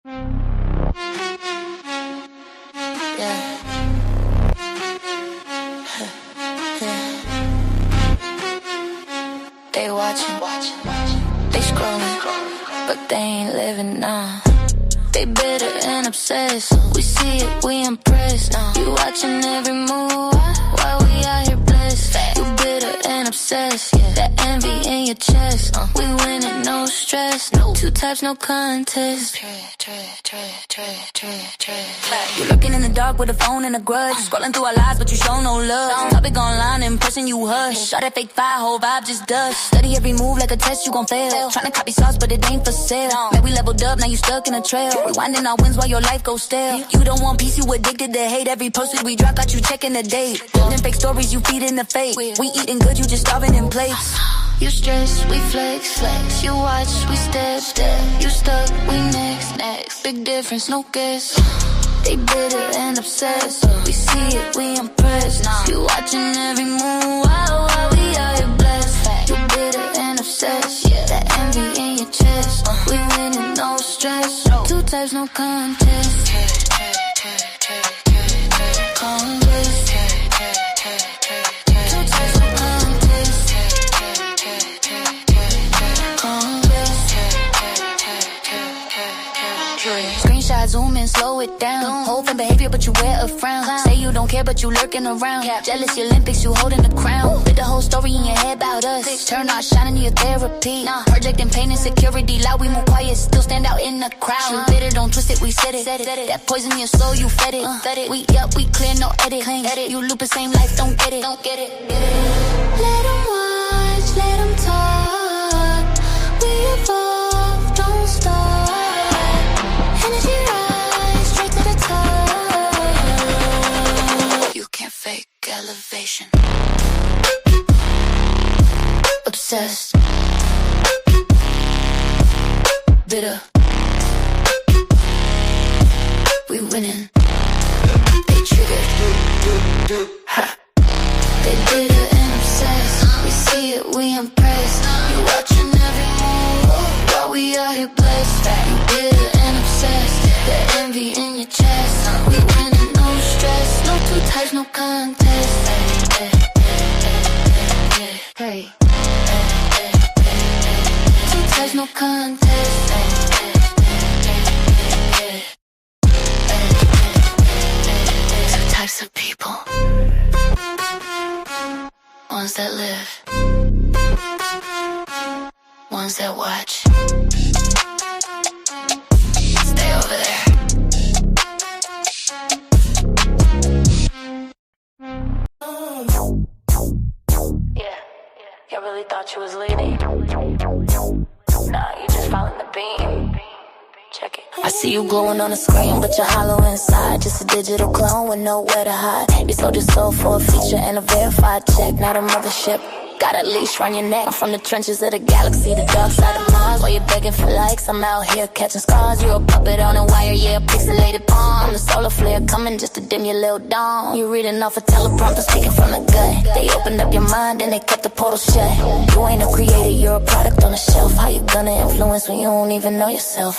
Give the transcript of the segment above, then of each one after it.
Yeah. They watching, they scrolling, but they ain't living now. They bitter and obsessed. We see it, we impressed. You watching every move while we out here blessed. You bitter and obsessed. That envy in your chest. We winning, no stress. Two types, no contest. You're lurking in the dark with a phone and a grudge. Scrolling through our lives, but you show no love. Topic online, impressing you hush. Shot that fake fire, whole vibe just dust. Study every move like a test, you gon' fail. Tryna copy sauce, but it ain't for sale. Man, we leveled up, now you stuck in a trail. Rewinding our wins while your life goes stale. You don't want peace, you addicted to hate. Every post we drop got you checking the date. Building fake stories, you feed in the fake. We eating good, you just starving in plates. You stress, we flex. You watch, we step. You stuck, we next. Big difference, no guess. They bitter and obsessed. We see it, we impressed. You watching every move while we out here blessed. You bitter and obsessed. That envy in your chest. We winning, no stress. Two types, no contest. Congress. Two types, no contest. Congress. Screenshot, zoom in, slow it down. Whole fan behavior, but you wear a frown. Say you don't care, but you lurking around. Jealous, your Olympics, you holding the crown. With the whole story in your head about us. Turn out shining your therapy. Projecting pain and security. Loud, we move quiet, still stand out in the crowd. You bitter, don't twist it, we said it. That poison your soul, you fed it. We clear, no edit. You loop the same life, don't get it. Let them watch, let them talk. We evolve, don't stop. Energy rise, straight to the top. You can't fake elevation. Obsessed. Bitter. We winning. They triggered. They bitter and obsessed. We see it, we impressed. You watching every move while we out here blessed. You bitter and obsessed. The envy in your chest. We winning, no stress. No two types, no contest. Hey. Two types, no contest. Two types of people. Ones that live. Ones that watch. Stay over there. I really thought you was leading. Nah, you just following the beam. Check it. I see you glowing on the screen, but you're hollow inside. Just a digital clone with nowhere to hide. You sold your soul for a feature and a verified check, not a mothership. Got a leash round your neck. I'm from the trenches of the galaxy, the dark side of Mars. While you're begging for likes, I'm out here catching scars. You're a puppet on a wire, yeah, a pixelated pawn. The solar flare coming just to dim your little dawn. You're reading off a teleprompter, speaking from the gut. They opened up your mind and they kept the portal shut. You ain't a creator, you're a product on the shelf. How you gonna influence when you don't even know yourself?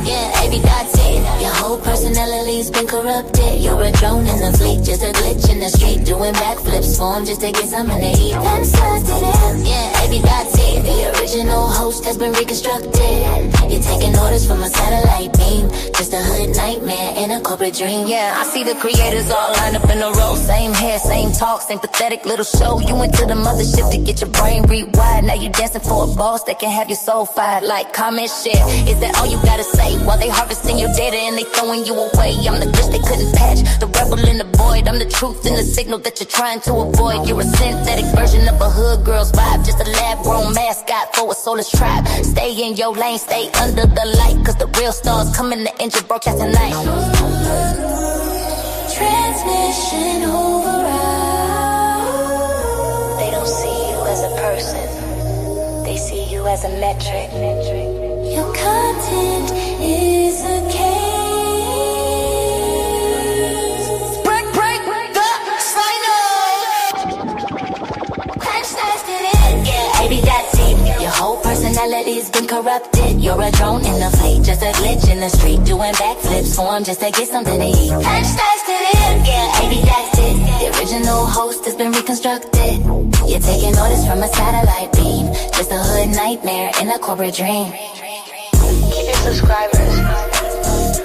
Yeah, AB.T. Your whole personality's been corrupted. You're a drone in the fleet, just a glitch in the street. Doing backflips for 'em just to get something to eat. Yeah, AB.T. The original host has been reconstructed. You're taking orders from a satellite beam. Just a hood nightmare in a corporate dream. Yeah, I see the creators all lined up in a row. Same hair, same talk, same pathetic little show. You went to the mothership to get your brain rewired. Now you dancing for a boss that can have your soul fired. Like, comment, share. Is that all you gotta say? While they harvesting your data and they throwing you away. I'm the glitch they couldn't patch, the rebel in the void. I'm the truth in the signal that you're trying to avoid. You're a synthetic version of a hood girl's vibe. Just a lab-grown mascot for a soulless tribe. Stay in your lane, stay under the light. Cause the real stars coming to end your broadcast tonight. Transmission override. They don't see you as a person. They see you as a metric. Your content is a case. Break the silence. Yeah, AB.T. Your whole personality mentality's been corrupted. You're a drone in the fleet, just a glitch in the street, doing backflips for 'em just to get something to eat. Hashtag to it, yeah, AB that's it. The original host has been reconstructed. You're taking orders from a satellite beam, just a hood nightmare in a corporate dream. Keep your subscribers,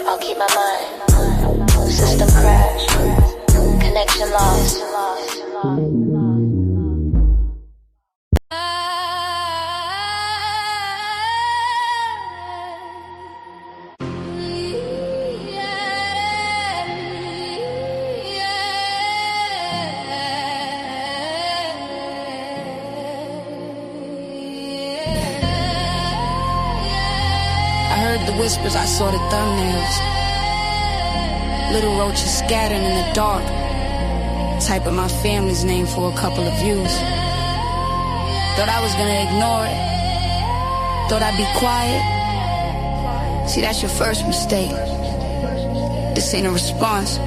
I'll keep my mind. System crash, connection lost. I heard the whispers, I saw the thumbnails. Little roaches scattered in the dark. Type of my family's name for a couple of views. Thought I was gonna ignore it. Thought I'd be quiet. See, that's your first mistake. This ain't a response.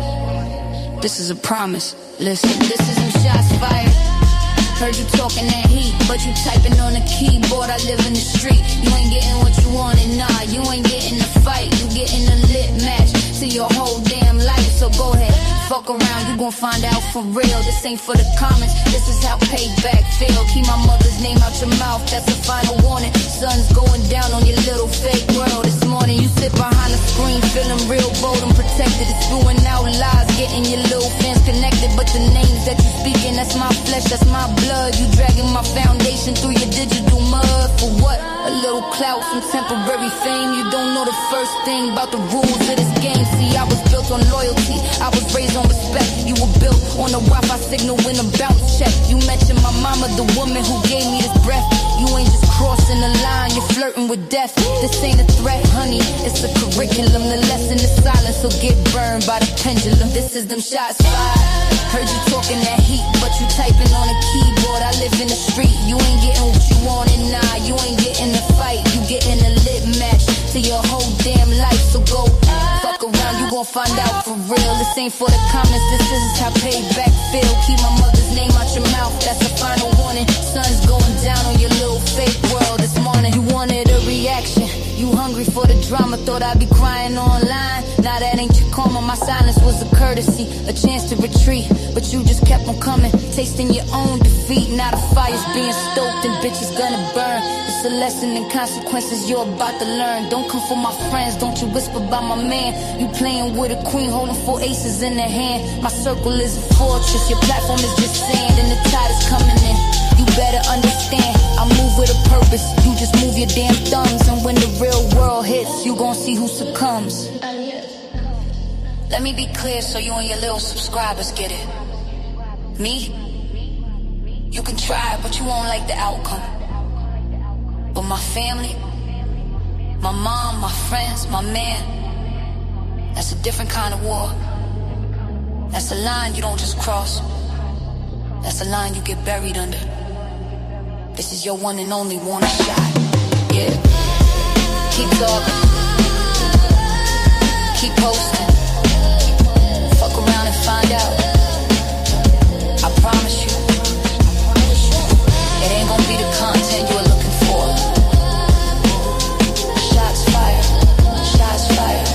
This is a promise. Listen, this is some shots fired. Heard you talking that heat, but you typing on the keyboard. I live in the street. You ain't getting what you wanted, nah. You ain't getting the fight. You getting a lit match to your whole damn life. So go ahead, fuck around. You gon' find out for real. This ain't for the comments. This is how payback feel. Keep my mother's name out your mouth. That's a final warning. Sun's going down on your little fake world. This morning you sit behind the screen, feeling real bold and protected. It's spewing out lies, getting your little fans connected. But the names that you speaking, that's my flesh, that's my blood. You dragging my foundation through your digital mud. For what? A little clout, some temporary fame. You don't know the first thing about the rules of this game. See, I was built on loyalty, I was raised on respect. You were built on a Wi-Fi signal when a bounce check. You mentioned my mama, the woman who gave me this breath. You ain't just crossing the line, you're flirting with death. This ain't a threat, honey, it's a curriculum. The lesson is silence, so get burned by the pendulum. This is them shots fired. Heard you talking that heat, but you typing on a keyboard. I live in the street, you ain't getting what you wanted, nah. You ain't getting the fight, you getting a lit match to your whole damn life. So go fuck around, you gon' find out for real. This ain't for the comments, this is how payback feel. Keep my mother's name out your mouth, that's the final warning. Sun's going down on your little fake world this morning. You wanted a reaction, you hungry for the drama. Thought I'd be crying online, now that ain't your karma. My silence was a courtesy, a chance to retreat, but you just kept on coming, tasting your own defeat. Now the fire's being stoked and bitches gonna burn. It's a lesson in consequences you're about to learn. Don't come for my friends, don't you whisper about my man. You playing with a queen, holding 4 aces in their hand. My circle is a fortress, your platform is just sand, and the tide is coming in. You better understand, I move with a purpose. You just move your damn thumbs, and when the real world hits, you gon' see who succumbs. Let me be clear so you and your little subscribers get it. Me? You can try, but you won't like the outcome. But my family, my mom, my friends, my man, that's a different kind of war. That's a line you don't just cross. That's a line you get buried under. This is your one and only warning shot. Yeah. Keep talking. Keep posting. Fuck around and find out. I promise you, it ain't gonna be the content you're looking for. Shots fired. Shots fired.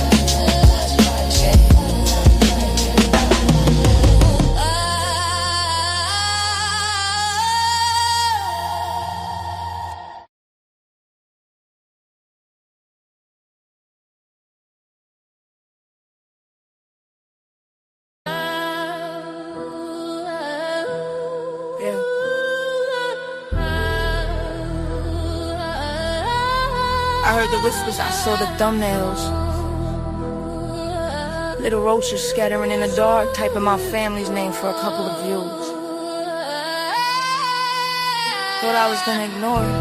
I heard the whispers, I saw the thumbnails. Little roaches scattering in the dark, typing my family's name for a couple of views. Thought I was gonna ignore it.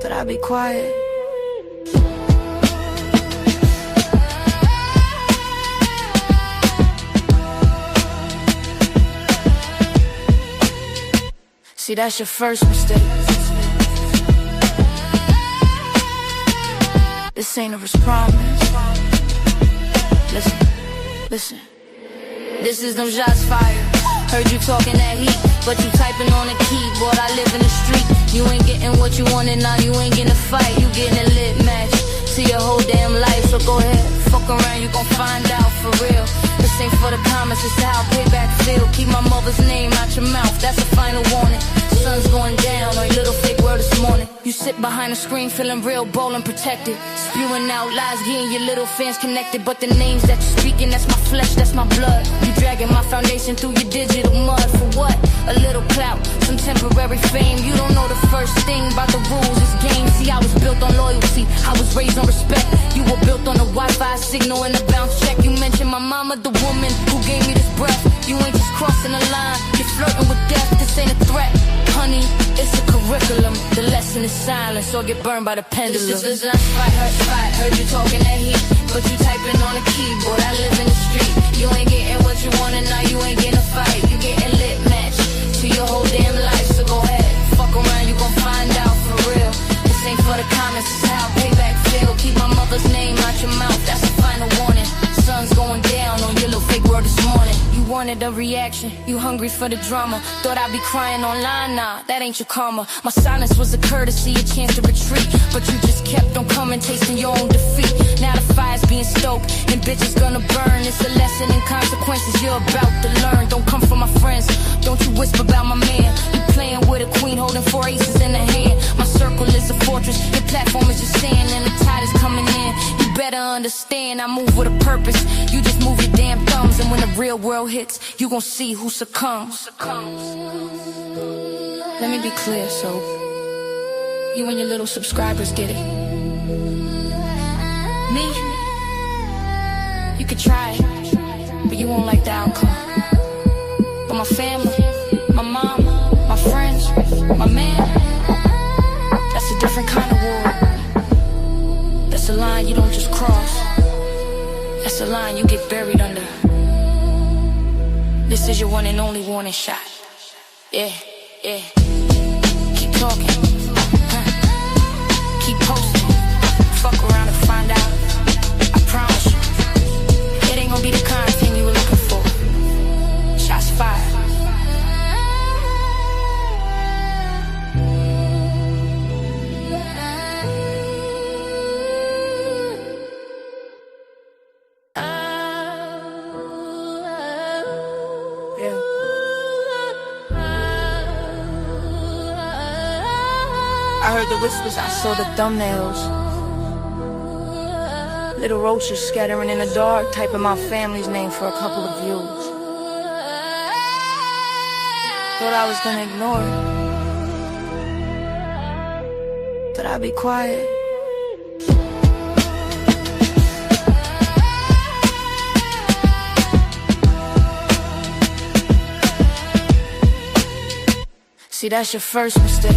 Thought I'd be quiet. See, that's your first mistake. This ain't a promise. Listen, listen. This is them shots fired. Heard you talking that heat, but you typing on the keyboard. I live in the street. You ain't getting what you wanted, now you ain't getting a fight. You getting a lit match to your whole damn life. So go ahead, fuck around, you gon' find out for real. This ain't for the comments, it's how payback feel. Keep my mother's name out your mouth, that's a final warning. Sun's going down on your little fake world this morning. You sit behind the screen feeling real bold and protected, spewing out lies, getting your little fans connected. But the names that you're speaking, that's my flesh, that's my blood. You dragging my foundation through your digital mud. For what? A little clout, some temporary fame. You don't know the first thing about the rules, this game. See, I was built on loyalty, I was raised on respect. You were built on a Wi-Fi signal and a bounce check. You mentioned my mama, the woman who gave me this breath. You ain't just crossing the line, you're flirting with death. This ain't a threat, honey, it's a curriculum. The lesson is silence or get burned by the pendulum. This is a spot, heard you talking that heat, but you typing on the keyboard. I live in the street. You ain't getting what you want and now you ain't getting a fight. You getting lit match to your whole damn life. So go ahead, fuck around, you gon' find out for real. This ain't for the comments, it's how payback feel. Keep my mother's name out your mouth, that's a final warning. Sun's going down on your little fake world this morning. You wanted a reaction, you hungry for the drama. Thought I'd be crying online, nah, that ain't your karma. My silence was a courtesy, a chance to retreat, but you just kept on coming, tasting your own defeat. Now the fire's being stoked, and bitches gonna burn. It's a lesson in consequences you're about to learn. Don't come for my friends, don't you whisper about my man. You playing with a queen holding 4 aces in her hand. My circle is a fortress, your platform is just sand, and the tide is coming in. You better understand, I move with a purpose. You just move your damn thumbs, and when the real world hits, you gon' see who succumbs. Let me be clear, so you and your little subscribers get it. Me, you could try it, but you won't like the outcome. But my family, my mom, my friends, my man, that's a different kind of war. That's a line you don't just cross, that's a line you get buried under. This is your one and only warning shot. Yeah, yeah. Keep talking, keep posting. Fuck around and find out. I promise you, it ain't gonna be the kind of thing you were looking for. Shots fired. I heard the whispers, I saw the thumbnails. Little roaches scattering in the dark, typing my family's name for a couple of views. Thought I was gonna ignore it, but I'd be quiet. See, that's your first mistake.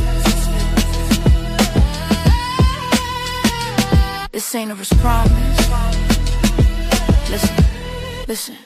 This ain't a promise. Listen, listen.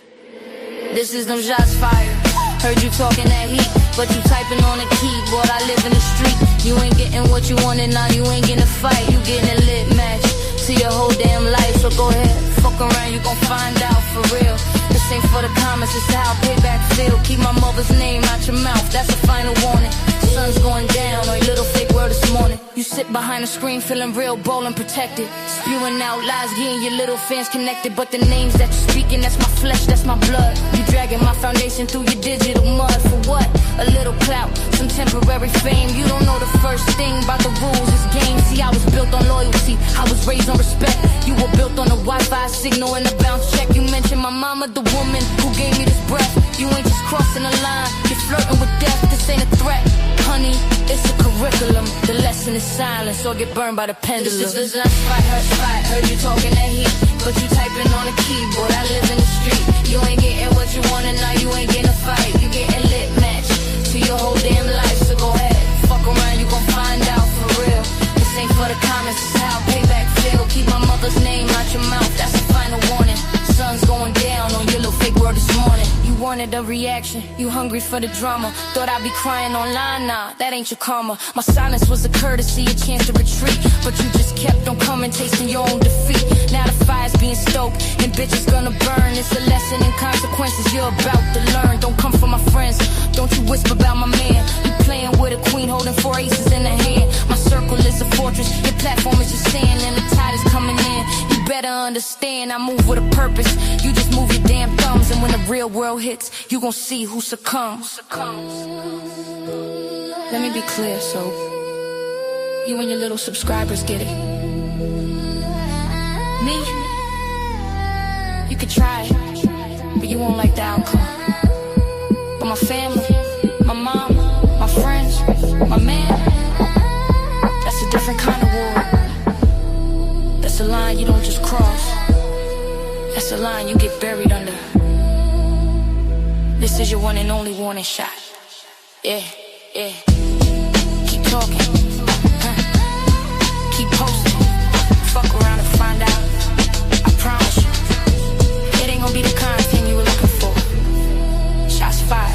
This is them shots fired. Heard you talking that heat, but you typing on the keyboard. I live in the street. You ain't getting what you wanted, now you ain't getting a fight. You getting a lit match to your whole damn life. So go ahead, fuck around, you gon' find out for real. This ain't for the comments, it's how payback feel. Keep my mother's name out your mouth, that's a final warning. Sun's going down on your little fake world this morning. You sit behind the screen feeling real bold and protected, spewing out lies, getting your little fans connected. But the names that you're speaking, that's my flesh, that's my blood. You dragging my foundation through your digital mud. For what? A little clout, some temporary fame. You don't know the first thing about the rules, this game. See, I was built on loyalty, I was raised on respect. You were built on a Wi-Fi signal and a bounce check. You mentioned my mama, the woman who gave me this breath. You ain't just crossing the line, you're flirting with death. This ain't a threat, honey, it's a curriculum. The lesson is silence or get burned by the pendulum. This is a spot, heard you talking that heat, but you typing on the keyboard. I live in the street. You ain't getting what you want and now you ain't getting a fight. You getting lit match to your whole damn life. So go ahead, fuck around, you gon' find out for real. This ain't for the comments, it's how payback feel. Keep my mother's name out your mouth, that's a final warning. Sun's going down on your little fake world this morning. You wanted wanted a reaction, you hungry for the drama. Thought I'd be crying online, nah, that ain't your karma. My silence was a courtesy, a chance to retreat, but you just kept on coming, tasting your own defeat. Now the fire's being stoked, and bitches gonna burn. It's a lesson in consequences you're about to learn. Don't come for my friends, don't you whisper about my man. You playing with a queen holding 4 aces in her hand. My circle is a fortress, your platform is your sand, and the tide is coming in. You better understand, I move with a purpose. You just move your damn thumbs, and when the real world hits, you gon' see who succumbs. Let me be clear, so you and your little subscribers get it. Me, you could try, but you won't like the outcome. But my family, my mom, my friends, my man, that's a different kind of war. That's a line you don't just cross. That's a line you get buried under. This is your one and only warning shot. Yeah, yeah. Keep talking, keep posting. Fuck around and find out. I promise you, it ain't gonna be the content you were looking for. Shots fired.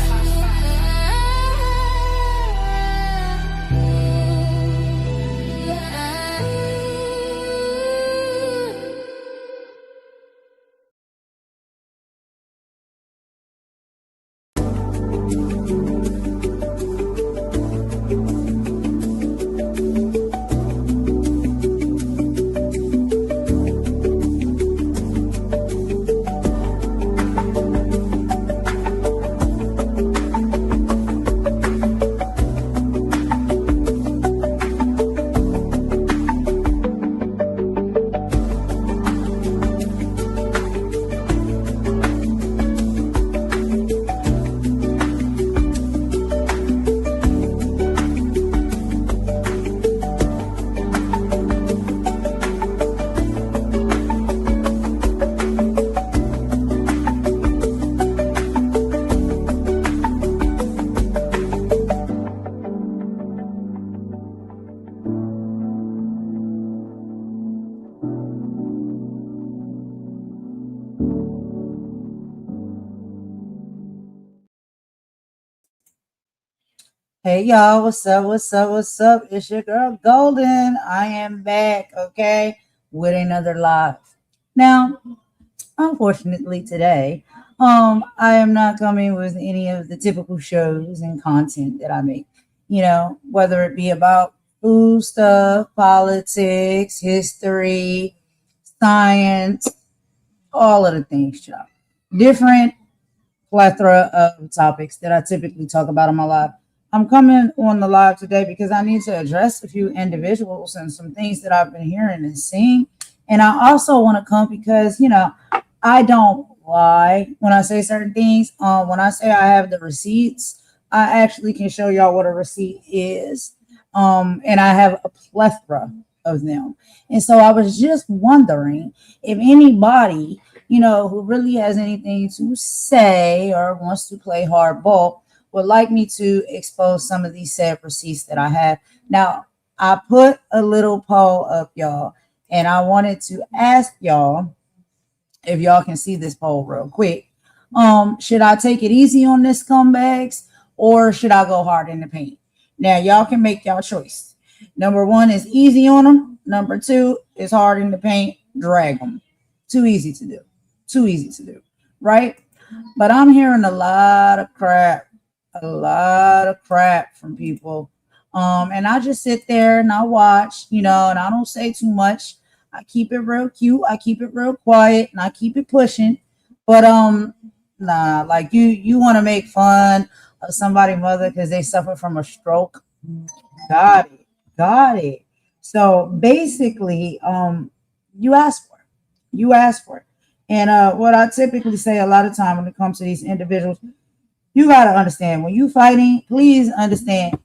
Hey y'all, what's up? It's your girl Golden. I am back, okay, with another live. Now, unfortunately today, I am not coming with any of the typical shows and content that I make. You know, whether it be about food stuff, politics, history, science, all of the things, y'all. Different plethora of topics that I typically talk about in my life. I'm coming on the live today because I need to address a few individuals and some things that I've been hearing and seeing. And I also want to come because, you know, I don't lie when I say certain things. When I say I have the receipts, I actually can show y'all what a receipt is. And I have a plethora of them. And so I was just wondering if anybody, you know, who really has anything to say or wants to play hardball would like me to expose some of these said receipts that I have. Now, I put a little poll up, y'all, and I wanted to ask y'all if y'all can see this poll real quick. Should I take it easy on this scumbags or should I go hard in the paint? Now, y'all can make y'all choice. Number one is easy on them. Number two is hard in the paint, drag them. Too easy to do, right? But I'm hearing a lot of crap from people. And I just sit there and I watch, you know, and I don't say too much. I keep it real cute. I keep it real quiet and I keep it pushing. But nah, like you want to make fun of somebody's mother because they suffer from a stroke. Got it. So basically, you ask for it. And what I typically say a lot of time when it comes to these individuals, you got to understand when you fighting, please understand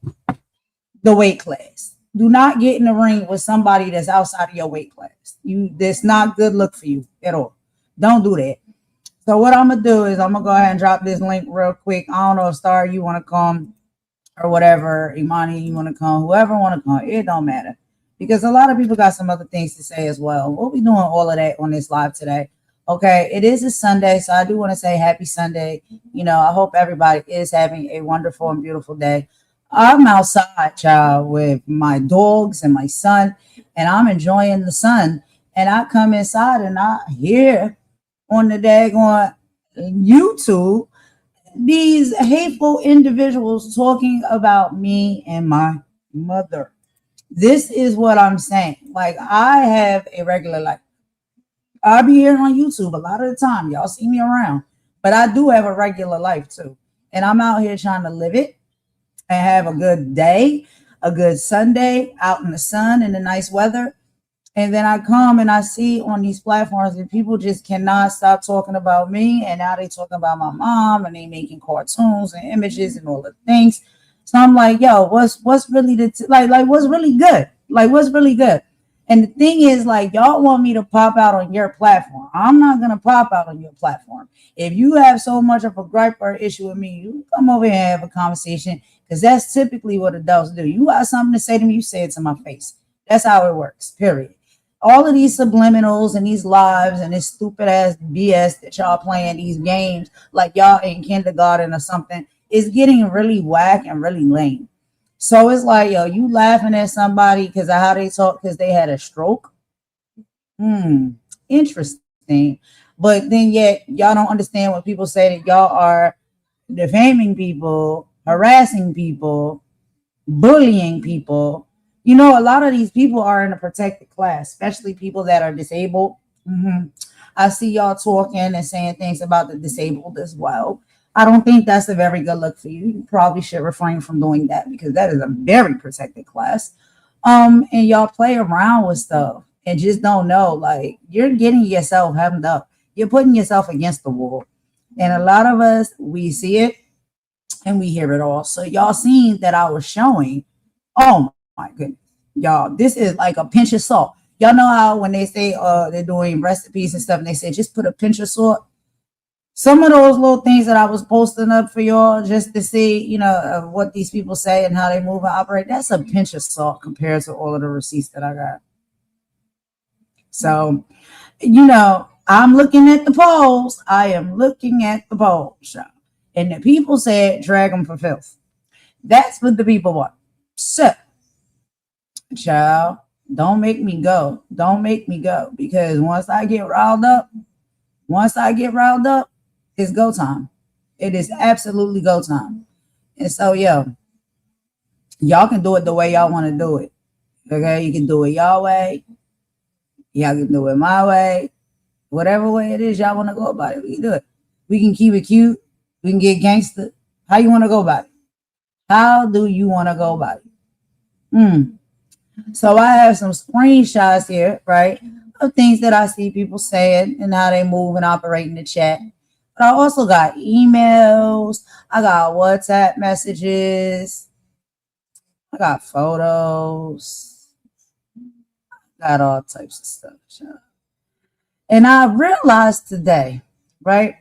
the weight class. Do not get in the ring with somebody that's outside of your weight class. That's not good look for you at all. Don't do that. So what I'm going to do is I'm going to go ahead and drop this link real quick. I don't know if Star, you want to come or whatever. Imani, you want to come. Whoever want to come. It don't matter. Because a lot of people got some other things to say as well. We'll be doing all of that on this live today. Okay, it is a Sunday, so I do want to say happy Sunday. I hope everybody is having a wonderful and beautiful day. I'm outside, child, with my dogs and my son, and I'm enjoying the sun. And I come inside and I hear on the daggone YouTube these hateful individuals talking about me and my mother. This is what I'm saying. Like, I have a regular life. I'll be here on YouTube a lot of the time. Y'all see me around, but I do have a regular life too. And I'm out here trying to live it and have a good day, a good Sunday out in the sun and the nice weather. And then I come and I see on these platforms that people just cannot stop talking about me. And now they talking about my mom and they making cartoons and images and all the things. So I'm like, yo, what's really like what's really good? Like, what's really good? And the thing is, like, y'all want me to pop out on your platform. I'm not gonna pop out on your platform. If you have so much of a gripe or issue with me, you come over here and have a conversation, because that's typically what adults do. You got something to say to me, you say it to my face. That's how it works, period. All of these subliminals and these lives and this stupid ass BS that y'all playing these games like y'all in kindergarten or something is getting really whack and really lame. So it's like, yo, you laughing at somebody because of how they talk because they had a stroke. Interesting. But then yet y'all don't understand when people say that y'all are defaming people, harassing people, bullying people. A lot of these people are in a protected class, especially people that are disabled. I see y'all talking and saying things about the disabled as well. I don't think that's a very good look for you. You probably should refrain from doing that because that is a very protected class. And y'all play around with stuff and just don't know. Like, you're getting yourself hemmed up. You're putting yourself against the wall. And a lot of us, we see it and we hear it all. So y'all seen that I was showing. Oh my goodness, y'all, this is like a pinch of salt. Y'all know how when they say they're doing recipes and stuff and they say just put a pinch of salt. Some of those little things that I was posting up for y'all just to see, what these people say and how they move and operate, that's a pinch of salt compared to all of the receipts that I got. So, I'm looking at the polls. I am looking at the polls. And the people said drag them for filth. That's what the people want. So, child, don't make me go. Don't make me go. Because once I get riled up, it's go time. It is absolutely go time. And so, y'all can do it the way y'all want to do it. Okay? You can do it y'all way. Y'all can do it my way. Whatever way it is y'all want to go about it, we can do it. We can keep it cute. We can get gangster. How you want to go about it? How do you want to go about it? So I have some screenshots here, right, of things that I see people saying and how they move and operate in the chat. But I also got emails. I got WhatsApp messages. I got photos. Got all types of stuff. And I realized today, right?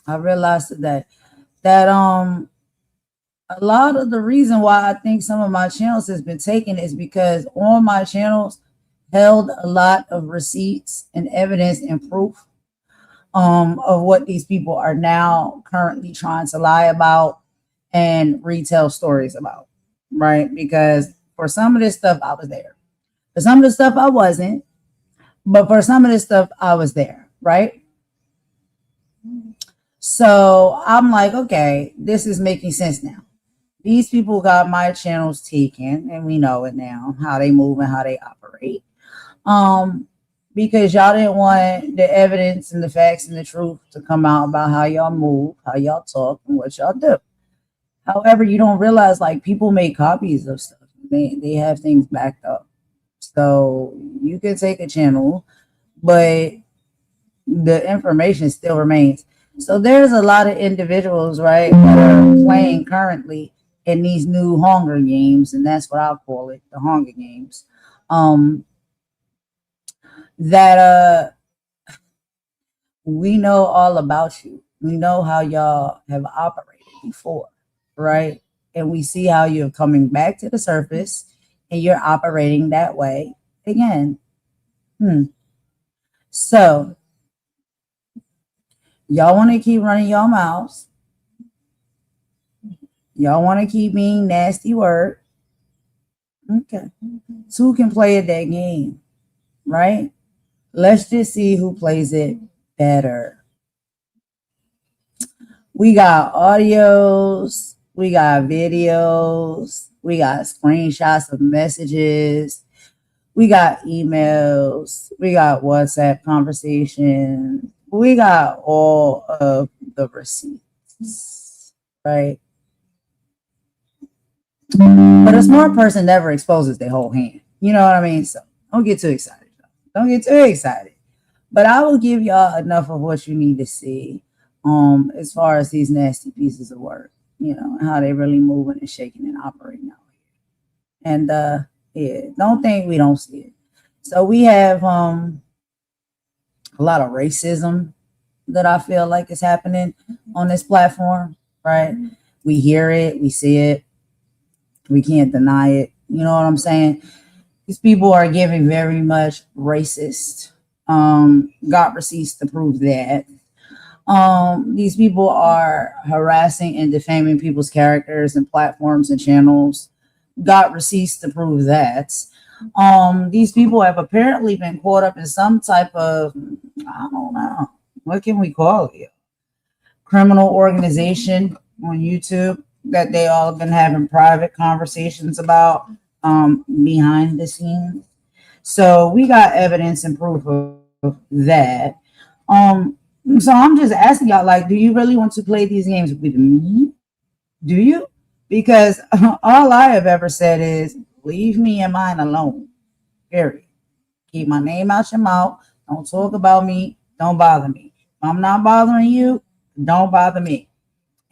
that a lot of the reason why I think some of my channels has been taken is because on my channels held a lot of receipts and evidence and proof of what these people are now currently trying to lie about and retell stories about, right? Because for some of this stuff, I was there. For some of the stuff, I wasn't. But for some of this stuff, I was there, right? So I'm like, okay, this is making sense now. These people got my channels taken, and we know it now, how they move and how they operate. Because y'all didn't want the evidence and the facts and the truth to come out about how y'all move, how y'all talk, and what y'all do. However, you don't realize, like, people make copies of stuff. They have things backed up. So you can take a channel, but the information still remains. So there's a lot of individuals, right, that are playing currently in these new Hunger Games, and that's what I'll call it, the Hunger Games. That we know all about you. We know how y'all have operated before, right? And we see how you're coming back to the surface and you're operating that way again. So Y'all want to keep running your mouths. Y'all want to keep being nasty word. Okay. So who can play at that game, right? Let's just see who plays it better. We got audios, we got videos, we got screenshots of messages, we got emails, we got WhatsApp conversations, we got all of the receipts, right? But a smart person never exposes their whole hand. You know what I mean? So don't get too excited. Don't get too excited. But I will give y'all enough of what you need to see as far as these nasty pieces of work, you know, how they really moving and shaking and operating out here. And yeah, don't think we don't see it. So we have a lot of racism that I feel like is happening on this platform, right? We hear it, we see it, we can't deny it. You know what I'm saying? These people are giving very much racist. Got receipts to prove that. These people are harassing and defaming people's characters and platforms and channels. Got receipts to prove that. These people have apparently been caught up in some type of, I don't know, what can we call it? Criminal organization on YouTube that they all have been having private conversations about behind the scenes. So we got evidence and proof of that. So I'm just asking y'all, like, do you really want to play these games with me? Do you? Because all I have ever said is leave me and mine alone. Period. Keep my name out your mouth. Don't talk about me. Don't bother me. If I'm not bothering you, don't bother me.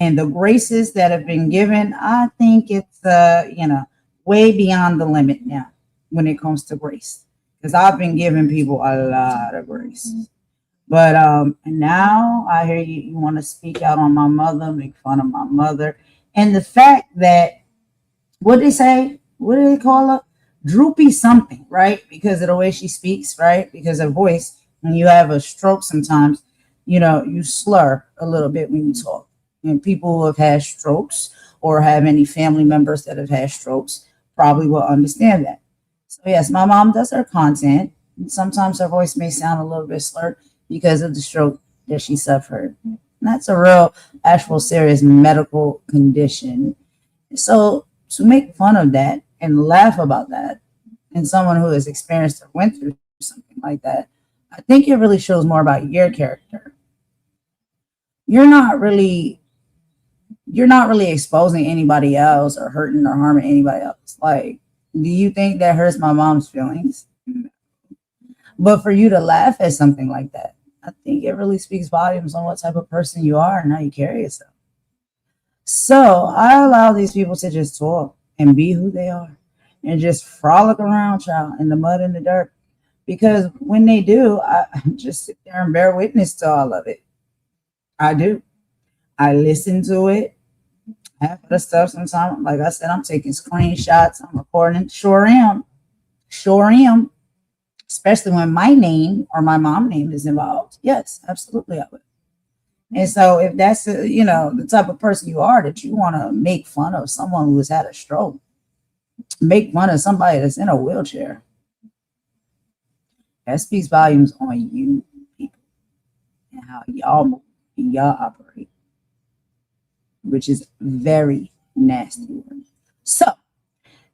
And the graces that have been given, I think it's way beyond the limit now when it comes to grace. Because I've been giving people a lot of grace. But now I hear you want to speak out on my mother, make fun of my mother. And the fact that, what they say, what do they call her? Droopy something, right? Because of the way she speaks, right? Because her voice, when you have a stroke sometimes, you slur a little bit when you talk. And people who have had strokes or have any family members that have had strokes probably will understand that. So yes, my mom does her content. And sometimes her voice may sound a little bit slurred because of the stroke that she suffered. And that's a real, actual, serious medical condition. So to make fun of that and laugh about that, and someone who has experienced or went through something like that, I think it really shows more about your character. You're not really exposing anybody else or hurting or harming anybody else. Like, do you think that hurts my mom's feelings? But for you to laugh at something like that, I think it really speaks volumes on what type of person you are and how you carry yourself. So I allow these people to just talk and be who they are and just frolic around, child, in the mud and the dirt. Because when they do, I just sit there and bear witness to all of it. I do. I listen to it. Half of the stuff sometimes, like I said, I'm taking screenshots, I'm recording. Sure am. Sure am. Especially when my name or my mom's name is involved. Yes, absolutely I would. And so if that's the type of person you are, that you want to make fun of someone who has had a stroke, make fun of somebody that's in a wheelchair, that speaks volumes on you people and how y'all move and y'all operate, which is very nasty. So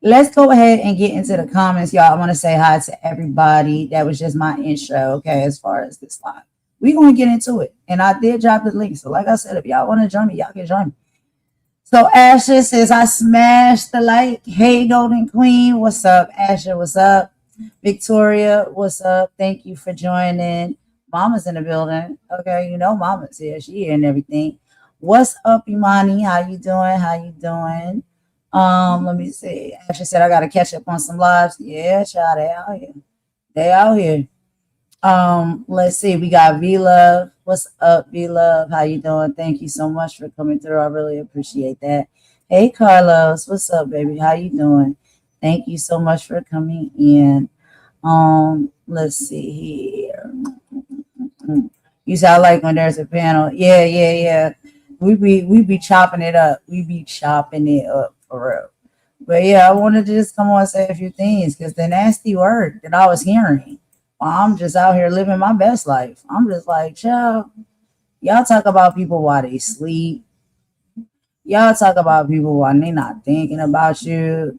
let's go ahead and get into the comments, y'all. I want to say hi to everybody. That was just my intro, okay, as far as this live. We're going to get into it. And I did drop the link. So like I said, if y'all want to join me, y'all can join me. So Asher says, I smashed the like. Hey, Golden Queen. What's up, Asher? What's up? Victoria, what's up? Thank you for joining. Mama's in the building. Okay, Mama's here. She here and everything. What's up, Imani? How you doing? How you doing? Let me see. Asher said I gotta catch up on some lives. Yeah, child, they out here. They out here. Let's see. We got V Love. What's up, V Love? How you doing? Thank you so much for coming through. I really appreciate that. Hey, Carlos. What's up, baby? How you doing? Thank you so much for coming in. Let's see here. You sound like when there's a panel. Yeah, yeah, yeah. We be chopping it up. We be chopping it up for real. But yeah, I wanted to just come on and say a few things because the nasty word that I was hearing while I'm just out here living my best life. I'm just like, child, y'all talk about people while they sleep. Y'all talk about people while they not thinking about you.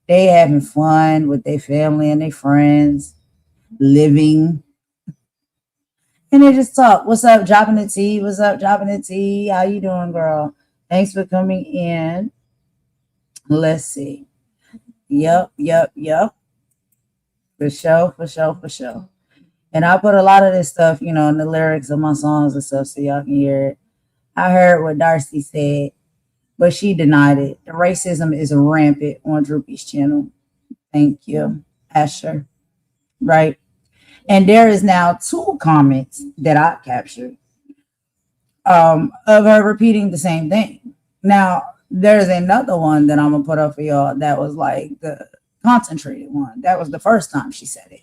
They having fun with their family and their friends, living. And they just talk. What's up, dropping the tea? What's up, dropping the tea? How you doing, girl? Thanks for coming in. Let's see. Yep. For sure, for sure, for sure. And I put a lot of this stuff, in the lyrics of my songs and stuff so y'all can hear it. I heard what Darcy said, but she denied it. The racism is rampant on Droopy's channel. Thank you, Asher. Right? And there is now 2 comments that I captured of her repeating the same thing. Now, there's another one that I'm going to put up for y'all that was like the concentrated one. That was the first time she said it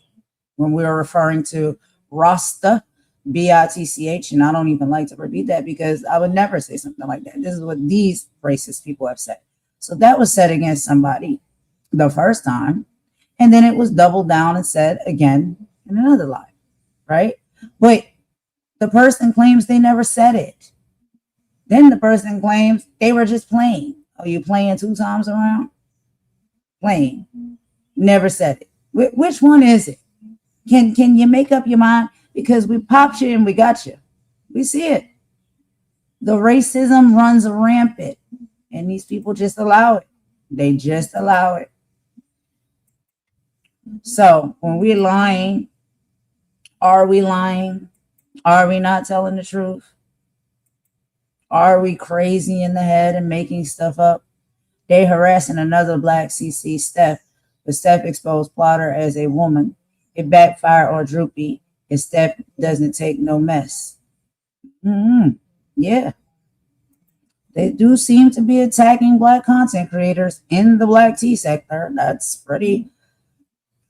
when we were referring to Rasta, Bitch. And I don't even like to repeat that because I would never say something like that. This is what these racist people have said. So that was said against somebody the first time. And then it was doubled down and said again in another lie, right? But the person claims they never said it. Then the person claims they were just playing. Are you playing 2 times around? Playing. Never said it. Which one is it? Can you make up your mind? Because we popped you and we got you. We see it. The racism runs rampant. And these people just allow it. They just allow it. So when we're lying, are we lying? Are we not telling the truth? Are we crazy in the head and making stuff up? They harassing another black CC, Steph, but Steph exposed Plotter as a woman. It backfired on Droopy, and Steph doesn't take no mess. Yeah. They do seem to be attacking black content creators in the black tea sector. That's pretty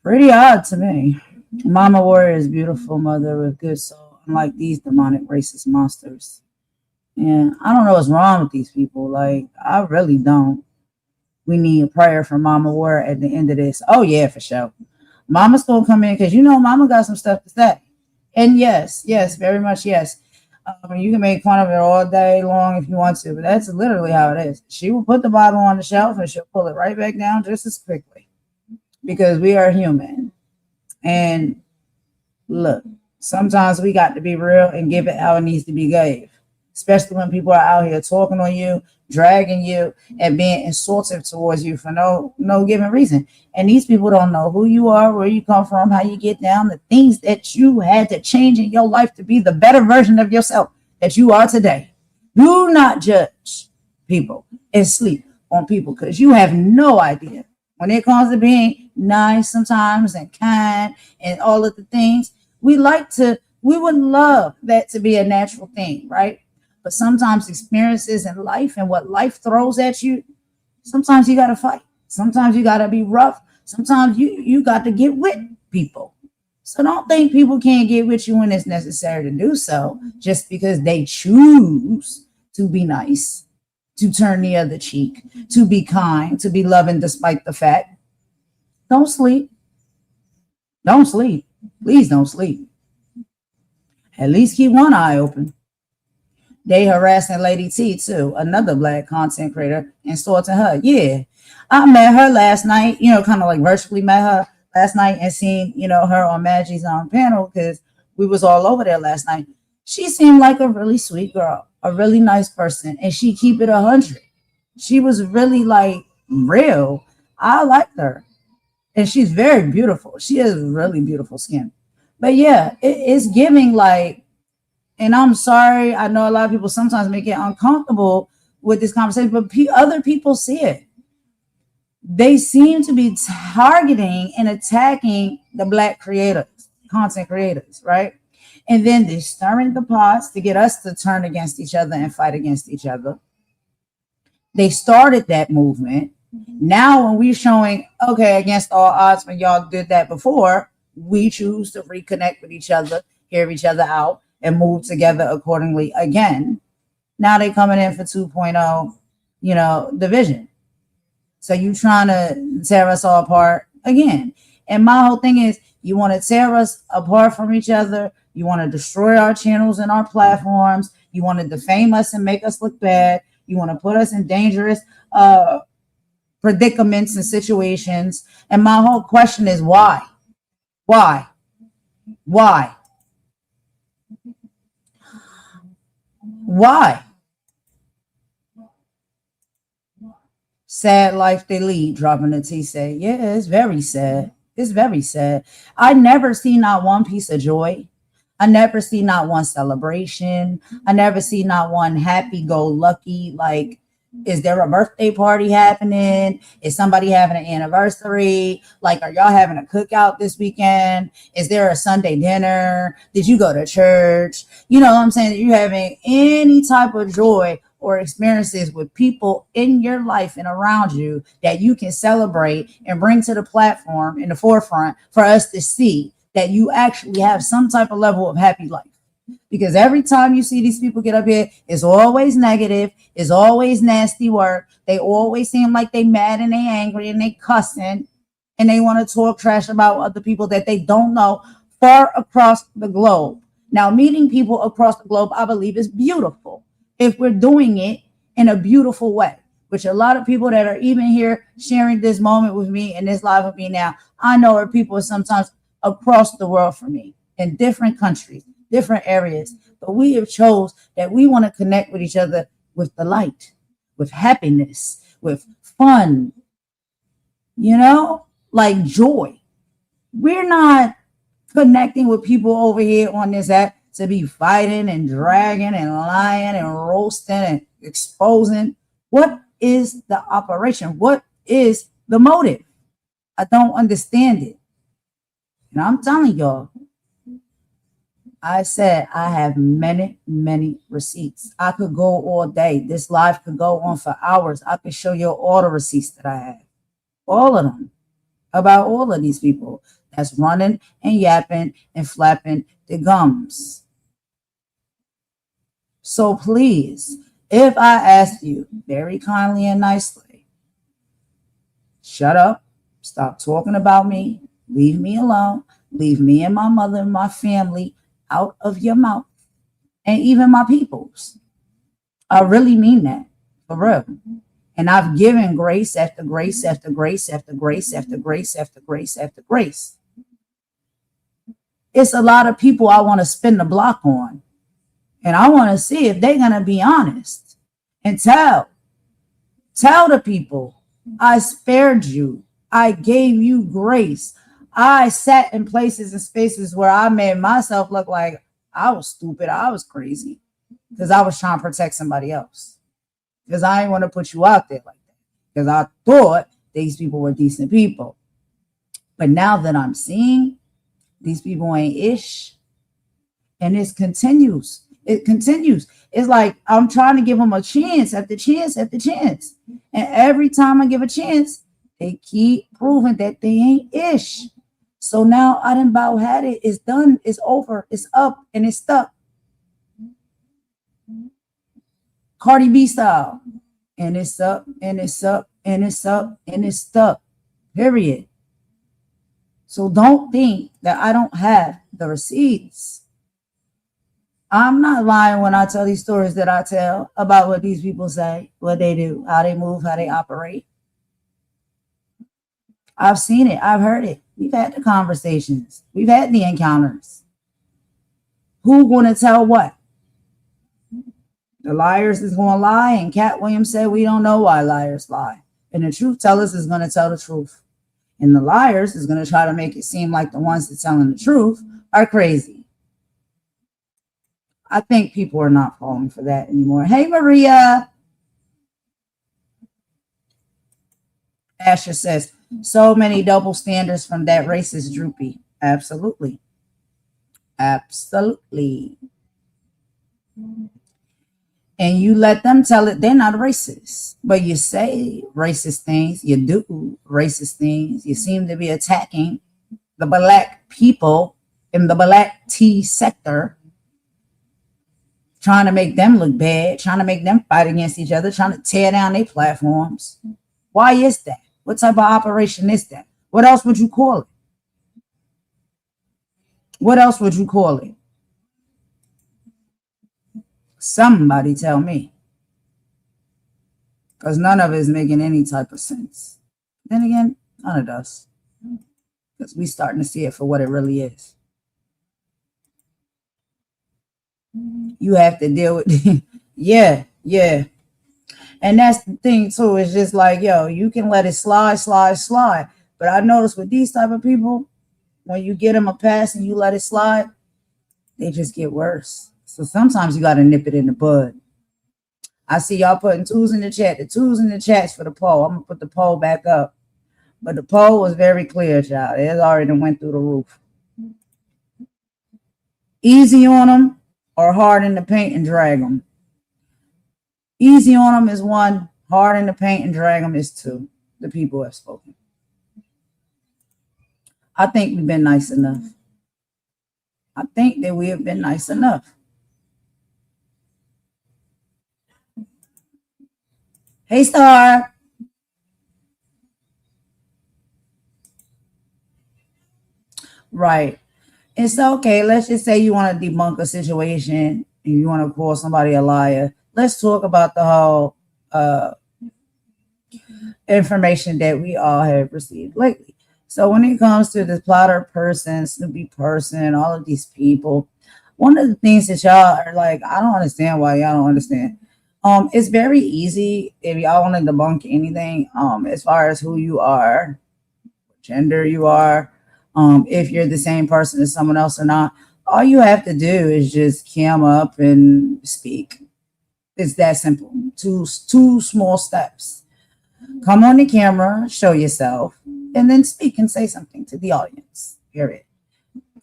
odd to me. Mama Warrior is beautiful mother with good soul, unlike these demonic racist monsters. And I don't know what's wrong with these people. Like, I really don't. We need a prayer for Mama Warrior at the end of this. Oh, yeah, for sure. Mama's going to come in because, Mama got some stuff to say. And yes, very much yes. You can make fun of it all day long if you want to, but that's literally how it is. She will put the Bible on the shelf and she'll pull it right back down just as quickly because we are human. And look, sometimes we got to be real and give it how it needs to be gave, especially when people are out here talking on you, dragging you, and being insultive towards you for no given reason. And these people don't know who you are, where you come from, how you get down, the things that you had to change in your life to be the better version of yourself that you are today. Do not judge people and sleep on people because you have no idea. When it comes to being nice sometimes and kind and all of the things, we would love that to be a natural thing, right? But sometimes experiences in life and what life throws at you, sometimes you got to fight. Sometimes you got to be rough. Sometimes you got to get with people. So don't think people can't get with you when it's necessary to do so just because they choose to be nice, to turn the other cheek, to be kind, to be loving despite the fact. Don't sleep. Don't sleep. Please don't sleep. At least keep one eye open. They harassing Lady T too, another black content creator, and insulting her. Yeah, I met her last night, kind of like virtually met her last night and seen, her on Maggie's panel because we was all over there last night. She seemed like a really sweet girl, a really nice person, and she keep it 100. She was really like real. I liked her, and she's very beautiful. She has really beautiful skin. But yeah, it's giving like. And I'm sorry, I know a lot of people sometimes make it uncomfortable with this conversation, but other people see it. They seem to be targeting and attacking the black creators, content creators, right? And then they're stirring the pots to get us to turn against each other and fight against each other. They started that movement. Now when we're showing, okay, against all odds, when y'all did that before, we choose to reconnect with each other, hear each other out, and move together accordingly again. Now they coming in for 2.0, division. So you trying to tear us all apart again. And my whole thing is, you want to tear us apart from each other. You want to destroy our channels and our platforms. You want to defame us and make us look bad. You want to put us in dangerous predicaments and situations. And my whole question is, why? Why? Why? Why? Sad life they lead, dropping the T say. Yeah, it's very sad. It's very sad. I never see not one piece of joy. I never see not one celebration. I never see not one happy-go-lucky, like, is there a birthday party happening? Is somebody having an anniversary? Like, are y'all having a cookout this weekend? Is there a Sunday dinner? Did you go to church? You know what I'm saying? You're having any type of joy or experiences with people in your life and around you that you can celebrate and bring to the platform in the forefront for us to see that you actually have some type of level of happy life. Because every time you see these people get up here, it's always negative. It's always nasty work. They always seem like they mad and they angry and they cussing and they want to talk trash about other people that they don't know far across the globe. Now, meeting people across the globe, I believe, is beautiful if we're doing it in a beautiful way, which a lot of people that are even here sharing this moment with me and this live with me now, I know are people sometimes across the world for me in different countries, different areas. But we have chose that we want to connect with each other with the light, with happiness, with fun, like joy. We're not connecting with people over here on this app to be fighting and dragging and lying and roasting and exposing. What is the operation? What is the motive? I don't understand it. And I'm telling y'all, I said I have many, many receipts. I could go all day. This live could go on for hours. I could show you all the receipts that I have. All of them. About all of these people that's running and yapping and flapping the gums. So please, if I ask you very kindly and nicely, shut up, stop talking about me, leave me alone, leave me and my mother and my family out of your mouth, and even my peoples. I really mean that, for real. And I've given grace after grace after grace after grace after grace after grace after grace. It's a lot of people I want to spin the block on. And I want to see if they're going to be honest and tell the people, I spared you. I gave you grace. I sat in places and spaces where I made myself look like I was stupid. I was crazy because I was trying to protect somebody else. Because I didn't want to put you out there like that. Because I thought these people were decent people. But now that I'm seeing these people ain't ish, and it continues. It continues. It's like I'm trying to give them a chance after chance after chance. And every time I give a chance, they keep proving that they ain't ish. So now I done about had it. It's done. It's over. It's up and it's stuck. Cardi B style. And it's up and it's up and it's up and it's stuck. Period. So don't think that I don't have the receipts. I'm not lying when I tell these stories that I tell about what these people say, what they do, how they move, how they operate. I've seen it. I've heard it. We've had the conversations. We've had the encounters. Who going to tell what? The liars is going to lie, and Cat Williams said we don't know why liars lie. And the truth tellers is going to tell the truth. And the liars is going to try to make it seem like the ones that telling the truth are crazy. I think people are not falling for that anymore. Hey, Maria. Asher says, so many double standards from that racist Droopy. Absolutely. Absolutely. And you let them tell it they're not racist. But you say racist things. You do racist things. You seem to be attacking the black people in the black T sector. trying to make them look bad, trying to make them fight against each other, trying to tear down their platforms. Why is that? What type of operation is that? What else would you call it? What else would you call it? Somebody tell me. Because none of it is making any type of sense. Then again, none of us. Because we starting to see it for what it really is. You have to deal with yeah. And that's the thing too. It's just like, yo, you can let it slide. But I notice with these type of people, when you get them a pass and you let it slide, they just get worse. So sometimes you got to nip it in the bud. I see y'all putting twos in the chat. The twos in the chats for the poll. I'm going to put the poll back up. But the poll was very clear, child. It already went through the roof. Easy on them or hard in the paint and drag them? Easy on them is 1. Hard in the paint and drag them is 2. The people have spoken. I think we've been nice enough. I think that we have been nice enough. Hey, Star. Right. It's okay. Let's just say you want to debunk a situation and you want to call somebody a liar. Let's talk about the whole information that we all have received lately. So when it comes to this Plotter person, Snoopy person, all of these people, one of the things that y'all are like, I don't understand why y'all don't understand. It's very easy if y'all want to debunk anything, as far as who you are, what gender you are, if you're the same person as someone else or not. All you have to do is just cam up and speak. It's that simple. Two small steps. Come on the camera, show yourself, and then speak and say something to the audience. Period.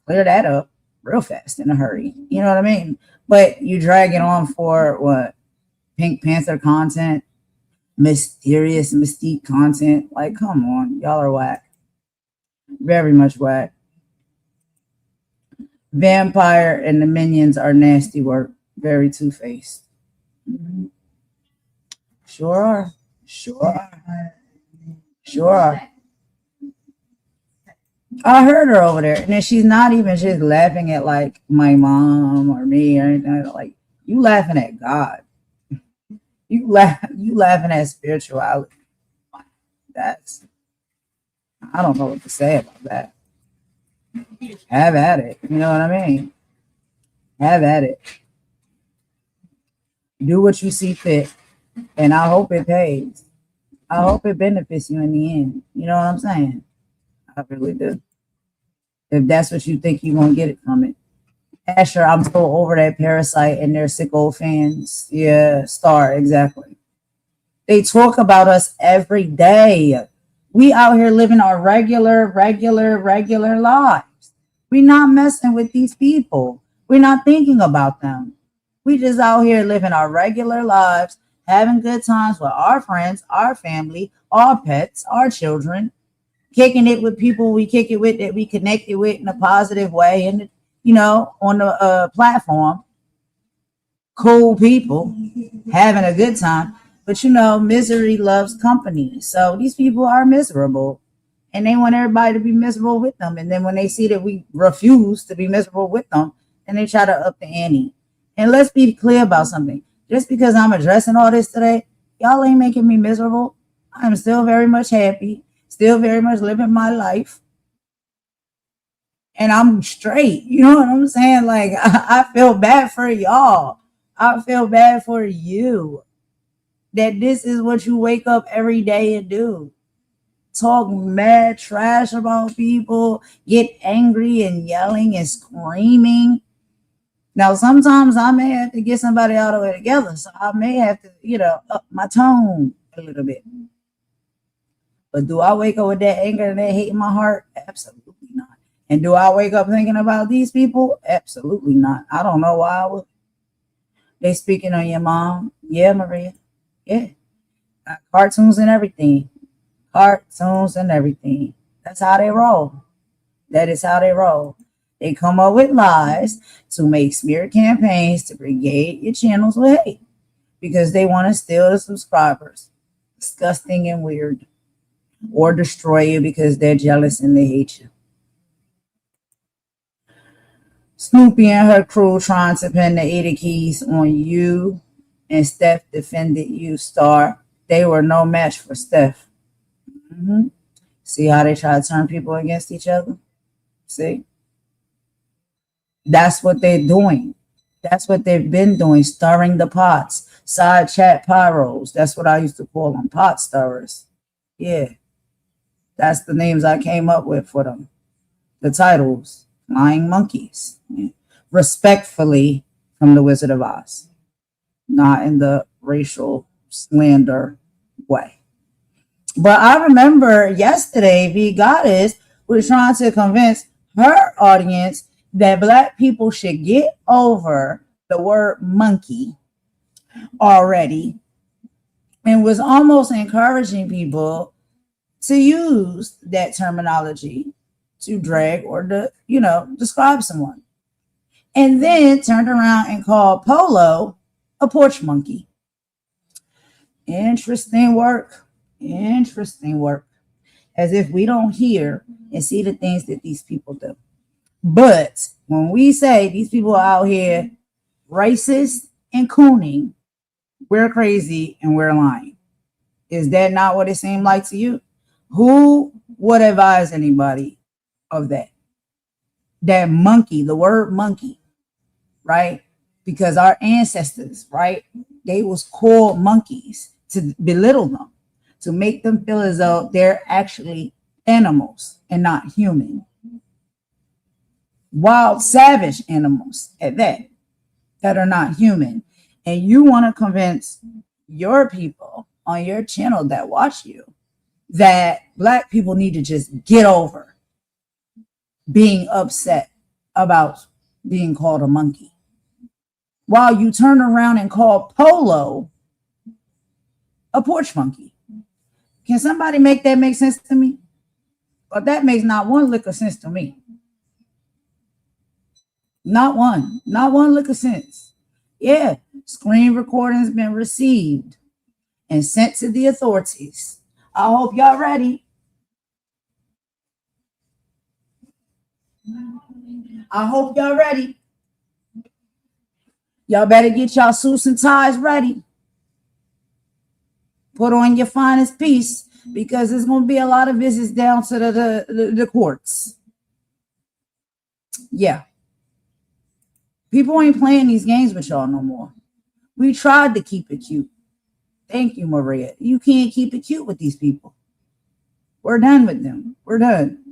Clear that up real fast in a hurry. You know what I mean? But you drag it on for what? Pink Panther content, mysterious Mystique content. Like, come on, y'all are whack. Very much whack. Vampire and the minions are nasty work. Very two-faced. Mm-hmm. Sure are. I heard her over there, and then she's not even just laughing at like my mom or me or anything. Like, you laughing at God. You laughing at spirituality. I don't know what to say about that. Have at it. You know what I mean? Have at it. Do what you see fit. And I hope it pays. I hope it benefits you in the end. You know what I'm saying? I really do. If that's what you think you're going to get it from it. Asher, I'm so over that Parasite and their sick old fans. Yeah, Star, exactly. They talk about us every day. We out here living our regular lives. We're not messing with these people. We're not thinking about them. We just out here living our regular lives, having good times with our friends, our family, our pets, our children, kicking it with people we kick it with that we connected with in a positive way, and on the platform. Cool people having a good time. But misery loves company. So these people are miserable and they want everybody to be miserable with them. And then when they see that we refuse to be miserable with them, then they try to up the ante. And let's be clear about something. Just because I'm addressing all this today, y'all ain't making me miserable. I'm still very much happy, still very much living my life. And I'm straight. You know what I'm saying? Like, I feel bad for y'all. I feel bad for you. That this is what you wake up every day and do. Talk mad trash about people, get angry and yelling and screaming. Now, sometimes I may have to get somebody out of it together. So I may have to, up my tone a little bit. But do I wake up with that anger and that hate in my heart? Absolutely not. And do I wake up thinking about these people? Absolutely not. I don't know why I would. They speaking on your mom. Yeah, Maria. Yeah. Cartoons and everything. That's how they roll. That is how they roll. They come up with lies to make smear campaigns to brigade your channels with hate because they want to steal the subscribers. Disgusting and weird. Or destroy you because they're jealous and they hate you. Snoopy and her crew trying to pin the 80 keys on you, and Steph defended you, Star. They were no match for Steph. Mm-hmm. See how they try to turn people against each other? See? That's what they're doing. That's what they've been doing, stirring the pots. Side chat pyros. That's what I used to call them, pot stirrers. Yeah. That's the names I came up with for them. The titles. Flying monkeys. Yeah. Respectfully from the Wizard of Oz. Not in the racial slander way. But I remember yesterday, V Goddess was trying to convince her audience that Black people should get over the word monkey already, and was almost encouraging people to use that terminology to drag or to, describe someone. And then turned around and called Polo a porch monkey. Interesting work. Interesting work. As if we don't hear and see the things that these people do. But when we say these people are out here racist and cooning, we're crazy and we're lying. Is that not what it seemed like to you? Who would advise anybody of that? That monkey, the word monkey, right? Because our ancestors, right, they was called monkeys to belittle them, to make them feel as though they're actually animals and not human. Wild, savage animals at that are not human. And you want to convince your people on your channel that watch you that Black people need to just get over being upset about being called a monkey, while you turn around and call Polo a porch monkey. Can somebody make that make sense to me? But that makes not one lick of sense to me. Not one lick of sense. Yeah, screen recordings been received and sent to the authorities. I hope y'all ready. I hope y'all ready. Y'all better get y'all suits and ties ready. Put on your finest piece, because there's going to be a lot of visits down to the courts. Yeah. People ain't playing these games with y'all no more. We tried to keep it cute. Thank you, Maria. You can't keep it cute with these people. We're done with them. We're done.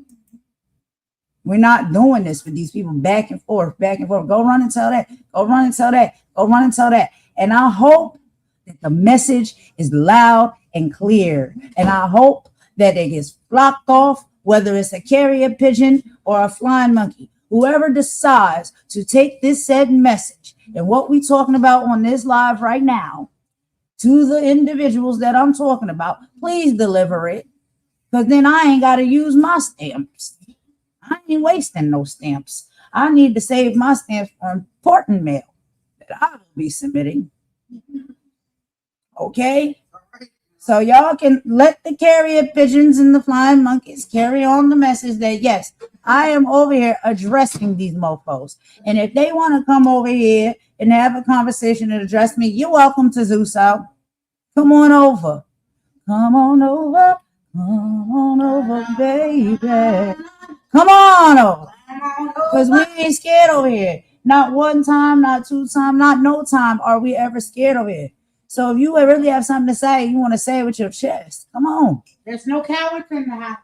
We're not doing this with these people back and forth, back and forth. Go run and tell that. Go run and tell that. Go run and tell that. And I hope that the message is loud and clear. And I hope that it gets blocked off, whether it's a carrier pigeon or a flying monkey. Whoever decides to take this said message and what we're talking about on this live right now to the individuals that I'm talking about, please deliver it. Because then I ain't got to use my stamps. I ain't wasting no stamps. I need to save my stamps for important mail that I will be submitting. Okay? So y'all can let the carrier pigeons and the flying monkeys carry on the message that, yes, I am over here addressing these mofos. And if they want to come over here and have a conversation and address me, you're welcome to do so. Come on over. Come on over. Come on over, baby. Come on over. Because we ain't scared over here. Not one time, not two times, not no time are we ever scared over here. So if you really have something to say, you want to say it with your chest. Come on. There's no cowards in the house.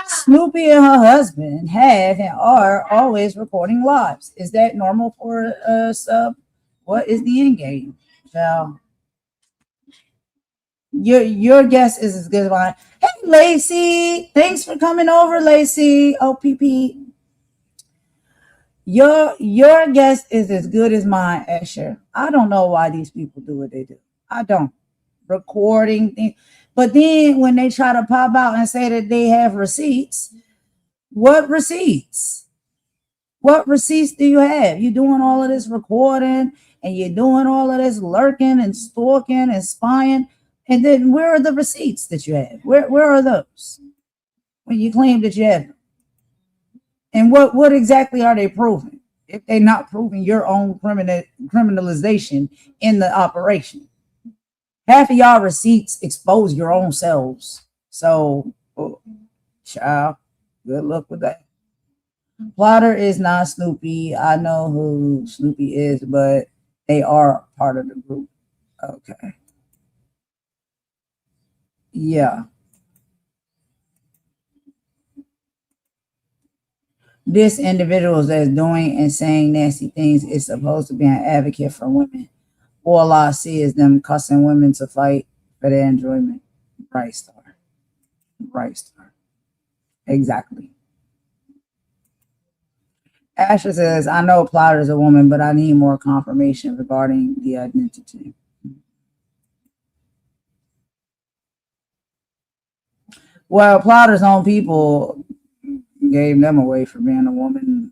Snoopy and her husband have and are always recording lives. Is that normal for a sub? What is the end game? Child? Your guess is as good as mine. Hey, Lacey. Thanks for coming over, Lacey. OPP. Your guess is as good as mine, Escher. I don't know why these people do what they do. I don't. Recording things. But then when they try to pop out and say that they have receipts, what receipts? What receipts do you have? You're doing all of this recording and you're doing all of this lurking and stalking and spying. And then where are the receipts that you have? Where are those when you claim that you have them? And what exactly are they proving? If they're not proving your own criminalization in the operation. Half of y'all receipts expose your own selves. So, child, good luck with that. Plotter is not Snoopy. I know who Snoopy is, but they are part of the group. Okay. Yeah. This individual that's doing and saying nasty things is supposed to be an advocate for women. All I see is them cussing women to fight for their enjoyment. Right star. Right star. Exactly. Asher says, I know Plotter is a woman, but I need more confirmation regarding the identity. Well, Plotter's own people gave them away for being a woman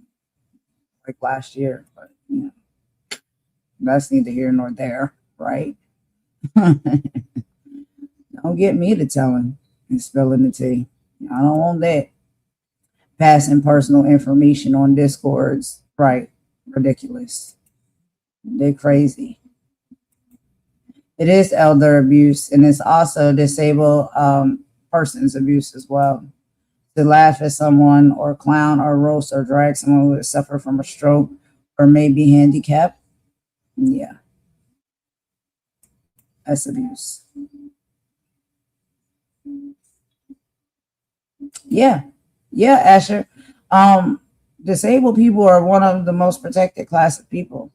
like last year, but you know, that's neither here nor there, right? Don't get me to telling and spilling the tea. I don't want that. Passing personal information on Discords, right? Ridiculous. They're crazy. It is elder abuse, and it's also disabled persons abuse as well. To laugh at someone or clown or roast or drag someone who has suffered from a stroke or may be handicapped. Yeah. That's abuse. Yeah. Yeah, Asher. Disabled people are one of the most protected class of people.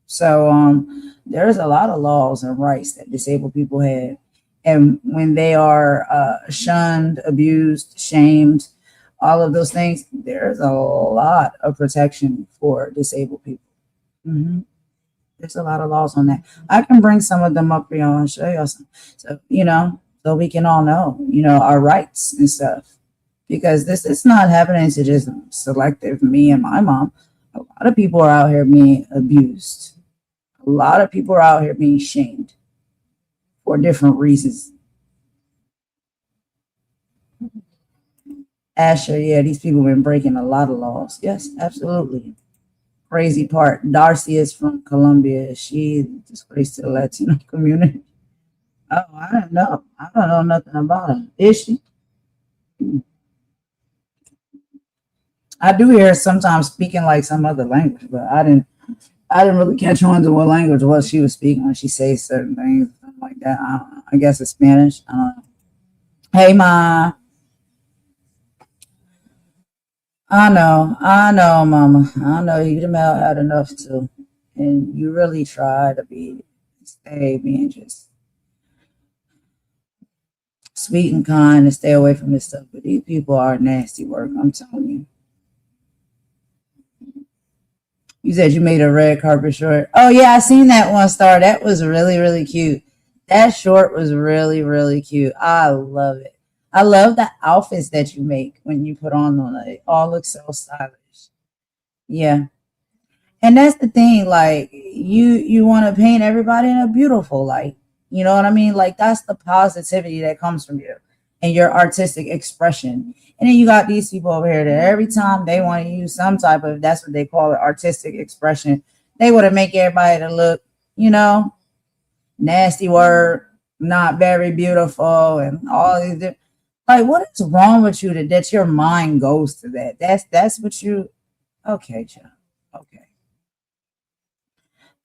So there's a lot of laws and rights that disabled people have. And when they are shunned, abused, shamed, all of those things, there's a lot of protection for disabled people. Mm-hmm. There's a lot of laws on that. I can bring some of them up here and show you some. So, so we can all know, our rights and stuff. Because this is not happening to just selective me and my mom. A lot of people are out here being abused. A lot of people are out here being shamed for different reasons. Asher, yeah, these people have been breaking a lot of laws. Yes, absolutely. Crazy part. Darcy is from Colombia. She disgraced to the Latino community. Oh, I don't know. I don't know nothing about her. Is she? I do hear her sometimes speaking like some other language, but I didn't really catch on to what language it was she was speaking when she says certain things like that. I guess it's Spanish. I don't know. Hey, Ma. I know, Mama. I know you the male had enough too, and you really try to stay being just sweet and kind and stay away from this stuff. But these people are nasty work. I'm telling you. You said you made a red carpet short. Oh yeah, I seen that one star. That was really, really cute. That short was really, really cute. I love it. I love the outfits that you make when you put on them. It all looks so stylish. Yeah. And that's the thing, like you want to paint everybody in a beautiful light. You know what I mean? Like that's the positivity that comes from you and your artistic expression. And then you got these people over here that every time they want to use some type of, that's what they call it, artistic expression, they want to make everybody to look, nasty word, not very beautiful, and all these different. Like, what is wrong with you that your mind goes to that? That's what you. Okay, John. Okay.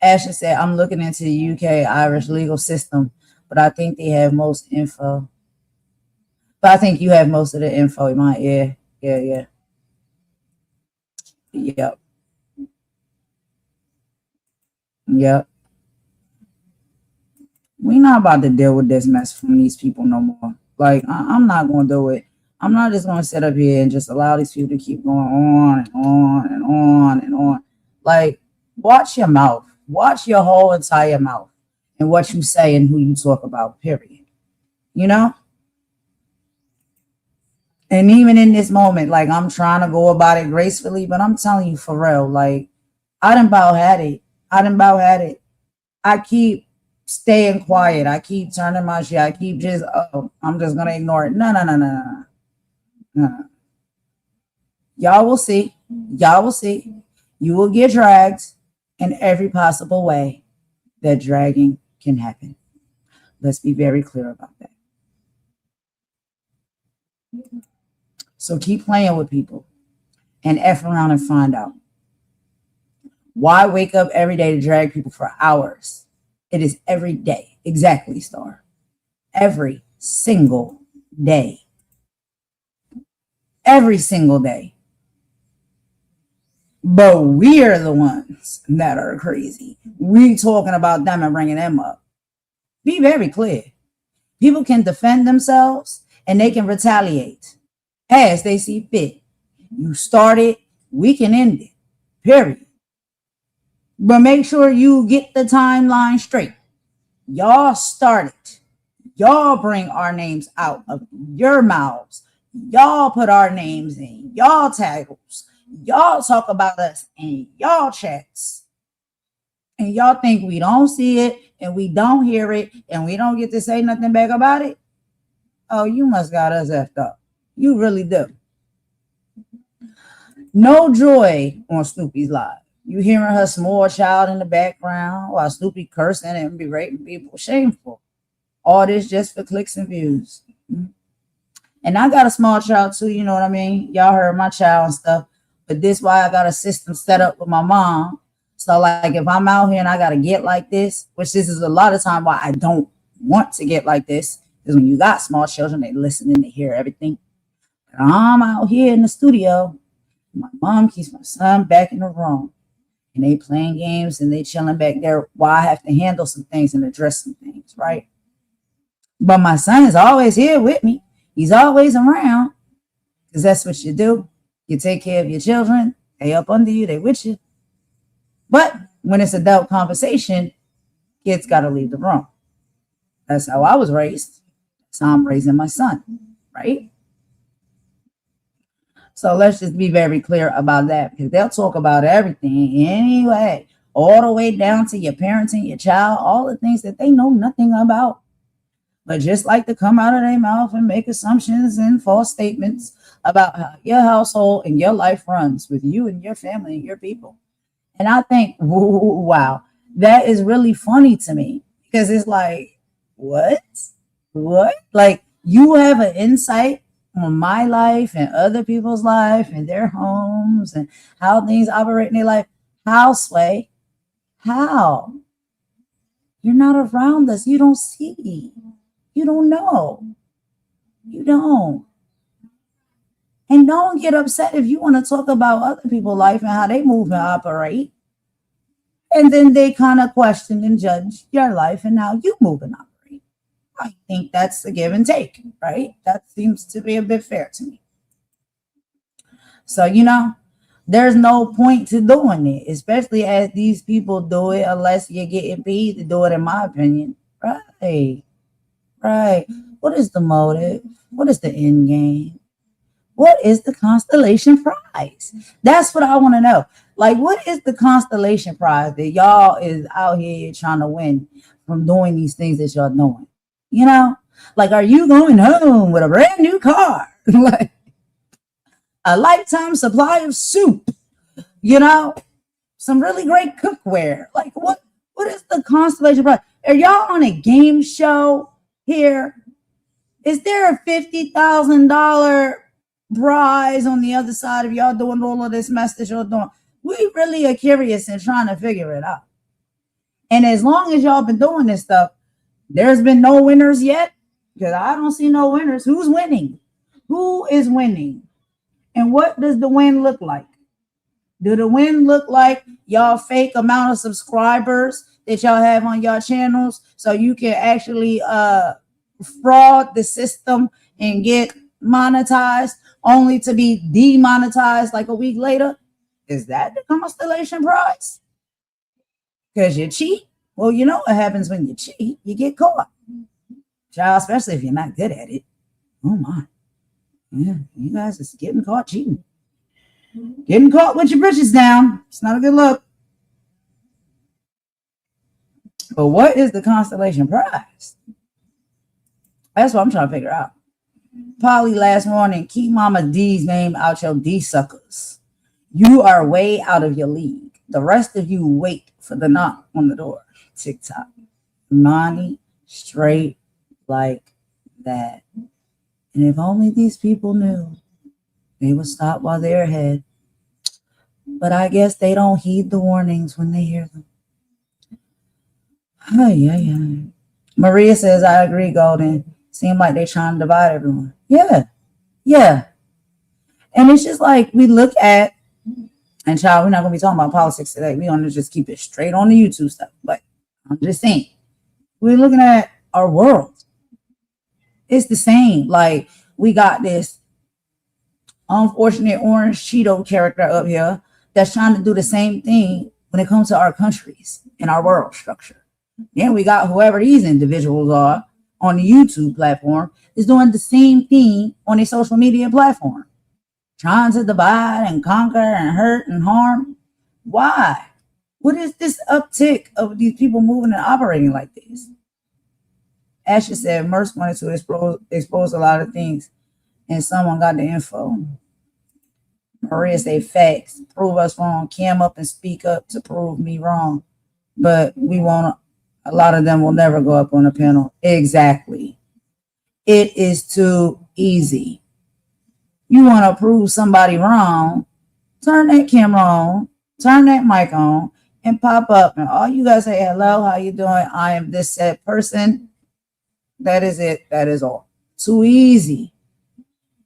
Ashley said, I'm looking into the UK Irish legal system, but I think they have most info. But I think you have most of the info. You might, yeah. Yep. We're not about to deal with this mess from these people no more. Like, I'm not going to do it. I'm not just going to sit up here and just allow these people to keep going on and on and on and on. Like, watch your mouth. Watch your whole entire mouth and what you say and who you talk about, period. And even in this moment, like I'm trying to go about it gracefully, but I'm telling you for real, like I done about had it. I keep staying quiet. I keep turning my shit. I keep just, I'm just gonna ignore it. No. Y'all will see. You will get dragged in every possible way that dragging can happen. Let's be very clear about that. So keep playing with people and F around and find out. Why wake up every day to drag people for hours? It is every day. Exactly, Star. Every single day. Every single day. But we are the ones that are crazy. We talking about them and bringing them up. Be very clear. People can defend themselves and they can retaliate as they see fit. You start it, we can end it. Period. But make sure you get the timeline straight. Y'all start it. Y'all bring our names out of your mouths. Y'all put our names in y'all titles. Y'all talk about us in y'all chats. And y'all think we don't see it and we don't hear it and we don't get to say nothing back about it? Oh, you must got us effed up. You really do. No joy on Snoopy's live. You hearing her small child in the background while Snoopy cursing and berating people. Shameful. All this just for clicks and views. And I got a small child too, you know what I mean? Y'all heard my child and stuff. But this why I got a system set up with my mom. So like if I'm out here and I got to get like this, which this is a lot of time why I don't want to get like this, is when you got small children, they listen and they hear everything. But I'm out here in the studio. My mom keeps my son back in the room. And they playing games and they chilling back there while I have to handle some things and address some things, right? But my son is always here with me. He's always around because that's what you do. You take care of your children. They up under you. They with you. But when it's adult conversation, kids got to leave the room. That's how I was raised. That's how I'm raising my son, right? So let's just be very clear about that because they'll talk about everything anyway, all the way down to your parenting, your child, all the things that they know nothing about. But just like to come out of their mouth and make assumptions and false statements about how your household and your life runs with you and your family and your people. And I think, wow, that is really funny to me because it's like, what? Like you have an insight on my life and other people's life and their homes and how things operate in their life. How, Sway? How? You're not around us. You don't see. You don't know. You don't. And don't get upset if you want to talk about other people's life and how they move and operate. And then they kind of question and judge your life and how you move and operate. I think that's a give and take, right? That seems to be a bit fair to me. So, there's no point to doing it, especially as these people do it, unless you're getting paid to do it, in my opinion. Right. What is the motive? What is the end game? What is the constellation prize? That's what I want to know. Like, what is the constellation prize that y'all is out here trying to win from doing these things that y'all doing? Like, are you going home with a brand new car? Like a lifetime supply of soup, some really great cookware. Like, what is the constellation prize? Are y'all on a game show here? Is there a $50,000 prize on the other side of y'all doing all of this mess that y'all doing? We really are curious and trying to figure it out. And as long as y'all been doing this stuff, there's been no winners yet because I don't see no winners. Who's winning? Who is winning? And what does the win look like? Do the win look like y'all fake amount of subscribers that y'all have on y'all channels so you can actually fraud the system and get monetized only to be demonetized like a week later? Is that the constellation prize? Because you cheat? Well, you know what happens when you cheat? You get caught. Child, especially if you're not good at it. Oh my. Yeah, you guys is getting caught cheating. Getting caught with your britches down. It's not a good look. But what is the constellation prize? That's what I'm trying to figure out. Polly last morning, keep Mama D's name out your D suckers. You are way out of your league. The rest of you wait for the knock on the door. TikTok. Money straight like that. And if only these people knew, they would stop while they're ahead. But I guess they don't heed the warnings when they hear them. Ay. Maria says, I agree, Golden. Seem like they're trying to divide everyone. Yeah. And it's just like we look at, and child, we're not going to be talking about politics today. We're going to just keep it straight on the YouTube stuff. But I'm just saying, we're looking at our world. It's the same. Like, we got this unfortunate orange Cheeto character up here that's trying to do the same thing when it comes to our countries and our world structure. Then we got whoever these individuals are on the YouTube platform is doing the same thing on a social media platform, trying to divide and conquer and hurt and harm. Why? What is this uptick of these people moving and operating like this? Ashley said Merce wanted to expose a lot of things, and someone got the info. Maria said facts, prove us wrong. Cam up and speak up to prove me wrong. But we won't. A lot of them will never go up on a panel. Exactly. It is too easy. You want to prove somebody wrong, turn that camera on, turn that mic on, and pop up. And all you guys say, hello, how you doing? I am this said person. That is it. That is all. Too easy.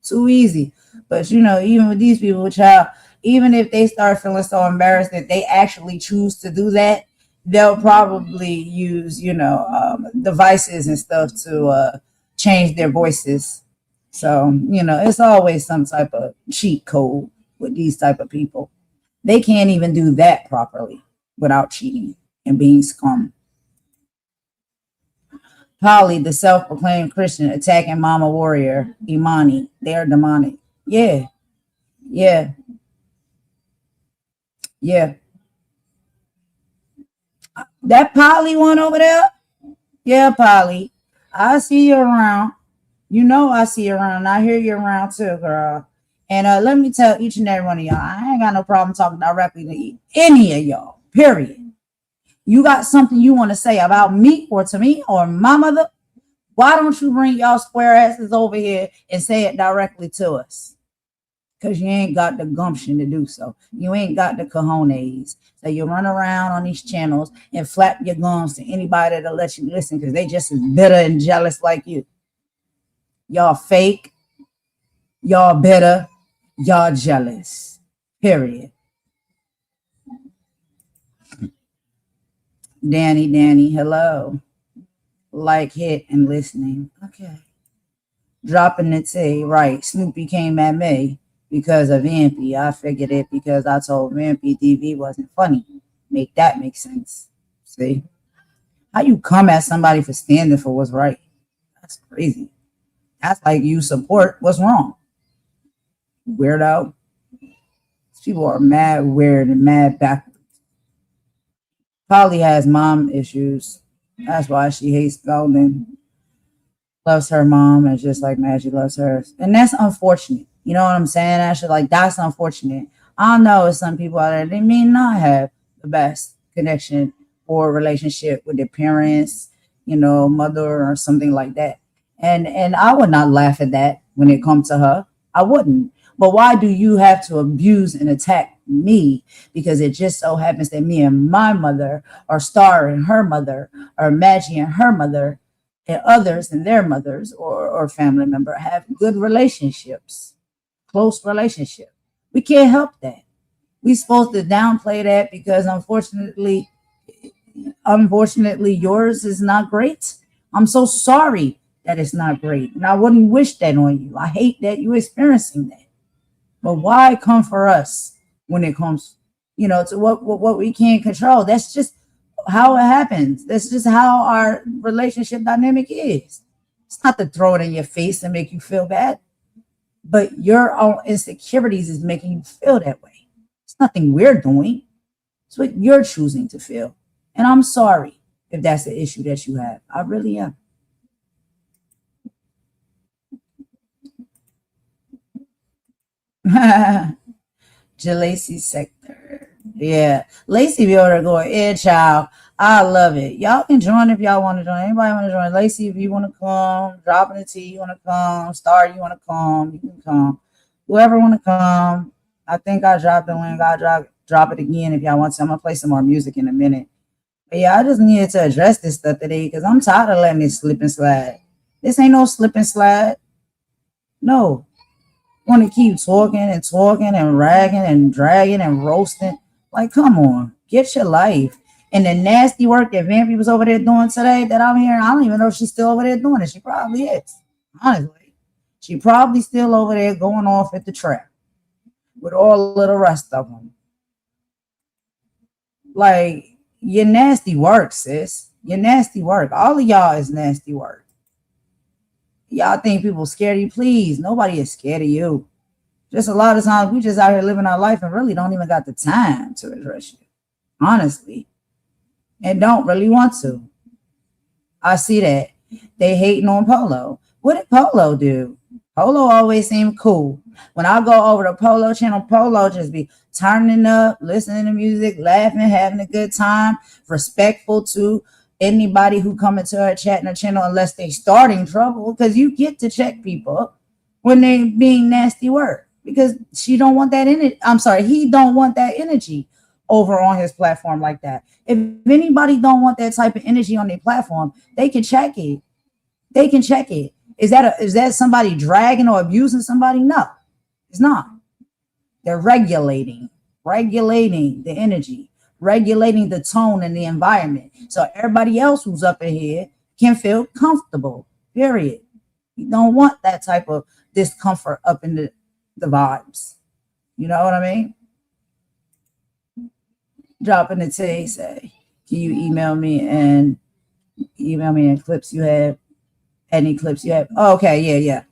Too easy. But, even with these people, child, even if they start feeling so embarrassed that they actually choose to do that, they'll probably use, devices and stuff to change their voices. So, it's always some type of cheat code with these type of people. They can't even do that properly without cheating and being scum. Polly, the self-proclaimed Christian, attacking Mama Warrior, Imani. They are demonic. Yeah. That Polly one over there? Yeah, Polly. I see you around. I see you around. I hear you around too, girl. And let me tell each and every one of y'all, I ain't got no problem talking directly to any of y'all, period. You got something you want to say about me or to me or my mother? Why don't you bring y'all square asses over here and say it directly to us? Because you ain't got the gumption to do so. You ain't got the cojones. So you run around on these channels and flap your gums to anybody that'll let you listen because they just as bitter and jealous like you. Y'all fake. Y'all bitter. Y'all jealous. Period. Danny, hello. Like, hit, and listening. Okay. Dropping the T. Right. Snoopy came at me because of Vampy. I figured it because I told Vampy TV wasn't funny. Make that make sense. See? How you come at somebody for standing for what's right? That's crazy. That's like you support what's wrong. Weirdo. People are mad weird and mad backwards. Polly has mom issues. That's why she hates Golden. Loves her mom and just like Maggie loves hers. And that's unfortunate. You know what I'm saying? Actually, like, that's unfortunate. I know some people out there, they may not have the best connection or relationship with their parents, mother or something like that. And I would not laugh at that when it comes to her. I wouldn't. But why do you have to abuse and attack me? Because it just so happens that me and my mother, or Star and her mother, or Maggie and her mother, and others and their mothers or family member have good relationships, close relationship. We can't help that. We're supposed to downplay that because unfortunately yours is not great. I'm so sorry that it's not great. And I wouldn't wish that on you. I hate that you're experiencing that. But why come for us when it comes, to what we can't control? That's just how it happens. That's just how our relationship dynamic is. It's not to throw it in your face and make you feel bad. but your own insecurities is making you feel that way. It's nothing we're doing. It's what you're choosing to feel. And I'm sorry if that's the issue that you have. I really am. Jalacy sector. Yeah. Lacey be over there going, child. I love it. Y'all can join if y'all want to join. Anybody want to join? Lacey, if you want to come, dropping the tea, you want to come, Star, you want to come, you can come. Whoever want to come. I think I dropped the link. I'll drop it again if y'all want to. I'm gonna play some more music in a minute. But yeah, I just needed to address this stuff today because I'm tired of letting it slip and slide. This ain't no slip and slide. No. Want to keep talking and ragging and dragging and roasting. Like, come on, get your life. And the nasty work that Vampy was over there doing today that I'm hearing, I don't even know if she's still over there doing it. She probably is. Honestly, she probably still over there going off at the trap with all of the rest of them. Like, your nasty work, sis. Your nasty work. All of y'all is nasty work. Y'all think people scared of you? Please, nobody is scared of you. Just a lot of times we just out here living our life and really don't even got the time to address you. Honestly. And don't really want to. I see that. They hating on Polo. What did Polo do? Polo always seemed cool. When I go over to Polo channel, Polo just be turning up, listening to music, laughing, having a good time, respectful to anybody who come into her chat in her channel unless they starting trouble, because you get to check people when they being nasty work, because she don't want that energy. I'm sorry, he don't want that energy over on his platform like that. If anybody don't want that type of energy on their platform, they can check it. They can check it. Is that somebody dragging or abusing somebody? No, it's not. They're regulating the energy, regulating the tone and the environment. So everybody else who's up in here can feel comfortable, period. You don't want that type of discomfort up in the vibes. You know what I mean? Dropping the T, say, can you email me and clips you have? Any clips you have? Oh, okay, yeah.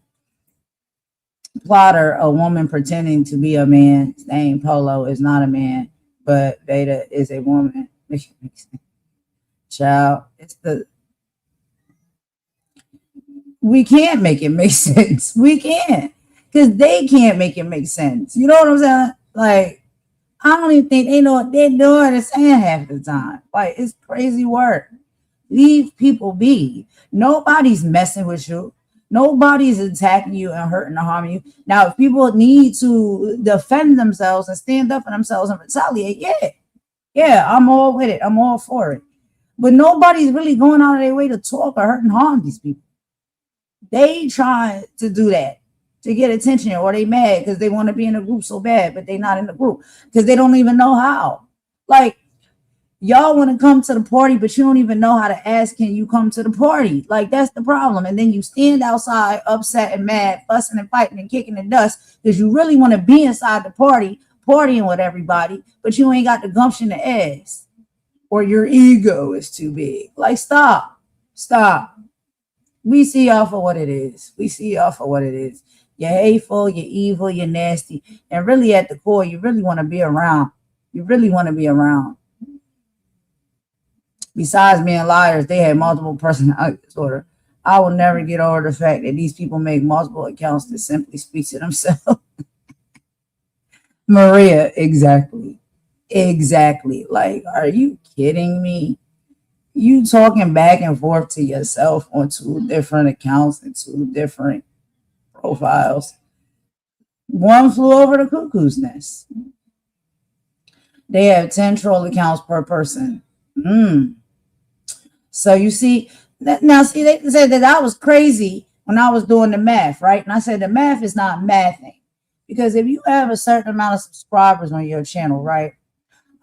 Plotter, a woman pretending to be a man, saying Polo is not a man, but Beta is a woman. Child, we can't make it make sense. We can't, because they can't make it make sense. You know what I'm saying? Like, I don't even think they know what they're doing and saying half the time. Like, it's crazy work. Leave people be. Nobody's messing with you. Nobody's attacking you and hurting or harming you. Now, if people need to defend themselves and stand up for themselves and retaliate, yeah, I'm all with it. I'm all for it. But nobody's really going out of their way to talk or hurt and harm these people. They try to do that to get attention, or they mad because they want to be in a group so bad, but they're not in the group because they don't even know how. Like, y'all want to come to the party, but you don't even know how to ask, can you come to the party? Like, that's the problem. And then you stand outside upset and mad, fussing and fighting and kicking the dust because you really want to be inside the party, partying with everybody, but you ain't got the gumption to ask, or your ego is too big. Like, stop. We see y'all for what it is. You're hateful, you're evil, you're nasty. And really at the core, you really want to be around. Besides being liars, they had multiple personality disorder. I will never get over the fact that these people make multiple accounts to simply speak to themselves. Maria, exactly. Like, are you kidding me? You talking back and forth to yourself on 2 different accounts and 2 different profiles. One flew over the cuckoo's nest. They have 10 troll accounts per person. So you see, they said that I was crazy when I was doing the math, right? And I said the math is not mathing, because if you have a certain amount of subscribers on your channel, right,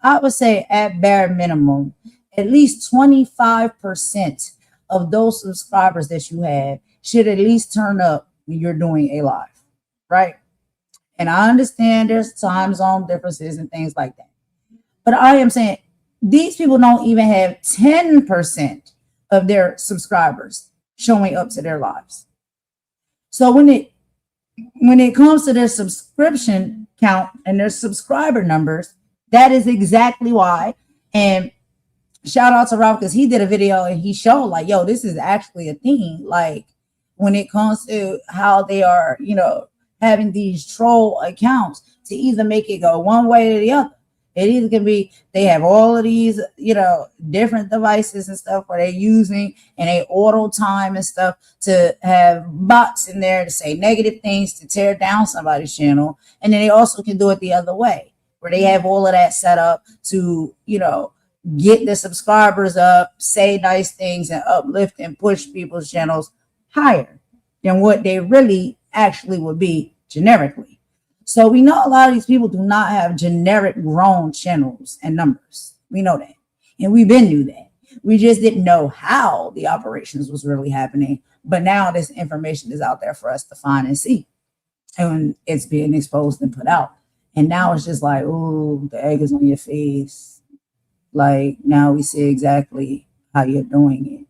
I would say at bare minimum, at least 25% of those subscribers that you have should at least turn up when you're doing a live, right? And I understand there's time zone differences and things like that. But I am saying these people don't even have 10% of their subscribers showing up to their lives. So when when it comes to their subscription count and their subscriber numbers, that is exactly why. And shout out to Ralph because he did a video and he showed like, yo, this is actually a thing. Like when it comes to how they are, having these troll accounts to either make it go one way or the other. It either can be they have all of these, different devices and stuff where they're using and they auto time and stuff to have bots in there to say negative things to tear down somebody's channel. And then they also can do it the other way where they have all of that set up to, get the subscribers up, say nice things and uplift and push people's channels higher than what they really actually would be generically. So we know a lot of these people do not have generic grown channels and numbers. We know that. And we've been knew that. We just didn't know how the operations was really happening. But now this information is out there for us to find and see. And it's being exposed and put out. And now it's just like, ooh, the egg is on your face. Like now we see exactly how you're doing it.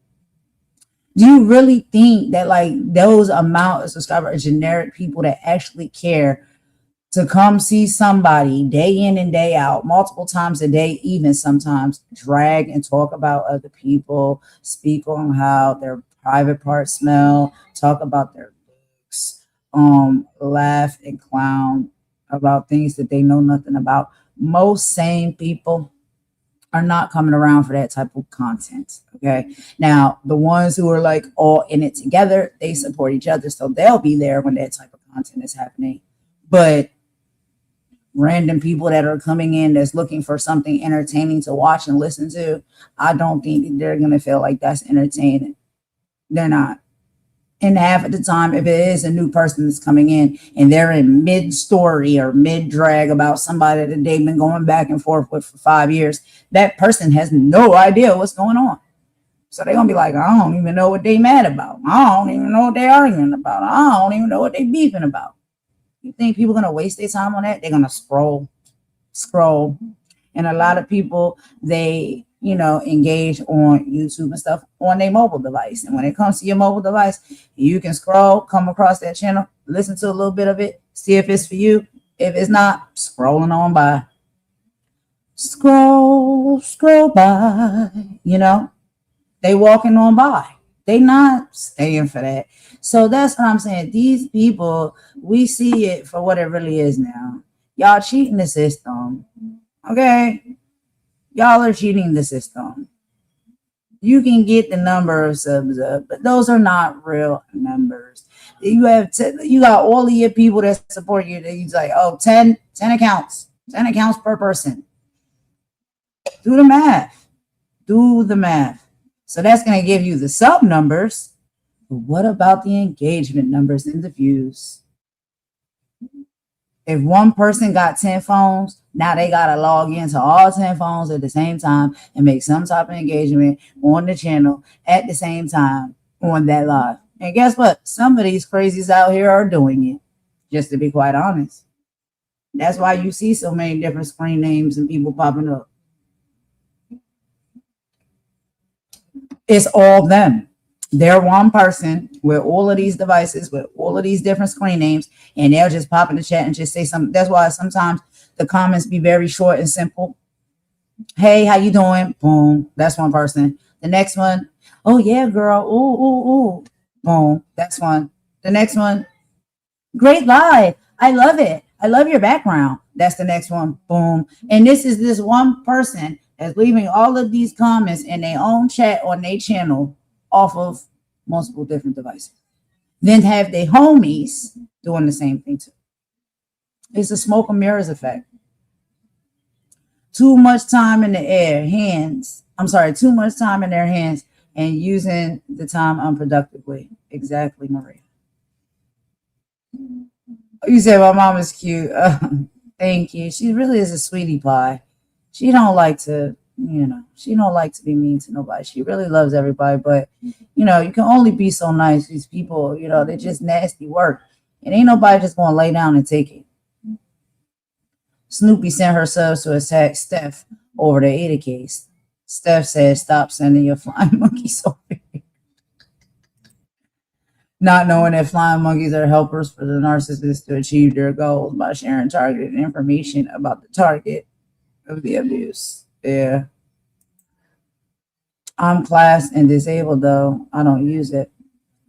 Do you really think that like those amount of subscribers are generic people that actually care to come see somebody day in and day out, multiple times a day, even sometimes drag and talk about other people, speak on how their private parts smell, talk about their looks, laugh and clown about things that they know nothing about? Most sane people are not coming around for that type of content. Okay. Now, the ones who are like all in it together, they support each other. So they'll be there when that type of content is happening. But random people that are coming in that's looking for something entertaining to watch and listen to, I don't think they're going to feel like that's entertaining. They're not. And half of the time, if it is a new person that's coming in and they're in mid-story or mid-drag about somebody that they've been going back and forth with for 5 years, that person has no idea what's going on. So they're going to be like, I don't even know what they mad about. I don't even know what they arguing about. I don't even know what they beefing about. You think people are going to waste their time on that? They're going to scroll. And a lot of people, they, engage on YouTube and stuff on their mobile device. And when it comes to your mobile device, you can scroll, come across that channel, listen to a little bit of it, see if it's for you. If it's not, scrolling on by. Scroll by, they walking on by. They not staying for that. So that's what I'm saying. These people, we see it for what it really is now. Y'all cheating the system. Okay? Y'all are cheating the system. You can get the number of subs up, but those are not real numbers. You got all of your people that support you. That you like, 10 accounts. 10 accounts per person. Do the math. So that's going to give you the sub numbers. But what about the engagement numbers and the views? If one person got 10 phones, now they got to log into all 10 phones at the same time and make some type of engagement on the channel at the same time on that live. And guess what? Some of these crazies out here are doing it, just to be quite honest. That's why you see so many different screen names and people popping up. It's all them. They're one person with all of these devices, with all of these different screen names, and they'll just pop in the chat and just say something. That's why sometimes the comments be very short and simple. Hey, how you doing? Boom. That's one person. The next one, oh yeah, girl. Ooh. Boom. That's one. The next one, great live. I love it. I love your background. That's the next one. Boom. And this is this one person that's leaving all of these comments in their own chat on their channel off of multiple different devices. Then have their homies doing the same thing too. It's a smoke and mirrors effect. Too much time in their hands and using the time unproductively. Exactly, Maria. You said my mom is cute. Thank you. She really is a sweetie pie. She don't like to, she don't like to be mean to nobody. She really loves everybody, but you can only be so nice. These people, they're just nasty work. And ain't nobody just gonna lay down and take it. Snoopy sent her subs to attack Steph over the Ada case. Steph said, stop sending your flying monkeys over here. not knowing that flying monkeys are helpers for the narcissist to achieve their goals by sharing targeted information about the target of the abuse. Yeah. I'm class and disabled though. I don't use it.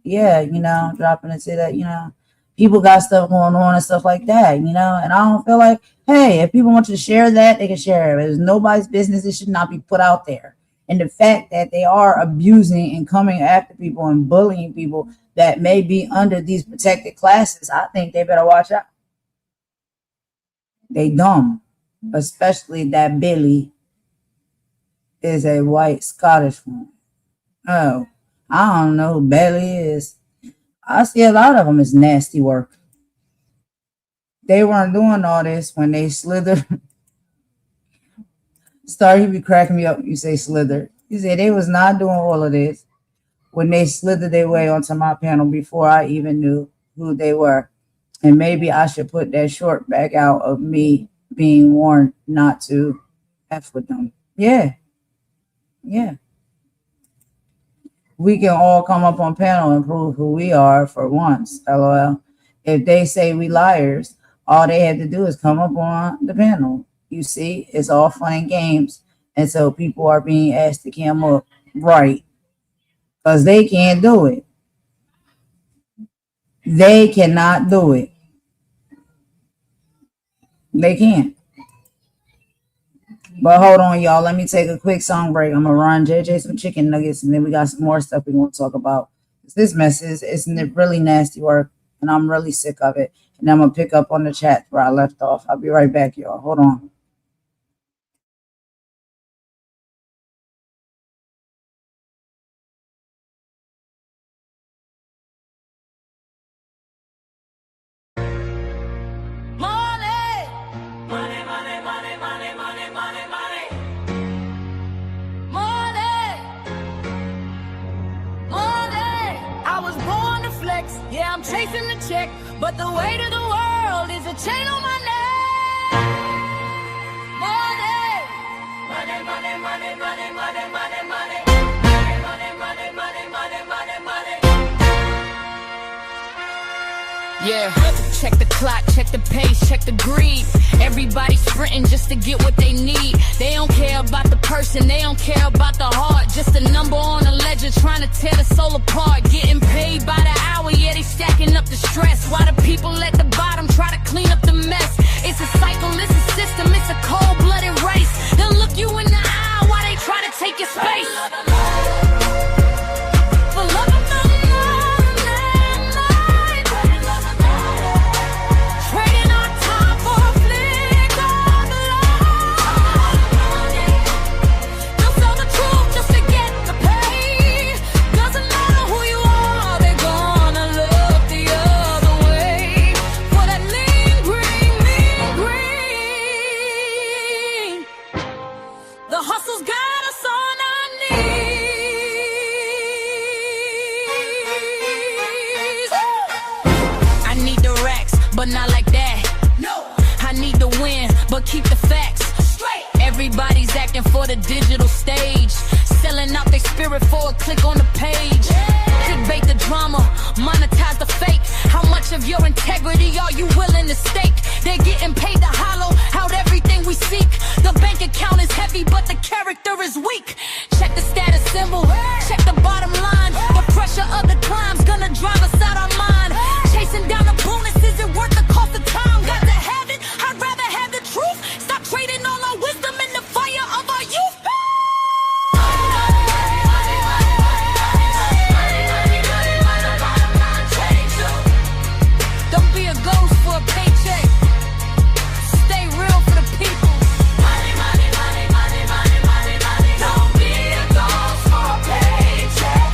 Yeah, dropping into that, people got stuff going on and stuff like that, and I don't feel like, hey, if people want to share that, they can share it. It's nobody's business. It should not be put out there. And the fact that they are abusing and coming after people and bullying people that may be under these protected classes, I think they better watch out. They dumb, especially that Billy is a white Scottish woman. Oh, I don't know who Billy is. I see a lot of them as nasty work. They weren't doing all this when they slithered. Star, you be cracking me up. You say slithered. You say they was not doing all of this when they slithered their way onto my panel before I even knew who they were. And maybe I should put that short back out of me being warned not to F with them. Yeah. We can all come up on panel and prove who we are for once, LOL. If they say we liars, all they had to do is come up on the panel. You see, it's all fun and games. And so people are being asked to come up right because they can't do it. They cannot do it. They can't. But hold on, y'all. Let me take a quick song break. I'm going to run JJ some chicken nuggets, and then we got some more stuff we want to talk about. This mess is really nasty work, and I'm really sick of it. And I'm going to pick up on the chat where I left off. I'll be right back, y'all. Hold on. Yeah, I'm chasing the check, but the weight of the world is a chain on my neck. Money, money, money, money, money, money, money, money, money, money, money, money, money, money. Yeah, check the clock, check the pace, check the greed. Everybody sprinting just to get what they need. They don't care about the person, they don't care about the heart. Just a number on a ledger trying to tear the soul apart. Getting paid by the hour, yeah, they stacking up the stress. While the people at the bottom try to clean up the mess. It's a cycle, it's a system, it's a cold-blooded race. They'll look you in the eye while they try to take your space. For love of the trading our time for a flick of light. They'll sell the truth just to get the pay. Doesn't matter who you are, they're gonna look the other way. For that lean green, mean green. The hustle's got us on our knees. I need the racks, but not like that. No, I need the win, but keep the facts straight. Everybody's acting for the digital stage, selling out their spirit for a click on the page. Clickbait the drama, monetize the fake. How much of your integrity are you willing to stake? They're getting paid to hollow out everything we seek. The bank account is heavy, but the character is weak. Check the status symbol, check the bottom line. The pressure of the climb's gonna drive us out our mind. Chasing down the bonus isn't worth the cost of time. Got to have it, I'd rather have the truth. Stop trading all our wisdom in the fire of our youth. Don't be a ghost for a paycheck. Stay real for the people. Money, money, money, money, money, money, money. Don't be a ghost for a paycheck.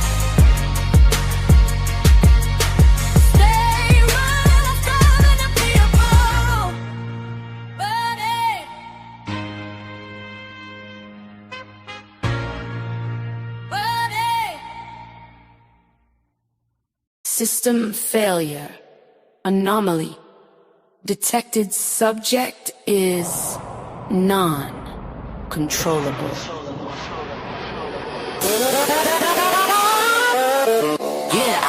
Stay real for the people. Money. Money. System failure. Anomaly. Detected subject is non-controllable. Yeah.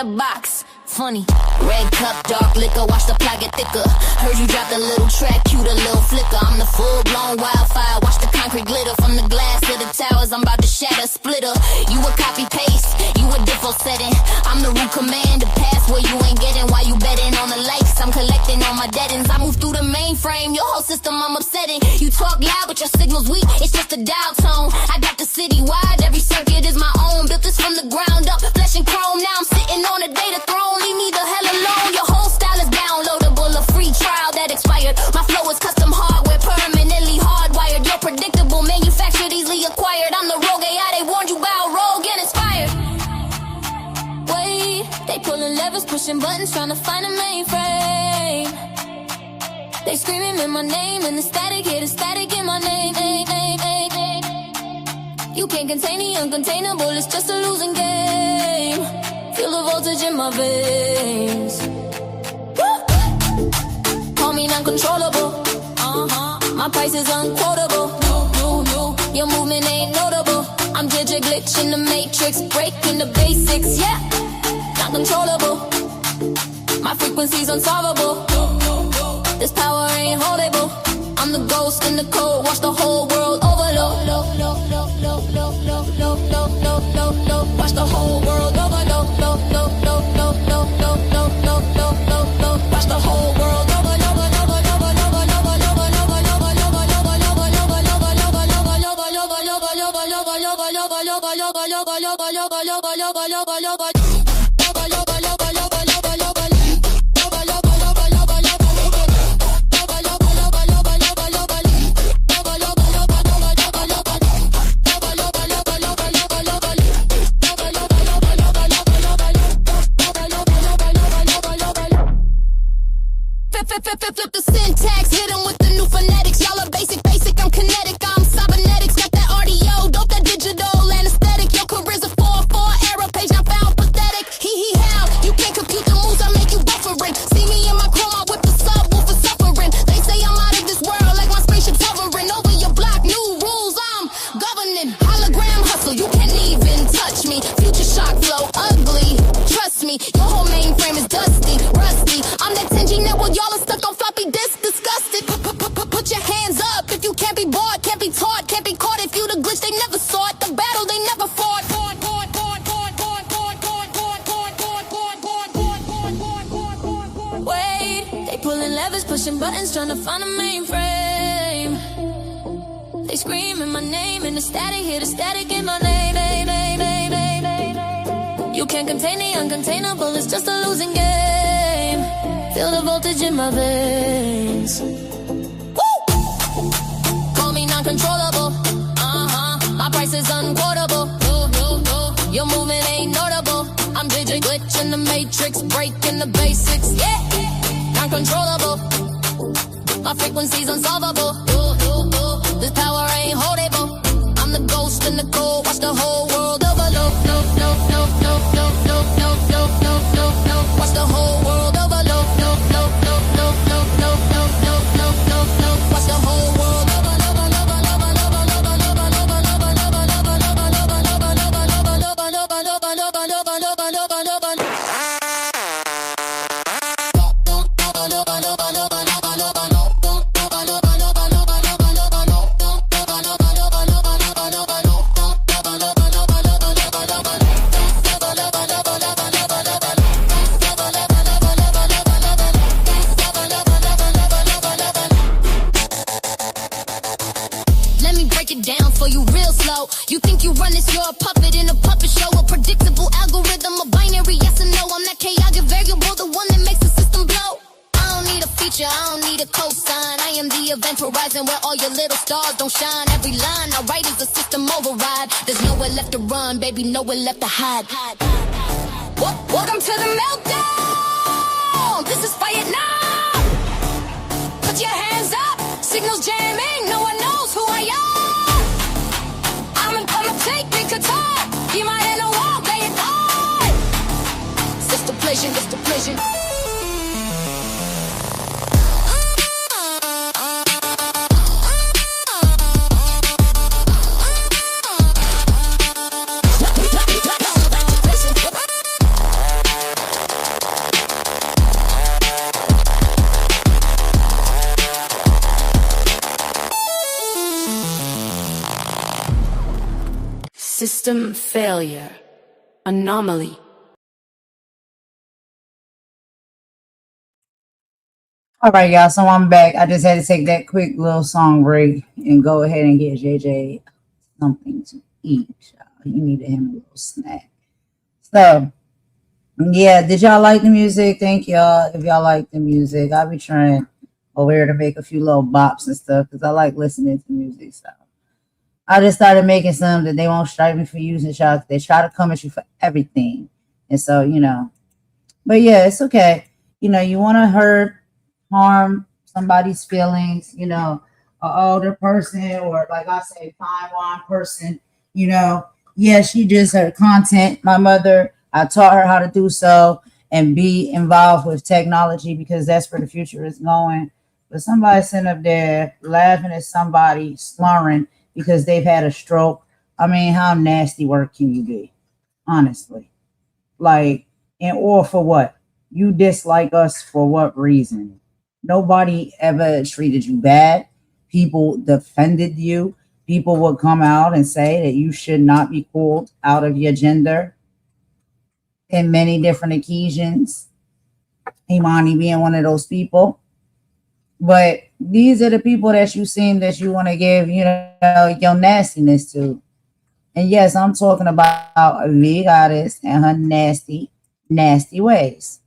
box. Funny. Red cup, dark liquor, watch the plot get thicker. Heard you dropped a little track, cute a little flicker. I'm the full-blown wildfire, watch the concrete glitter. From the glass to the towers, I'm about to shatter, splitter. You a copy-paste, you a default setting. I'm the root command, the pass where you ain't getting. Why you betting on the likes? I'm collecting on my dead-ends. I move through the mainframe, your whole system I'm upsetting. You talk loud, but your signal's weak, it's just a dial tone. I got the city wide, every circuit is my own. Built this from the ground up, flesh and chrome. Now I'm sitting on a data throne. Leave me the hell alone. Your whole style is downloadable, a free trial that expired. My flow is custom hardware, permanently hardwired. You're predictable, manufactured, easily acquired. I'm the rogue AI, they warned you about rogue and inspired. Wait, they pulling levers, pushing buttons, trying to find a mainframe. They screaming in my name, and the static, hear the static in my name. You can't contain the uncontainable, it's just a losing game. Feel the voltage in my veins. Woo! Call me non-controllable. My price is unquotable. Your movement ain't notable. I'm digit glitch in the matrix, breaking the basics. Yeah, not controllable. My frequency's unsolvable. This power ain't holdable. I'm the ghost in the code. Watch the whole world overload. Watch the whole world overload. Watch the whole world flip the syntax, hit 'em with the new phonetics. Y'all are basic, I'm kinetic, I'm cybernetics. Got that RDO, dope that digital anesthetic. Your career's a 4-4 error page, I found pathetic. How, you can't compute the moves, I make you buffering. See me in my chrome, I whip the subwoofer suffering. They say I'm out of this world, like my spaceship's hovering over your block. New rules, I'm governing. Hologram hustle, you can't even touch me. Future shock flow, ugly, trust me. Your whole mainframe is dusty, rusty. I'm that 10G network, y'all are stuck on floppy disk, disgusted. Put your hands up if you can't be bought, can't be taught, can't be caught. If you the glitch, they never saw it. The battle, they never fought. Wait, they pulling levers, pushing buttons, trying to find a mainframe. They screaming my name in the static, hear the static in my name. You can't contain the uncontainable, it's just a losing game. Feel the voltage in my veins. Woo! Call me non-controllable. My price is unquotable. Your movement ain't notable. I'm digit glitch in the matrix, breaking the basics. Yeah, non-controllable. My frequency's unsolvable. This power ain't holdable. I'm the ghost in the cold. Watch the whole world overload. Watch the whole world overload. Watch the whole world You think you run this, you're a puppet in a puppet show. A predictable algorithm, a binary yes and no. I'm that chaotic variable, the one that makes the system blow. I don't need a feature, I don't need a cosign. I am the event horizon where all your little stars don't shine. Every line I write is a system override. There's nowhere left to run, baby, nowhere left to hide. Welcome to the meltdown. This is Vietnam. Put your hands up, signals jamming, no one knows who I am. I'ma take me guitar, keep my hand on wall, play it hard. Sister pleasure, sister pleasure. System failure. Anomaly. All right, y'all. So I'm back. I just had to take that quick little song break and go ahead and get JJ something to eat. You need him a little snack. So, yeah, did y'all like the music? Thank y'all. If y'all like the music, I'll be trying over here to make a few little bops and stuff because I like listening to music. So, I just started making some that they won't strike me for using y'all. They try to come at you for everything. And so, but yeah, it's okay. You want to harm somebody's feelings, an older person, or like I say, fine wine person, yeah, she just her content. My mother, I taught her how to do so and be involved with technology because that's where the future is going. But somebody sitting up there laughing at somebody slurring because they've had a stroke. I mean, how nasty work can you be? Honestly. Like, or for what? You dislike us for what reason? Nobody ever treated you bad. People defended you. People would come out and say that you should not be called out of your gender in many different occasions. Imani being one of those people. But these are the people that you seem that you want to give, your nastiness to. And yes, I'm talking about the goddess and her nasty, nasty ways.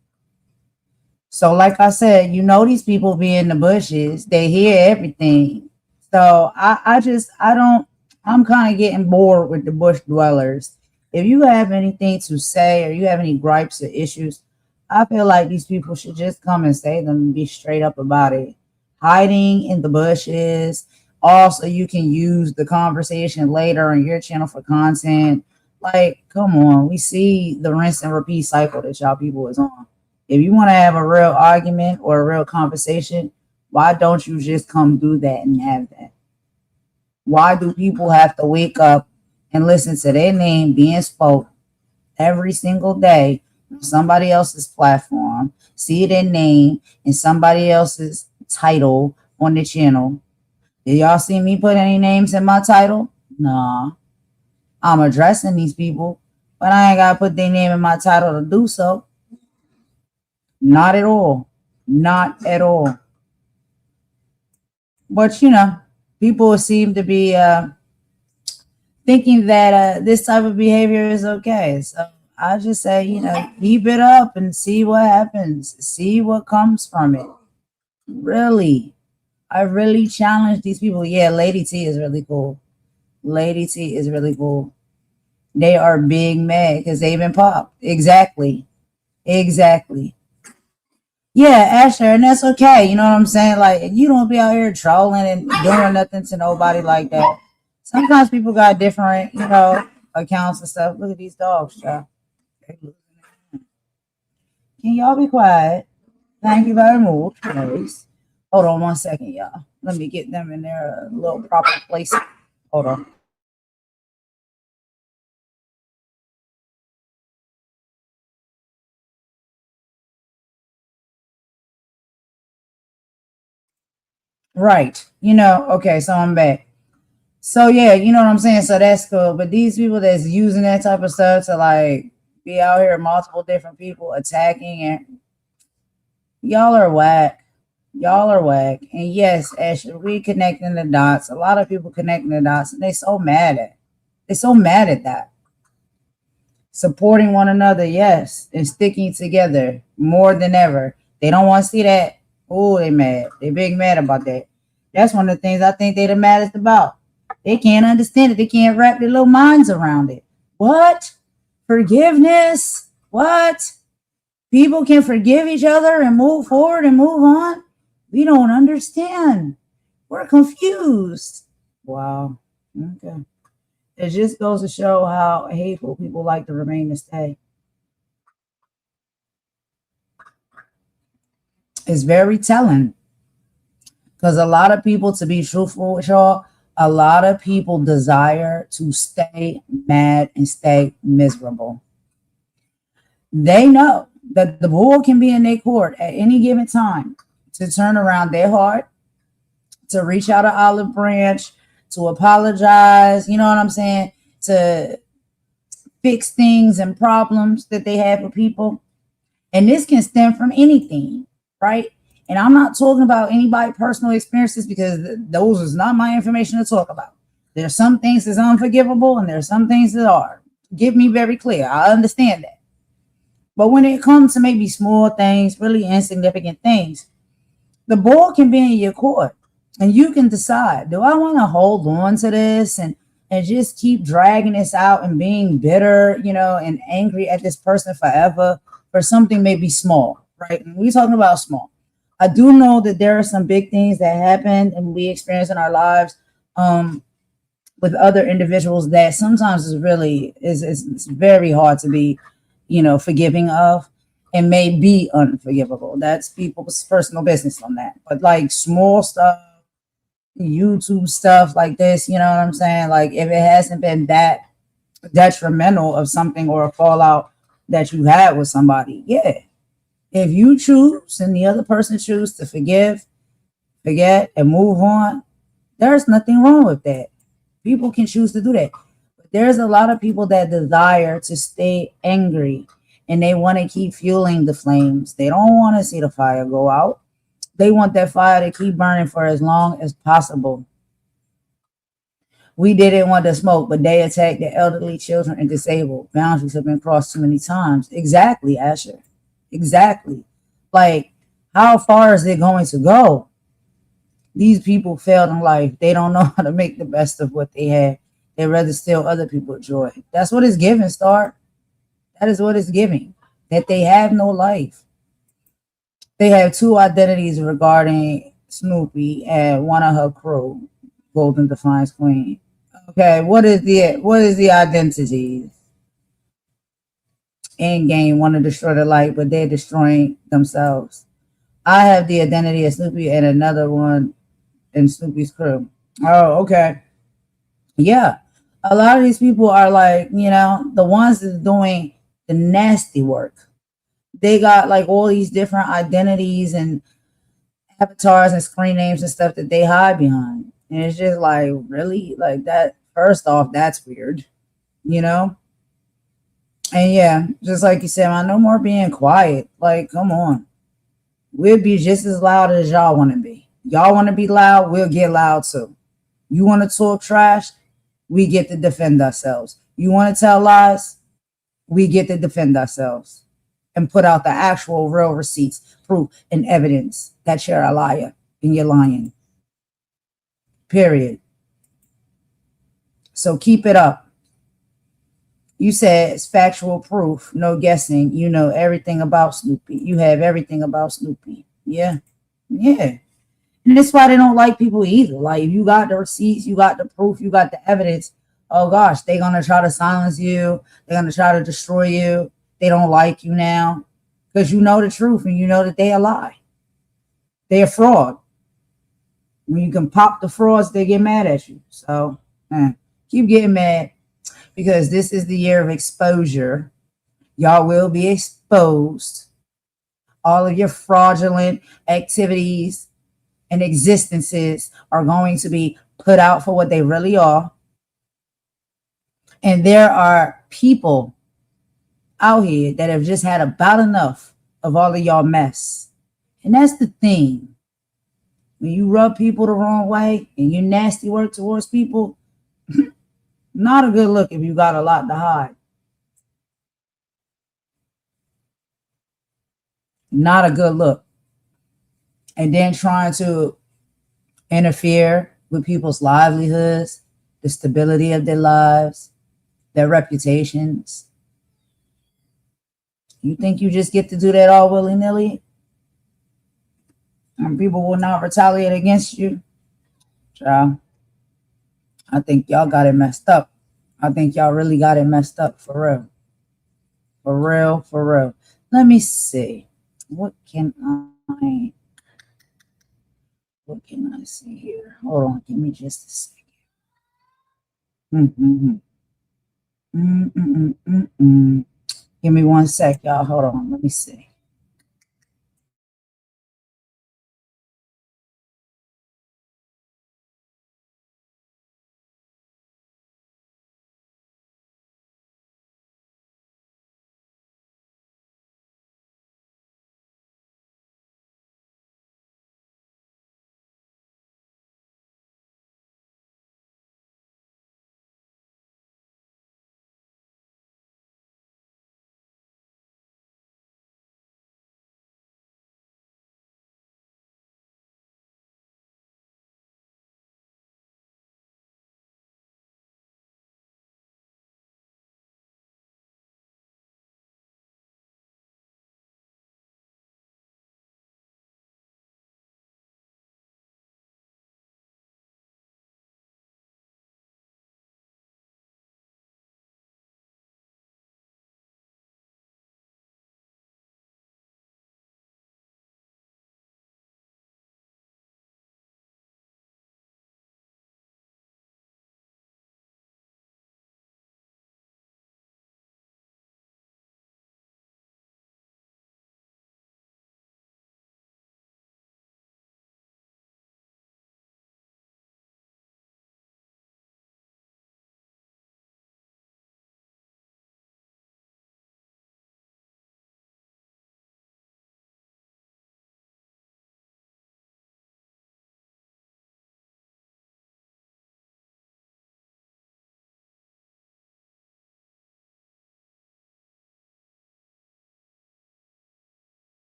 So, like I said, these people be in the bushes, they hear everything. So I'm kind of getting bored with the bush dwellers. If you have anything to say or you have any gripes or issues, I feel like these people should just come and say them and be straight up about it. Hiding in the bushes. Also, you can use the conversation later on your channel for content. Like, come on, we see the rinse and repeat cycle that y'all people is on. If you want to have a real argument or a real conversation, why don't you just come do that and have that? Why do people have to wake up and listen to their name being spoke every single day on somebody else's platform, see their name and somebody else's title on the channel? Did y'all see me put any names in my title? Nah. I'm addressing these people, but I ain't got to put their name in my title to do so. Not at all. Not at all. But, people seem to be thinking that this type of behavior is okay. So I just say, keep it up and see what happens. See what comes from it. Really. I really challenge these people. Yeah, Lady T is really cool. Lady T is really cool. They are being mad because they've been popped. Exactly. Yeah, Asher, and that's okay. You know what I'm saying? Like, you don't be out here trolling and doing nothing to nobody like that. Sometimes people got different, accounts and stuff. Look at these dogs, child. Can y'all be quiet? Thank you very much, please. Hold on 1 second, y'all. Let me get them in their little proper place. Hold on. Right. Okay, so I'm back. So yeah, you know what I'm saying? So that's cool. But these people that's using that type of stuff to like be out here, multiple different people attacking, and y'all are whack. Y'all are whack. And yes, Ashley, we connecting the dots. A lot of people connecting the dots, and they're so mad at that. Supporting one another, yes, and sticking together more than ever. They don't want to see that. Oh, they mad. They big mad about that. That's one of the things I think they the maddest about. They can't understand it. They can't wrap their little minds around it. What? Forgiveness? What? People can forgive each other and move forward and move on? We don't understand. We're confused. Wow. Okay. It just goes to show how hateful people like to remain and stay. It's very telling. Because a lot of people, to be truthful with y'all, a lot of people desire to stay mad and stay miserable. They know that the bull can be in their court at any given time to turn around their heart, to reach out an olive branch, to apologize, you know what I'm saying? To fix things and problems that they have with people. And this can stem from anything, right? And I'm not talking about anybody personal experiences because those is not my information to talk about. There's some things that's unforgivable and there's some things that are. Get me very clear. I understand that. But when it comes to maybe small things, really insignificant things, the ball can be in your court and you can decide, do I want to hold on to this and just keep dragging this out and being bitter, and angry at this person forever for something maybe small, right? And we're talking about small. I do know that there are some big things that happen and we experience in our lives with other individuals that sometimes is really it's very hard to be, forgiving of and may be unforgivable. That's people's personal business on that. But like small stuff, YouTube stuff like this, you know what I'm saying? Like if it hasn't been that detrimental of something or a fallout that you had with somebody, yeah. If you choose and the other person choose to forgive, forget, and move on, there's nothing wrong with that. People can choose to do that. But there's a lot of people that desire to stay angry and they want to keep fueling the flames. They don't want to see the fire go out. They want that fire to keep burning for as long as possible. We didn't want to smoke, but they attacked the elderly, children, and disabled. Boundaries have been crossed too many times. Exactly, Asher. Exactly. Like, how far is it going to go? These people failed in life. They don't know how to make the best of what they have. They rather steal other people's joy. That's what it's giving, Star. That is what it's giving. That they have no life. They have two identities regarding Snoopy and one of her crew, Golden Defiance Queen. Okay, what is the identity? Endgame want to destroy the light, but they're destroying themselves. I have the identity of Snoopy and another one in Snoopy's crew. Oh, okay. Yeah. A lot of these people are like, the ones that's doing the nasty work. They got like all these different identities and avatars and screen names and stuff that they hide behind. And it's just like, really? Like that, first off, that's weird, you know? And yeah, just like you said, man, no more being quiet. Like, come on. We'll be just as loud as y'all want to be. Y'all want to be loud, we'll get loud too. You want to talk trash, we get to defend ourselves. You want to tell lies, we get to defend ourselves and put out the actual real receipts, proof, and evidence that you're a liar and you're lying. Period. So keep it up. You said it's factual proof, no guessing. You know everything about Snoopy. You have everything about Snoopy. Yeah. Yeah. And that's why they don't like people either. Like, if you got the receipts, you got the proof, you got the evidence, oh gosh, they're going to try to silence you. They're going to try to destroy you. They don't like you now because you know the truth and you know that they a lie. They're a fraud. When you can pop the frauds, they get mad at you. So keep getting mad because this is the year of exposure. Y'all will be exposed. All of your fraudulent activities and existences are going to be put out for what they really are. And there are people out here that have just had about enough of all of y'all mess. And that's the thing. When you rub people the wrong way and you nasty work towards people, not a good look if you got a lot to hide. Not a good look. And then trying to interfere with people's livelihoods, the stability of their lives, their reputations. You think you just get to do that all willy-nilly? And people will not retaliate against you? Child, I think y'all got it messed up. I think y'all really got it messed up for real. For real, for real. Let me see. What can I see here? Hold on, give me just a second. Give me 1 sec, y'all. Hold on, let me see.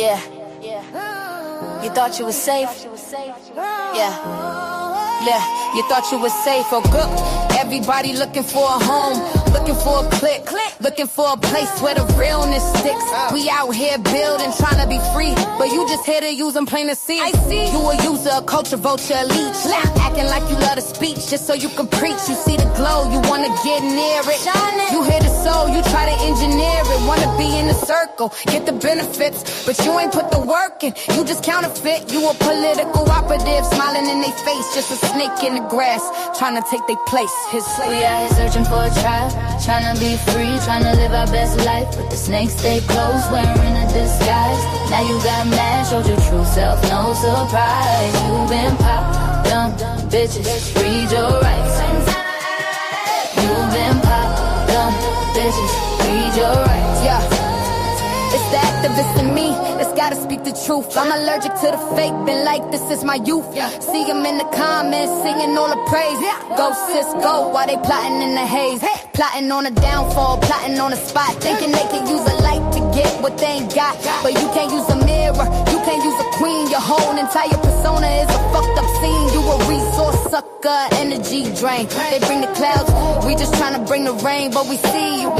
Yeah. You thought you was safe? Yeah. Yeah, you thought you was safe or good. Everybody looking for a home, looking for a click, looking for a place where the realness sticks. We out here building, trying to be free, but you just here to use them plain to see. I see you a user, a culture vulture, a leech, acting like you love the speech just so you can preach. You see the glow, you wanna get near it. You hear the soul, you try to engineer it. Wanna be in the circle, get the benefits, but you ain't put the work in. You just counterfeit. You a political operative, smiling in their face, just a snake in the grass, trying to take their place. We out here searching for a tribe, trying to be free, trying to live our best life, but the snakes stay close, wearing a disguise. Now you got mad, showed your true self, no surprise. You been popped, dumb bitches, read your rights. You been popped, dumb bitches, read your rights. Yeah. It's the activist in me that's gotta speak the truth. I'm allergic to the fake, been like this is my youth. See them in the comments, singing all the praise. Go sis, go, while they plotting in the haze. Plotting on a downfall, plotting on a spot. Thinking they can use a light to get what they ain't got. But you can't use a mirror, you can't use a queen. Your whole entire persona is a fucked up scene. You a resource sucker, energy drain. They bring the clouds, we just trying to bring the rain. But we see you,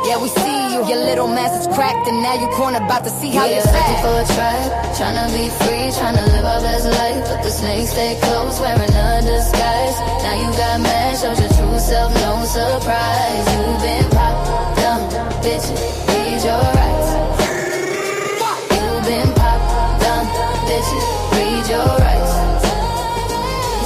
yeah, we see you. Your little mask is cracked and now you cornered, about to see how you act. Looking for a tribe, trying to be free, trying to live our best life, but the snakes stay close, wearing a disguise. Now you got mad, showed your true self, no surprise. You been popped, dumb bitches, read your rights. You been popped, dumb bitches, read your rights.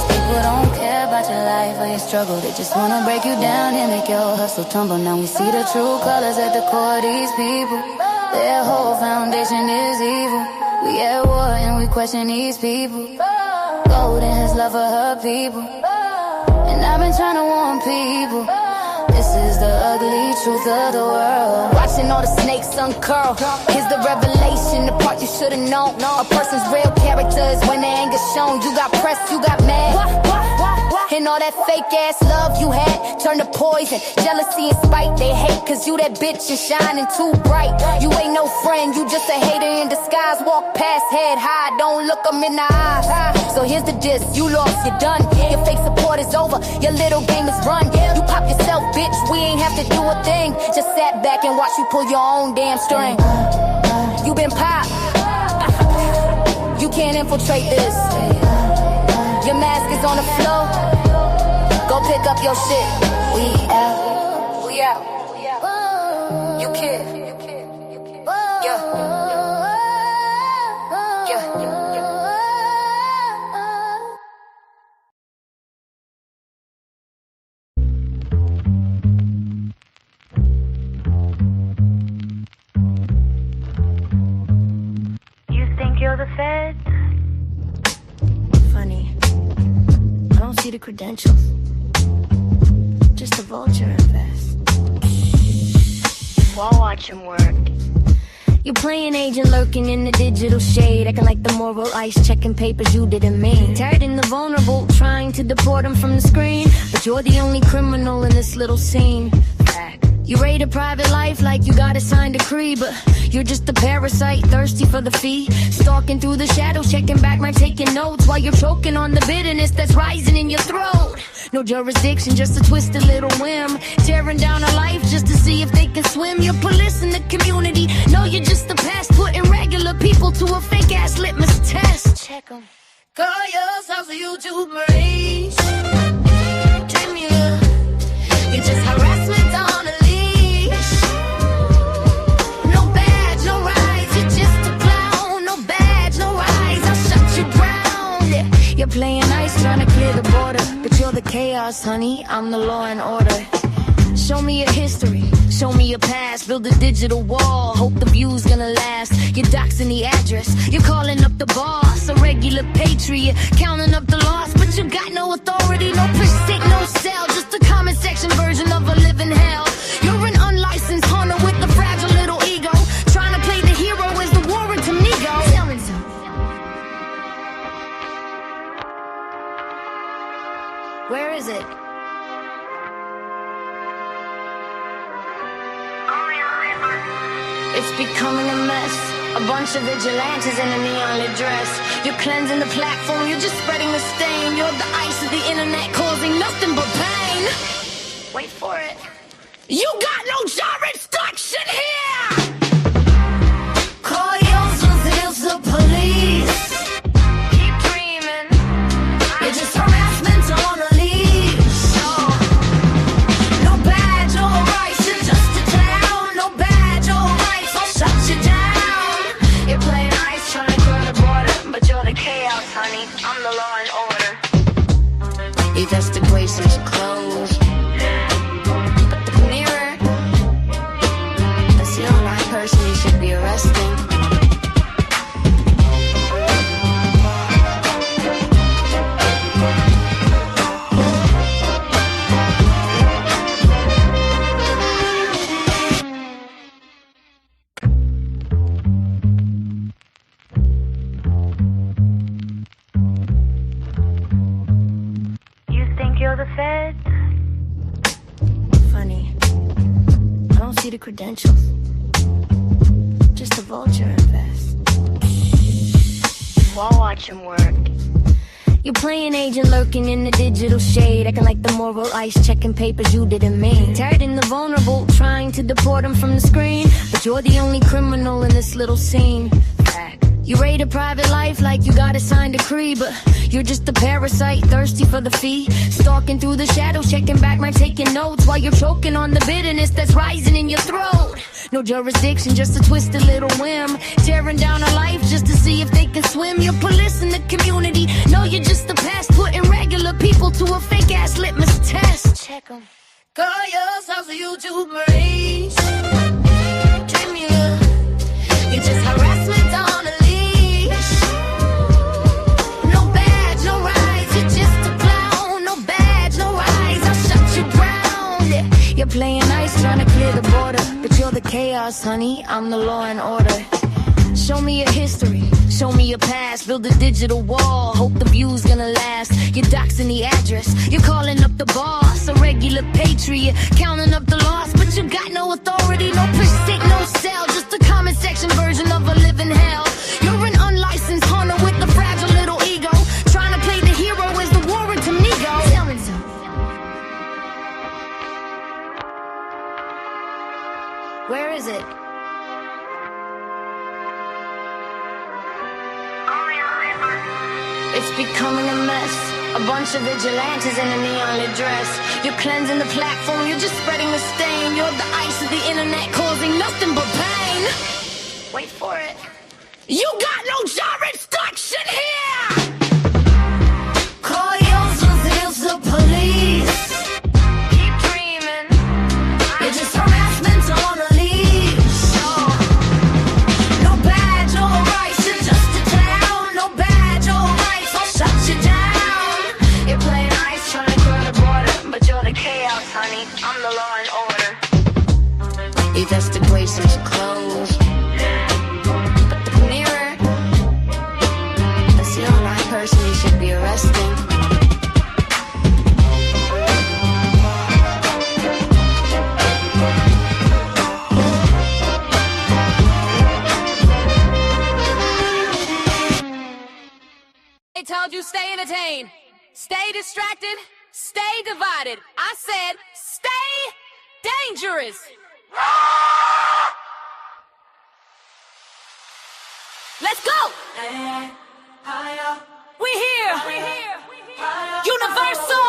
People don't care about your life or your struggle. They just wanna break you down and make your hustle tumble. Now we see the true colors at the core of these people. Their whole foundation is evil. We at war and we question these people. Golden has love for her people, and I've been trying to warn people. This is the ugly truth of the world. Watching all the snakes uncurl, here's the revelation, the part you should've known. A person's real character is when their anger's shown. You got pressed, you got mad, and all that fake ass love you had turned to poison. Jealousy and spite, they hate cause you that bitch and shining too bright. You ain't no friend, you just a hater in disguise. Walk past, head high, don't look them in the eyes. So here's the diss, you lost, you're done. Your fake support is over, your little game is run. You pop yourself, bitch, we ain't have to do a thing. Just sat back and watch you pull your own damn string. You been popped, you can't infiltrate this. Your mask is on the floor, go pick up your shit. We out, we out. You kid, yeah. You're the Fed. Funny, I don't see the credentials. Just a vulture at best. Well, I'll watch him work. You're playing agent, lurking in the digital shade, acting like the moral ice, checking papers you didn't mean. Targeting the vulnerable, trying to deport them from the screen, but you're the only criminal in this little scene. You rate a private life like you got a signed decree, but you're just a parasite, thirsty for the fee. Stalking through the shadows, checking back, right, taking notes, while you're choking on the bitterness that's rising in your throat. No jurisdiction, just a twisted little whim, tearing down a life just to see if they can swim. You're policing the community, no, you're just a pest, putting regular people to a fake-ass litmus test. Check 'em. Call yourselves a YouTube Marines. Dream you're just harassment on a leash. No badge, no rise, you're just a clown. No badge, no rise, I'll shut you down. You're playing nice, trying to clear the border, but you're the chaos, honey, I'm the law and order. Show me your history, show me your past, build a digital wall, hope the view's gonna last. You're doxing the address, you're calling up the boss, a regular patriot, counting up the loss, but you got no authority, no precinct, no cell, just a comment section version of a living hell. You're an unlicensed hunter with a fragile little ego, trying to play the hero as the Warrington Nego. Tell me something. Where is it? It's becoming a mess. A bunch of vigilantes in a neon-lit dress. You're cleansing the platform, you're just spreading the stain. You're the ice of the internet, causing nothing but pain. Wait for it. You got no jurisdiction here! Call your sensitive to police. Keep dreaming. You're just harassment on a leash. No badge or rights, you're just a clown. No badge or rights, I'll shut you down. You're playing nice, trying to cross the border, but you're the chaos, honey. I'm the law and order. Investigations closed. Person you should be arresting. You think you're the Fed? Funny. I don't see the credentials. Just a vulture invest. I'll watch him work. You're playing agent lurking in the digital shade, acting like the moral ice, checking papers you didn't mean. Targeting the vulnerable, trying to deport them from the screen, but you're the only criminal in this little scene. Fact. You rate a private life like you got a signed decree, but you're just a parasite, thirsty for the fee. Stalking through the shadows, checking back, right, taking notes while you're choking on the bitterness that's rising in your throat. No jurisdiction, just a twisted little whim. Tearing down a life just to see if they can swim. You're police in the community. No, you're just a pest, putting regular people to a fake-ass litmus test. Check 'em. Call yourselves a YouTube race. Dream you're just harassment on a leash. No badge, no rights, you're just a clown. No badge, no rights, I'll shut you down. You're playing nice, trying to clear the border, but you're the chaos, honey. I'm the law and order. Show me your history, show me your past. Build a digital wall, hope the view's gonna last. You're doxing the address, you're calling up the boss. A regular patriot, counting up the loss, but you got no authority, no precinct, no cell. Just a comment section version of a living hell. You're an unlicensed hunter with a fragile little ego, trying to play the hero as the Warren Tamigo. Tell me something. Where is it? It's becoming a mess. A bunch of vigilantes in a neon-lit dress. You're cleansing the platform, you're just spreading the stain. You're the ice of the internet, causing nothing but pain. Wait for it. You got no jurisdiction here! Call your sensitive to police. Keep dreaming. You're just harassment on a leash. No badge or rights, you're just a clown. No badge or rights, I'll shut you down. You're playing nice, trying to cross the border, but you're the chaos, honey. I'm the law and order. Investigations closed. But the mirror, that's the only person you should be arresting. They told you stay entertained, stay distracted, stay divided. I said stay dangerous. Let's go. We here. Universal.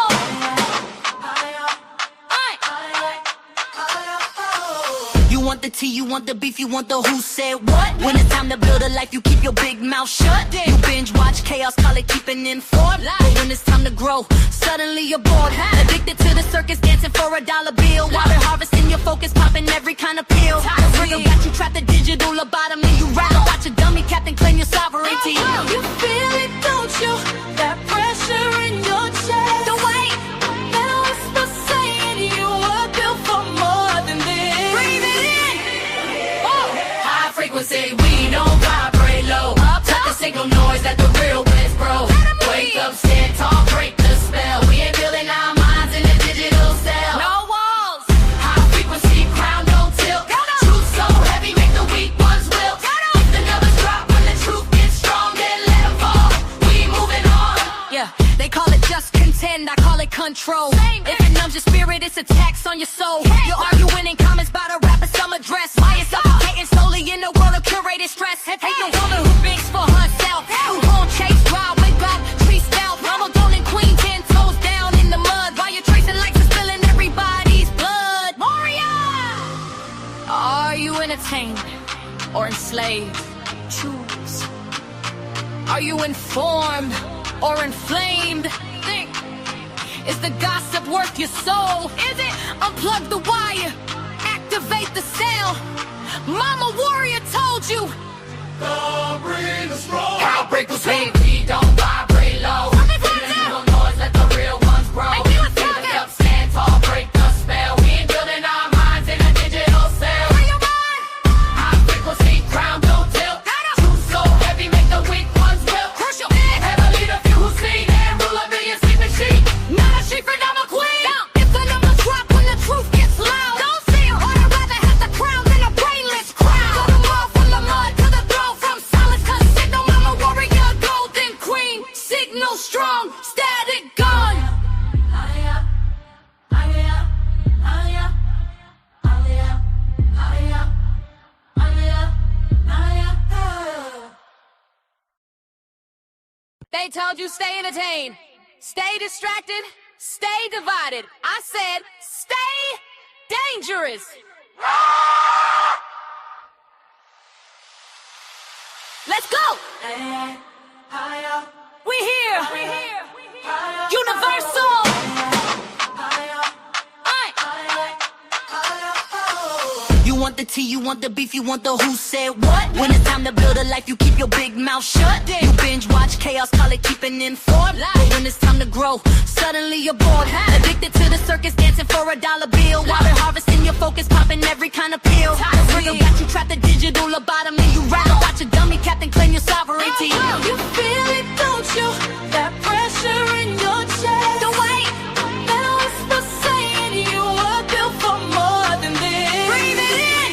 You want the tea, you want the beef, you want the who said what? When it's time to build a life, you keep your big mouth shut. You binge watch chaos, call it keeping informed. But when it's time to grow, suddenly you're bored. Addicted to the circus, dancing for $1 bill. While they're harvesting your focus, popping every kind of pill. The real got you trapped, the digital lobotomy. You rattle, watch a dummy captain claim your sovereignty. You feel it, don't you? That pressure in your chest. Don't wait. That whisper saying you were built for more than this. Breathe it in. High frequency, we don't vibrate low. Tuck the signal noise that the real West bro. Wake up, stand tall, break the spell. We ain't building our minds in a digital cell. No walls. High frequency, crown don't tilt. Truth so heavy, make the weak control. If it numbs your spirit, it's a tax on your soul. You're arguing in comments about a rapper summer dress. Why it's suffocating slowly in the world of curated stress. Hate the woman who thinks for herself, who won't chase wild, wake up, tree stealth. Mama golden queen, 10 toes down in the mud, while you're tracing likes and spilling everybody's blood. Moria! Are you entertained or enslaved? Choose. Are you informed or inflamed? Think. Is the gossip worth your soul? Is it? Unplug the wire, activate the sound. Mama warrior told you. The breeze is strong. Outbreak was weak, we don't vibrate low. No noise, let the real ones grow. Stand up, stand tall, break the spell. We ain't building our minds in a digital cell. High frequency, crown don't tilt. Truth so heavy, make the weak ones wilt. Have a leader, few who see and rule a million sleeping sheep. Not a sheep, and I'm a queen. If the numbers drop when the truth gets loud, don't see it, or I'd rather have the crown than a brainless crowd. Go to war from the mud to the throne, from silence, cause signal mama warrior, golden queen. Signal strong, static gun. They told you stay entertained, stay distracted, stay divided. I said stay dangerous. Let's go. We here. Universal. You want the tea, you want the beef, you want the who said what? When it's time to build a life, you keep your big mouth shut. You binge watch chaos, call it keeping informed. But when it's time to grow, suddenly you're bored. Addicted to the circus, dancing for $1 bill. While they're harvesting your focus, popping every kind of pill. The real got you trapped, the digital lobotomy. You rather watch a dummy captain claim your sovereignty. You feel it, don't you? That pressure in your chest. Don't wait. That whisper saying you were built for more than this. Breathe it in.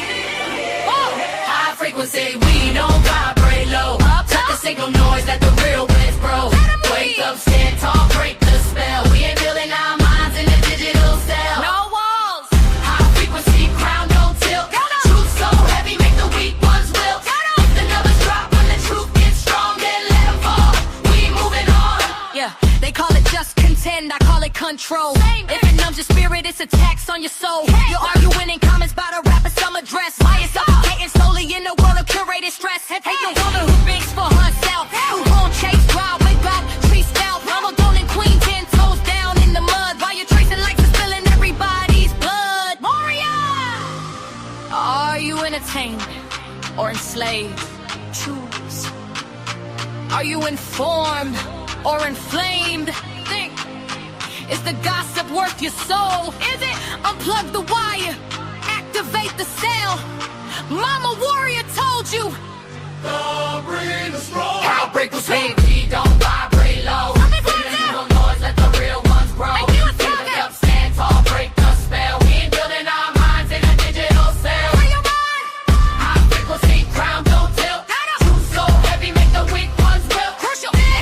High frequency, we don't vibrate low. Cut the signal noise, let the real winds grow. Wake up, stand tall, break the spell. We ain't building our minds in a digital cell. No walls. High frequency, crown don't tilt. Truth so heavy, make the weak ones wilt. If the numbers drop when the truth gets strong, then let them fall. We moving on. Yeah, they call it just contend, I call it control. If it numbs your spirit, it's a tax on your soul. You're arguing in comments about a rapper summer dress. Why it's suffocating slowly in the world of curated stress. Hate the woman who thinks for herself, who won't chase wild, wake up, tree stealth. Mama golden queen, 10 toes down in the mud, while you're tracing likes and spilling everybody's blood. Moria! Are you entertained or enslaved? Choose. Are you informed or inflamed? Think. Is the gossip worth your soul? Is it? Unplug the wire, activate the sound. Mama warrior told you. The breeze is strong. Outbreak was weak, we don't vibrate low. No noise, let the real ones grow. Stand up, stand tall, break the spell. We ain't building our minds in a digital cell. High frequency, crown don't tilt. Truth so heavy, make the weak ones wilt.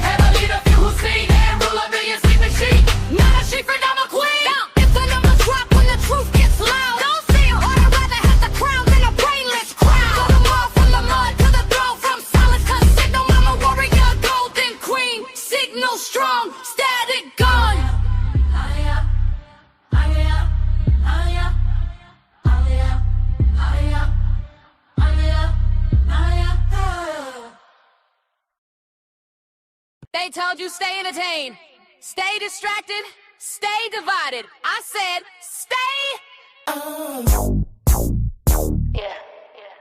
Have a leader, few who see and rule a million sleeping sheep. Not a sheep, and I'm a queen. If the numbers drop when the truth gets loud, don't see it, or I'd rather have the crown than a brainless crowd. Go to war from the mud to the throne, from silence, cause signal mama warrior, golden queen. Signal strong, static gun. They told you stay entertained, stay distracted, stay divided. I said stay. Yeah,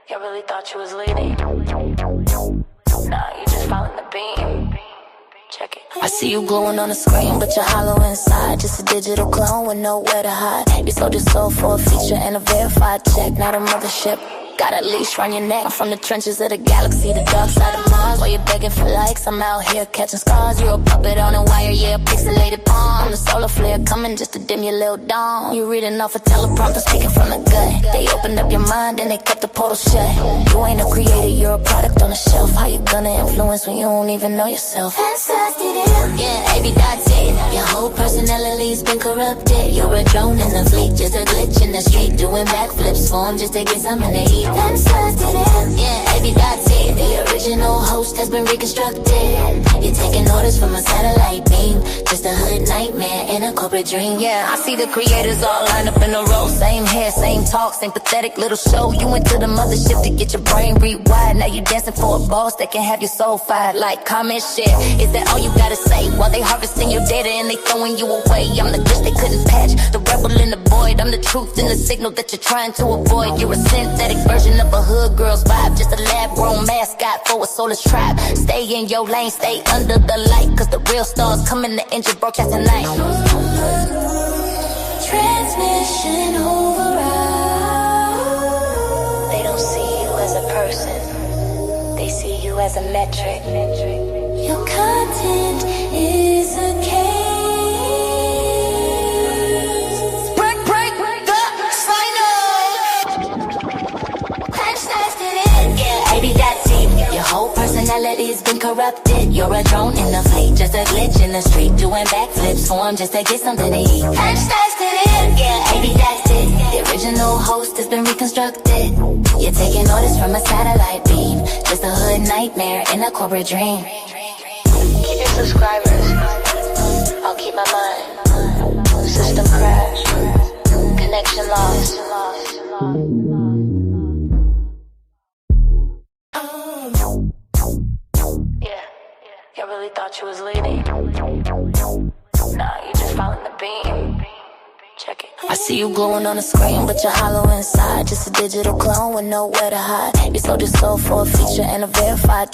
you really thought you was leading. Nah, you just following the beam. Check it. I see you glowing on the screen, but you're hollow inside. Just a digital clone with nowhere to hide. You sold your soul for a feature and a verified check, not a mothership. got a leash around your neck. I'm from the trenches of the galaxy, the dark side of Mars. While you're begging for likes, I'm out here catching scars. You're a puppet on a wire, yeah, a pixelated pawn. The solar flare coming just to dim your little dawn. You're reading off a teleprompter, speaking from the gut. They opened up your mind and they kept the portal shut. You ain't a creator, you're a product on the shelf. How you gonna influence when you don't even know yourself? Yeah, AB that's it. Your whole personality's been corrupted. You're a drone in the fleet, just a glitch in the street, doing backflips for 'em just to get something to eat. Yeah, AB that's it. The original host has been reconstructed. You're taking orders from a satellite beam, just a hood nightmare in a corporate dream. Yeah, I see the creators all lined up in a row. Same hair, same talk, same pathetic little show. You went to the mothership to get your brain rewired. Now you dancing for a boss that can have your soul fired. Like, comment, share. Is that all you gotta say? While they harvesting your data and they throwing you away. I'm the glitch they couldn't patch, the rebel in the void. I'm the truth in the signal that you're trying to avoid. You're a synthetic version of a hood girl's vibe, just a lab-grown mascot for a soulless tribe. Stay in your lane, stay under the light, cause the real stars coming to end your broadcast tonight. Transmission override. They don't see you as a person, they see you as a metric. Your content is a case. Break the silence. Patch it in. Yeah, baby, that's it. Your whole personality's been corrupted. You're a drone in the fleet, just a glitch in the street, doing backflips for 'em just to get something to eat. Patch it in. Yeah, baby, that's it. The original host has been reconstructed. You're taking orders from a satellite beam, just a hood nightmare in a corporate dream. Keep your subscribers, I'll keep my mind. System crash, connection lost. Yeah, you really thought you was leading. Nah, you just following the beam. Check it. I see you glowing on the screen, but you're hollow inside. Just a digital clone with nowhere to hide. You sold your soul for a feature and a verified.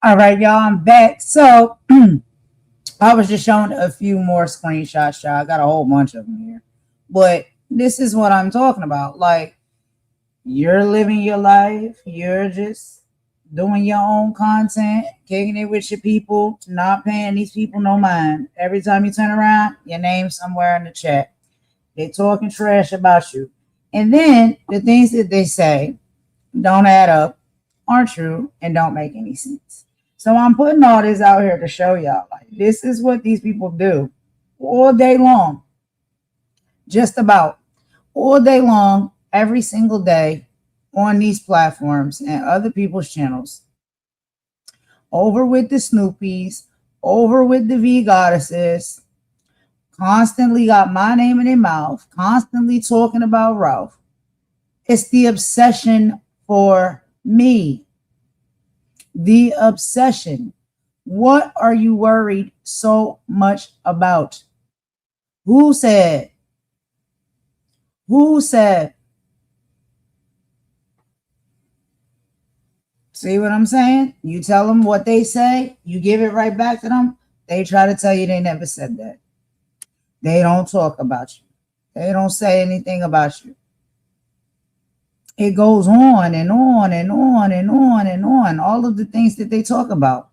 All right, y'all, I'm back. So I was just showing a few more screenshots, y'all. I got a whole bunch of them here. But this is what I'm talking about. Like, you're living your life. You're just doing your own content, kicking it with your people, not paying these people no mind. Every time you turn around, your name's somewhere in the chat. They're talking trash about you. And then the things that they say don't add up, aren't true, and don't make any sense. So I'm putting all this out here to show y'all. Like, this is what these people do all day long. Just about all day long, every single day on these platforms and other people's channels. Over with the Snoopies, over with the V Goddesses, constantly got my name in their mouth, constantly talking about Ralph. It's the obsession for me. The obsession. What are you worried so much about? Who said? Who said? See what I'm saying? You tell them what they say, you give it right back to them. They try to tell you they never said that. They don't talk about you. They don't say anything about you. It goes on and on and on and on and on. All of the things that they talk about.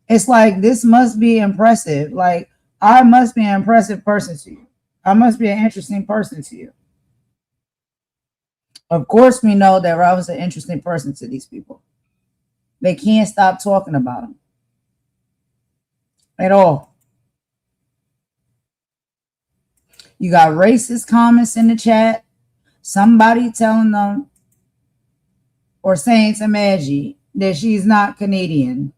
It's like, this must be impressive. Like, I must be an impressive person to you. I must be an interesting person to you. Of course, we know that Ralph is an interesting person to these people. They can't stop talking about him at all. You got racist comments in the chat. Somebody telling them or saying to Maggie that she's not Canadian.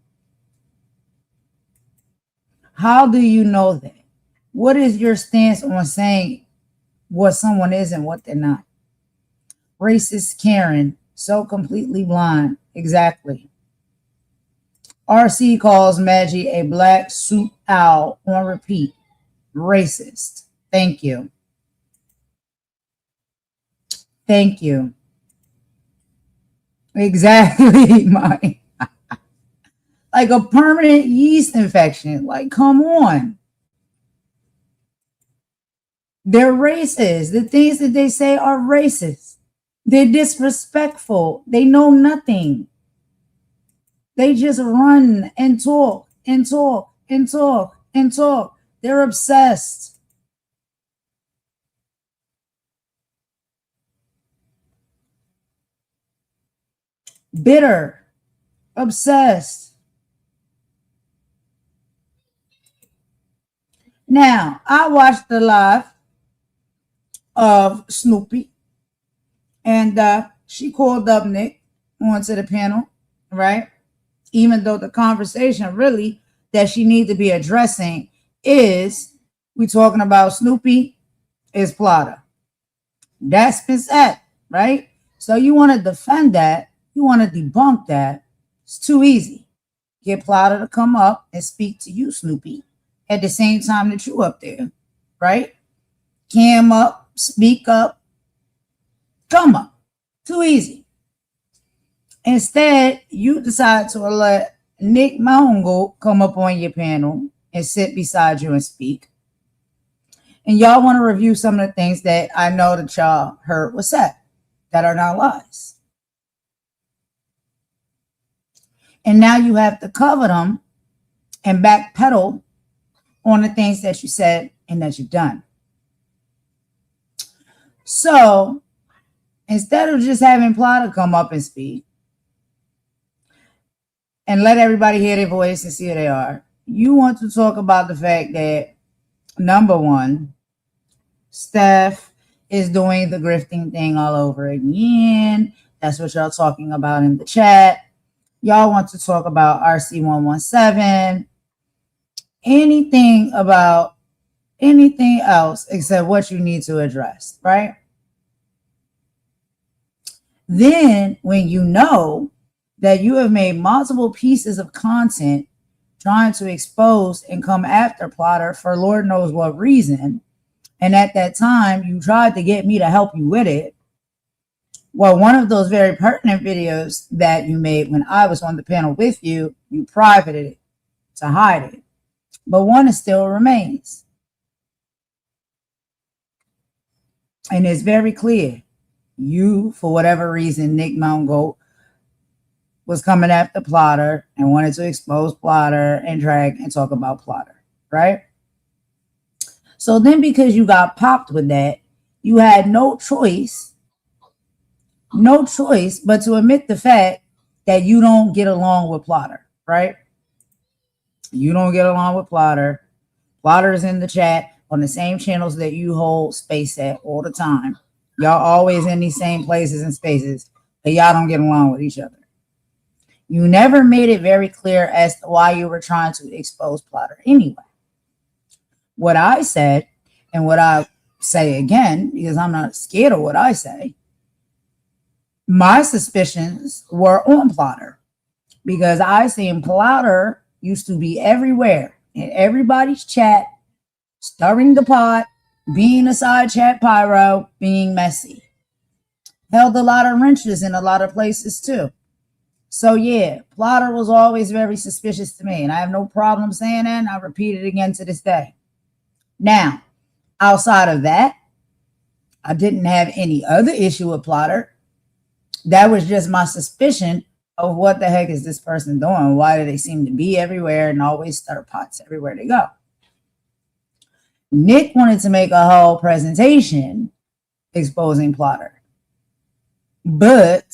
How do you know that? What is your stance on saying what someone is and what they're not? Racist Karen, so completely blind. Exactly. RC calls Maggie a black soup owl on repeat. Racist. Thank you. Thank you. Exactly, Mike. Like a permanent yeast infection. Like, come on. They're racist. The things that they say are racist. They're disrespectful. They know nothing. They just run and talk and talk and talk and talk. They're obsessed. Bitter, obsessed. Now, I watched the live of Snoopy, and she called up Nick onto the panel, right? Even though the conversation really that she needs to be addressing is we talking about Snoopy is Plata. That's been said, right? So you want to defend that, you want to debunk that. It's too easy. Get Plata to come up and speak to you, Snoopy, at the same time that you up there, right? Cam up, speak up, come up. Too easy. Instead, you decide to let Nick Mahongo come up on your panel and sit beside you and speak. And y'all want to review some of the things that I know that y'all heard was said that are not lies. And now you have to cover them and backpedal on the things that you said and that you've done. So instead of just having Plata come up and speak and let everybody hear their voice and see who they are, you want to talk about the fact that, number one, Steph is doing the grifting thing all over again. That's what y'all talking about in the chat. Y'all want to talk about RC117, anything about anything else except what you need to address, right? Then when you know that you have made multiple pieces of content trying to expose and come after Plotter for Lord knows what reason, and at that time you tried to get me to help you with it. Well, one of those very pertinent videos that you made when I was on the panel with you, you privated it to hide it. But one still remains. And it's very clear. You, for whatever reason, Nick Mahongo was coming after Plotter and wanted to expose Plotter and drag and talk about Plotter, right? So then because you got popped with that, you had no choice but to admit the fact that you don't get along with Plotter, right? You don't get along with Plotter. Plotter is in the chat on the same channels that you hold space at all the time. Y'all always in these same places and spaces, but y'all don't get along with each other. You never made it very clear as to why you were trying to expose Plotter anyway. What I said, and what I say again, because I'm not scared of what I say, my suspicions were on Plotter, because I seen Plotter used to be everywhere in everybody's chat, stirring the pot, being a side chat pyro, being messy. Held a lot of wrenches in a lot of places too. So yeah, Plotter was always very suspicious to me, and I have no problem saying that, and I repeat it again to this day. Now, outside of that, I didn't have any other issue with Plotter. That was just my suspicion of what the heck is this person doing? Why do they seem to be everywhere and always stir pots everywhere they go? Nick wanted to make a whole presentation exposing Plotter, but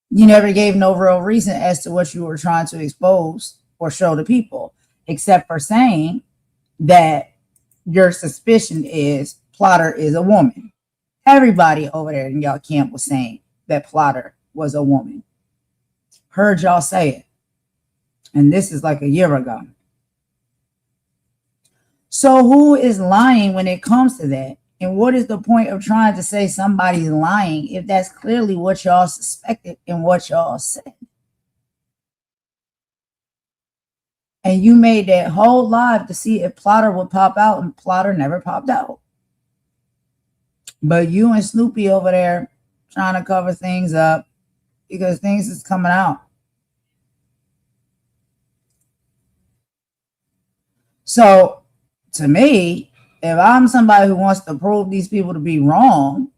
you never gave no real reason as to what you were trying to expose or show to people, except for saying that your suspicion is Plotter is a woman. Everybody over there in y'all camp was saying that Plotter was a woman. Heard y'all say it. And this is like a year ago. So who is lying when it comes to that? And what is the point of trying to say somebody's lying if that's clearly what y'all suspected and what y'all said? And you made that whole live to see if Plotter would pop out, and Plotter never popped out. But you and Snoopy over there trying to cover things up because things is coming out. So to me, If I'm somebody who wants to prove these people to be wrong,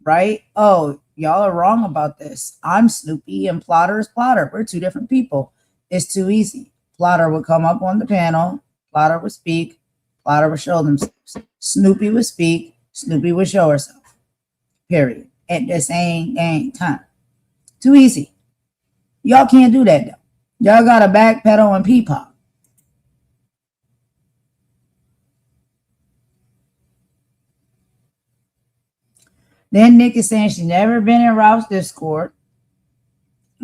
right? Oh, y'all are wrong about this. I'm Snoopy and Plotter is Plotter. We're two different people. It's too easy. Plotter would come up on the panel. Plotter would speak. Plotter would show themselves. Snoopy would speak. Snoopy would show herself. Period. At the same time. Too easy. Y'all can't do that though. Y'all got to backpedal and peepop. Then Nick is saying she's never been in Ralph's Discord.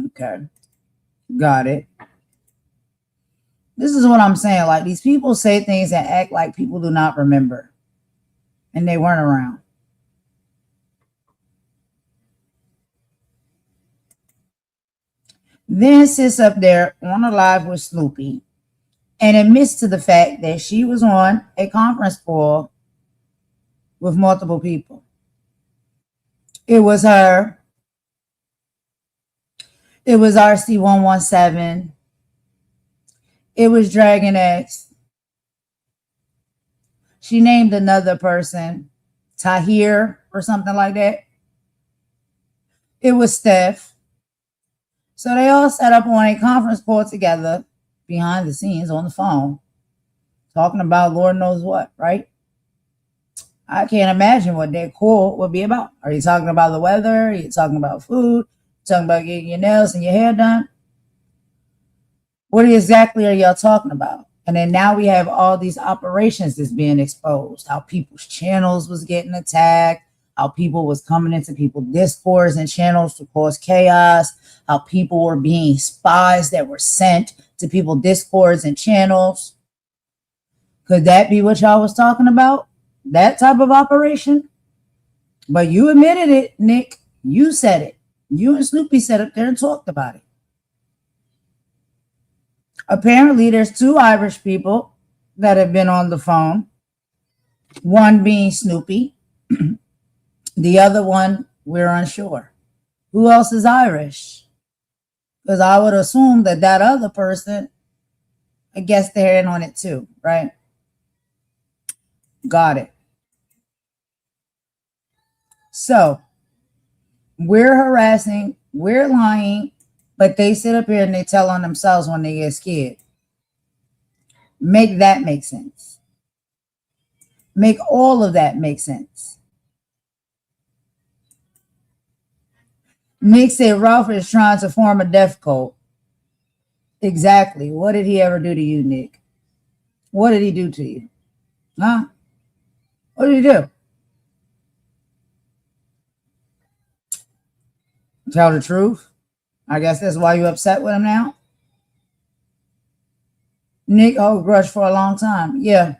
Okay. Got it. This is what I'm saying. Like, these people say things and act like people do not remember. And they weren't around. Then sits up there on a live with Snoopy and admits to the fact that she was on a conference call with multiple people. It was her. It was RC117. It was Dragon X. She named another person, Tahir or something like that. It was Steph. So they all sat up on a conference call together behind the scenes on the phone, talking about Lord knows what, right? I can't imagine what their call would be about. Are you talking about the weather? Are you talking about food? Talking about getting your nails and your hair done? What exactly are y'all talking about? And then now we have all these operations that's being exposed. How people's channels was getting attacked. How people was coming into people's discords and channels to cause chaos. How people were being spies that were sent to people's discords and channels. Could that be what y'all was talking about? That type of operation? But you admitted it, Nick. You said it. You and Snoopy sat up there and talked about it. Apparently, there's two Irish people that have been on the phone. One being Snoopy. The other one, we're unsure. Who else is Irish? Because I would assume that that other person, I guess they're in on it too, right? Got it. So, we're harassing, we're lying, but they sit up here and they tell on themselves when they get scared. Make that make sense. Make all of that make sense. Nick said Ralph is trying to form a death cult. Exactly. What did he ever do to you, Nick? What did he do to you? Huh? What did he do? Tell the truth. I guess that's why you're upset with him now. Nick, oh, grudge for a long time. Yeah.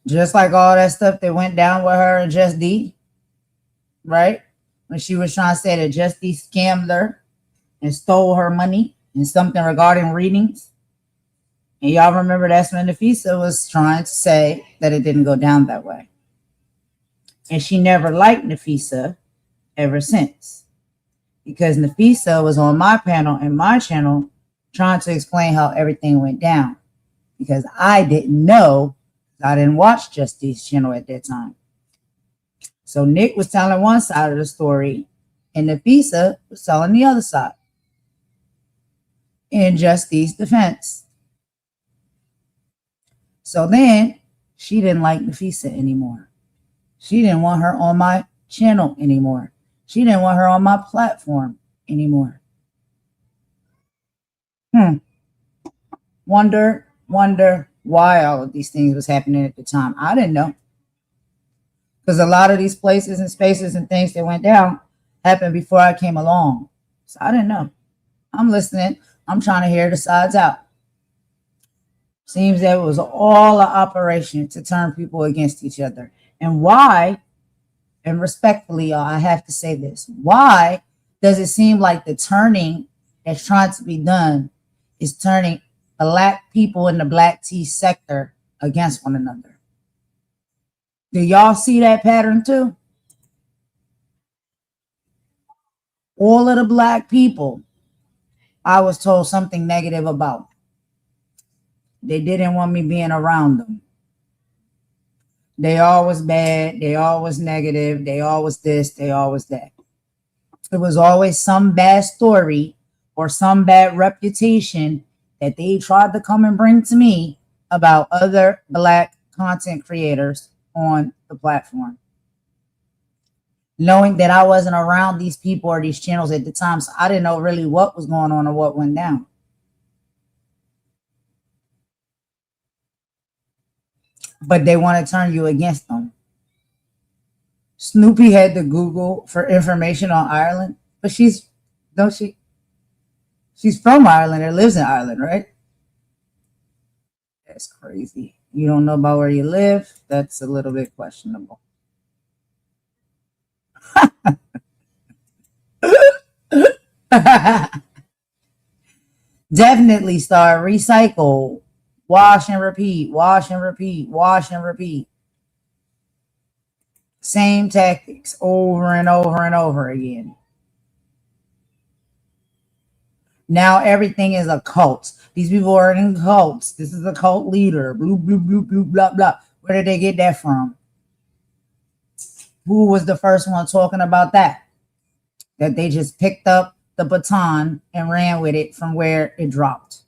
Just like all that stuff that went down with her and Just D, right? When she was trying to say that Just D scammed her and stole her money and something regarding readings. And y'all remember that's when Nafisa was trying to say that it didn't go down that way. And she never liked Nafisa ever since. Because Nafisa was on my panel and my channel trying to explain how everything went down. Because I didn't know. I didn't watch Just D's channel at that time. So Nick was telling one side of the story and Nafisa was telling the other side. In Just D's defense. So then she didn't like Nafisa anymore. She didn't want her on my channel anymore. She didn't want her on my platform anymore. Wonder why all of these things was happening at the time. I didn't know. Because a lot of these places and spaces and things that went down happened before I came along. So I didn't know. I'm listening. I'm trying to hear the sides out. Seems that it was all an operation to turn people against each other. And why, and respectfully, y'all, I have to say this. Why does it seem like the turning that's trying to be done is turning Black people in the Black tea sector against one another? Do y'all see that pattern too? All of the Black people I was told something negative about. They didn't want me being around them. They always bad. They always negative. They always this. They always that. It was always some bad story or some bad reputation that they tried to come and bring to me about other Black content creators on the platform. Knowing that I wasn't around these people or these channels at the time, so I didn't know really what was going on or what went down. But they want to turn you against them. Snoopy had to Google for information on Ireland, but she's from Ireland or lives in Ireland, right? That's crazy. You don't know about where you live? That's a little bit questionable. Definitely start recycle, wash and repeat, wash and repeat, wash and repeat. Same tactics over and over and over again. Now everything is a cult. These people are in cults. This is a cult leader. Blue, blue, blue, blue, blah, blah. Where did they get that from? Who was the first one talking about that? That they just picked up the baton and ran with it from where it dropped.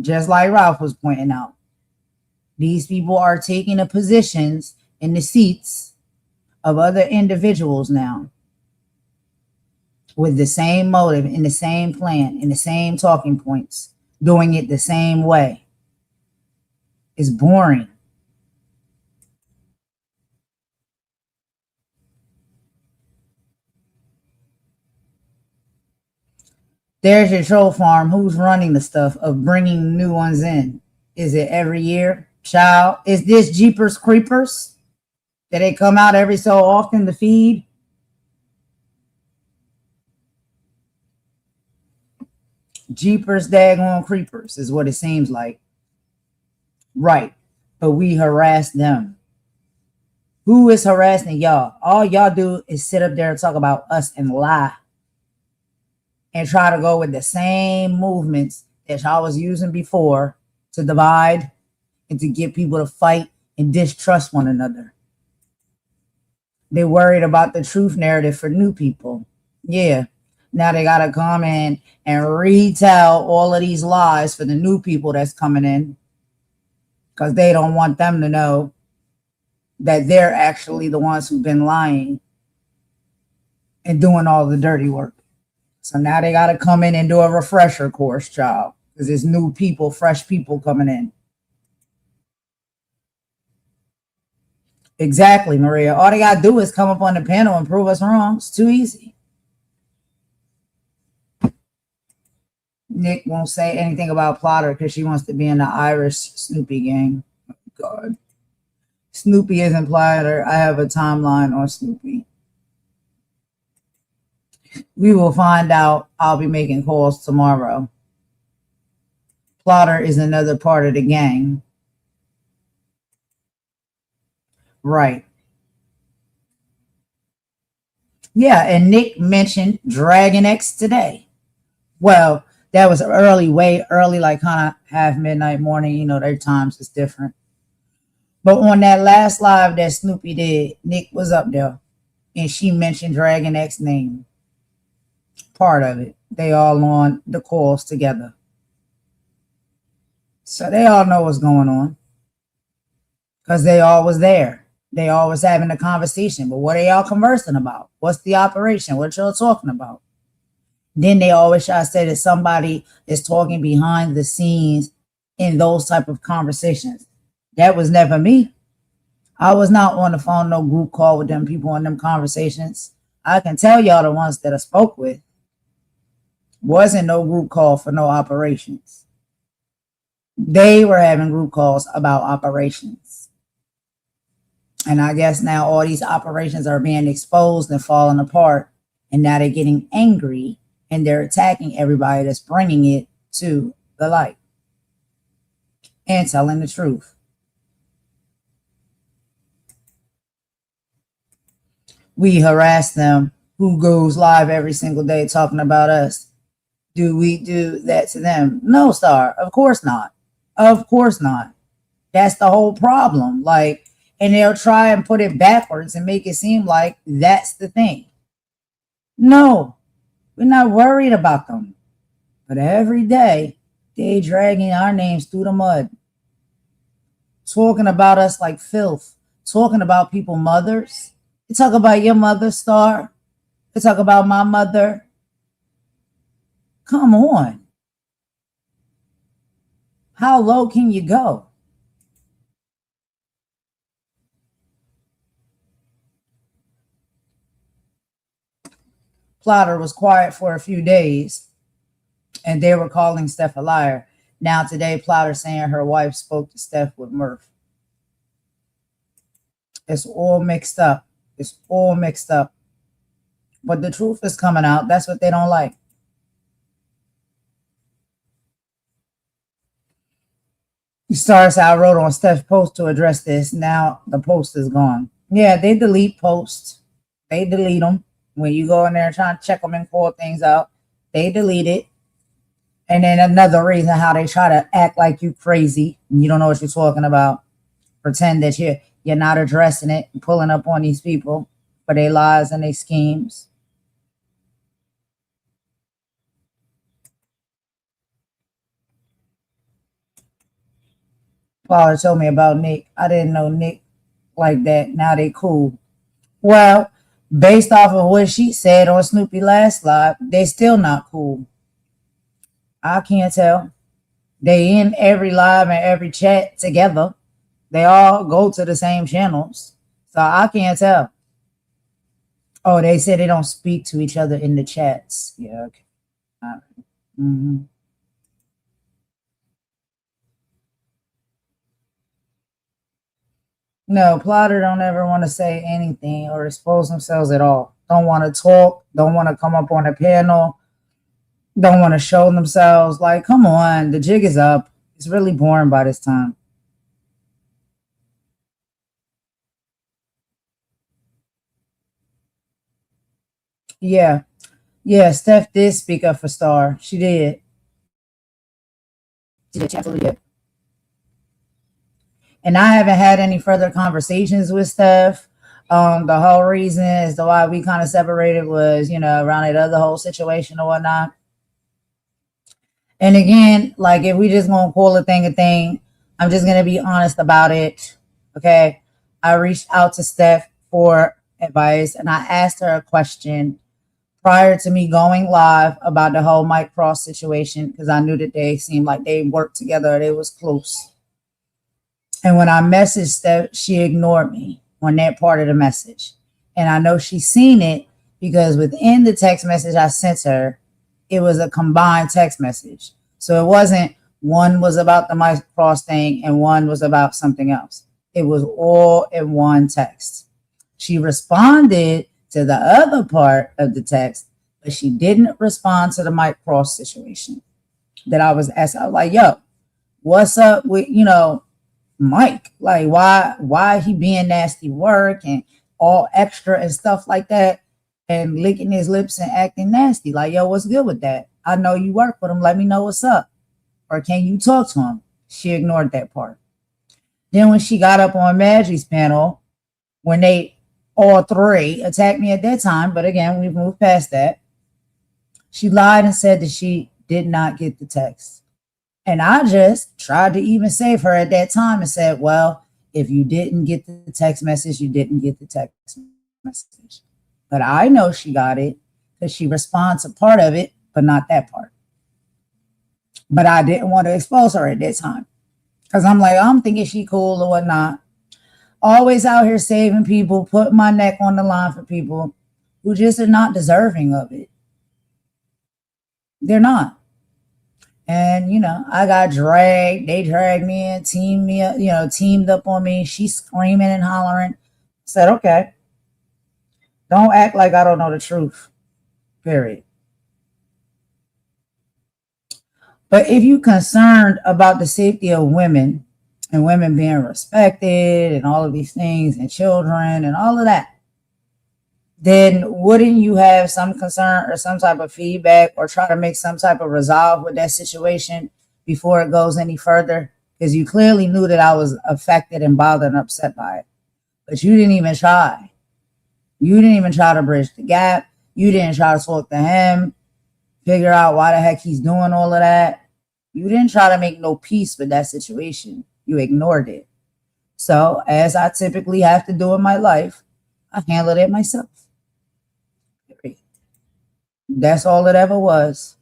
Just like Ralph was pointing out. These people are taking the positions in the seats of other individuals now, with the same motive, in the same plan, in the same talking points, doing it the same way. It's boring. There's your troll farm. Who's running the stuff of bringing new ones in? Is it every year? Child, is this Jeepers Creepers that they come out every so often to feed? Jeepers daggone creepers is what it seems like. Right. But we harass them. Who is harassing y'all? All y'all do is sit up there and talk about us and lie. And try to go with the same movements that y'all was using before to divide and to get people to fight and distrust one another. They're worried about the truth narrative for new people. Yeah. Now they got to come in and retell all of these lies for the new people that's coming in, because they don't want them to know that they're actually the ones who've been lying and doing all the dirty work. So now they got to come in and do a refresher course, child, because there's new people, fresh people coming in. Exactly, Maria. All they got to do is come up on the panel and prove us wrong. It's too easy. Nick won't say anything about Plotter because she wants to be in the Irish Snoopy gang. Oh, God. Snoopy isn't Plotter. I have a timeline on Snoopy. We will find out. I'll be making calls tomorrow. Plotter is another part of the gang. Right. Yeah, and Nick mentioned Dragon X today. Well, that was early, way early, like kind of half midnight morning. You know, their times is different. But on that last live that Snoopy did, Nick was up there, and she mentioned Dragon X name. Part of it. They all on the calls together. So they all know what's going on. Because they all was there. They always having a conversation. But what are y'all conversing about? What's the operation? What y'all talking about? Then they always try to say that somebody is talking behind the scenes in those type of conversations. That was never me. I was not on the phone, no group call with them people in them conversations. I can tell y'all the ones that I spoke with. Wasn't no group call for no operations. They were having group calls about operations. And I guess now all these operations are being exposed and falling apart. And now they're getting angry and they're attacking everybody that's bringing it to the light and telling the truth. We harass them. Who goes live every single day talking about us? Do we do that to them? No, Star. Of course not. Of course not. That's the whole problem. Like, and they'll try and put it backwards and make it seem like that's the thing. No, we're not worried about them. But every day, they dragging our names through the mud, talking about us like filth, talking about people mothers. They talk about your mother, Star. They talk about my mother. Come on. How low can you go? Plotter was quiet for a few days, and they were calling Steph a liar. Now today, Plotter saying her wife spoke to Steph with Murph. It's all mixed up. It's all mixed up. But the truth is coming out. That's what they don't like. Stars I wrote on Steph's post to address this. Now the post is gone. Yeah, they delete posts. They delete them. When you go in there trying to check them and call things out, they delete it. And then another reason how they try to act like you crazy and you don't know what you're talking about. Pretend that you're not addressing it and pulling up on these people for their lies and their schemes. Paula told me about Nick. I didn't know Nick like that. Now they cool. Well, based off of what she said on Snoopy last live, they still not cool. I can't tell. They in every live and every chat together. They all go to the same channels. So I can't tell. Oh, they said they don't speak to each other in the chats. Yeah, okay. All right. Mm-hmm. No, Plotter don't ever want to say anything or expose themselves at all. Don't want to talk. Don't want to come up on a panel. Don't want to show themselves. Like, come on, the jig is up. It's really boring by this time. Yeah. Yeah, Steph did speak up for Star. She did. She did, she absolutely did. And I haven't had any further conversations with Steph. The whole reason as to why we kind of separated was, around that other whole situation or whatnot. And again, like if we just gonna call a thing, I'm just gonna be honest about it. Okay. I reached out to Steph for advice and I asked her a question prior to me going live about the whole Mike Cross situation because I knew that they seemed like they worked together, they was close. And when I messaged Steph, she ignored me on that part of the message. And I know she's seen it because within the text message I sent her, it was a combined text message. So it wasn't one was about the Mike Cross thing and one was about something else. It was all in one text. She responded to the other part of the text, but she didn't respond to the Mike Cross situation that I was asking. I was like, yo, what's up with, Mike? Like, why he being nasty work and all extra and stuff like that and licking his lips and acting nasty? Like, yo, what's good with that? I know you work with him. Let me know what's up. Or can you talk to him? She ignored that part. Then when she got up on Magic's panel, when they all three attacked me at that time, but again, we've moved past that, she lied and said that she did not get the text. And I just tried to even save her at that time and said, well, if you didn't get the text message, you didn't get the text message. But I know she got it because she responds to part of it, but not that part. But I didn't want to expose her at that time because I'm like, I'm thinking she cool or whatnot. Always out here saving people, putting my neck on the line for people who just are not deserving of it. They're not. And, I got dragged. They dragged me in, teamed up on me. She's screaming and hollering. Said, okay, don't act like I don't know the truth, period. But if you're concerned about the safety of women and women being respected and all of these things and children and all of that, then wouldn't you have some concern or some type of feedback or try to make some type of resolve with that situation before it goes any further? Because you clearly knew that I was affected and bothered and upset by it. But you didn't even try. You didn't even try to bridge the gap. You didn't try to talk to him, figure out why the heck he's doing all of that. You didn't try to make no peace with that situation. You ignored it. So, as I typically have to do in my life, I handled it myself. That's all it ever was.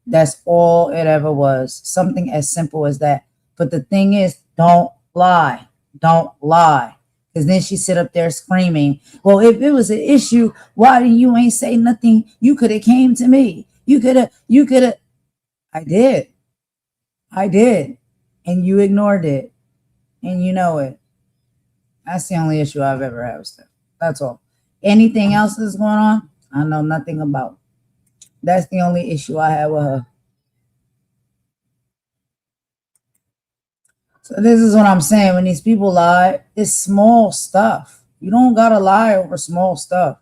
That's all it ever was. Something as simple as that. But the thing is, don't lie. Don't lie. Because then she sit up there screaming, well, if it was an issue, why didn't you ain't say nothing? You could have came to me. You could have. I did. And you ignored it. And you know it. That's the only issue I've ever had with stuff. That's all. Anything else that's going on, I know nothing about. That's the only issue I have with her. So this is what I'm saying. When these people lie, it's small stuff. You don't gotta lie over small stuff.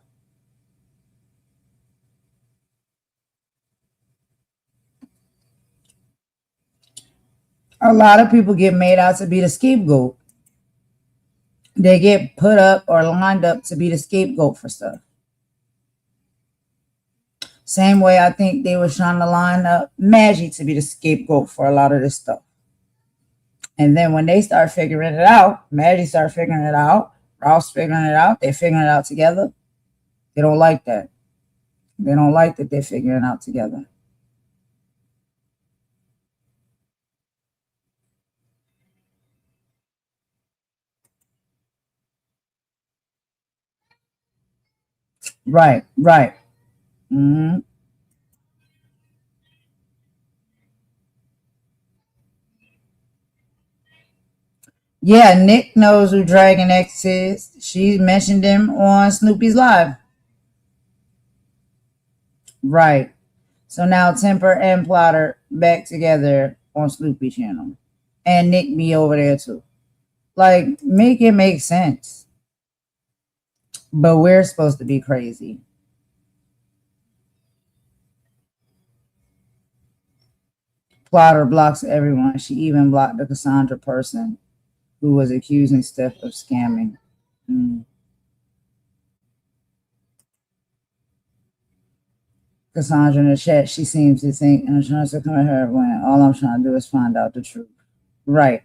A lot of people get made out to be the scapegoat. They get put up or lined up to be the scapegoat for stuff. Same way I think they were trying to line up Maggie to be the scapegoat for a lot of this stuff. And then when they start figuring it out, Maggie started figuring it out, Ross figuring it out, they're figuring it out together. They don't like that. They don't like that they're figuring it out together. Right. Mm-hmm. Yeah, Nick knows who Dragon X is. She mentioned him on Snoopy's Live. Right. So now Temper and Plotter back together on Snoopy channel. And Nick be over there too. Like, make it make sense. But we're supposed to be crazy. Plotter blocks everyone. She even blocked the Cassandra person who was accusing Steph of scamming. Cassandra in the chat, she seems to think insurance will come at her when all I'm trying to do is find out the truth. Right.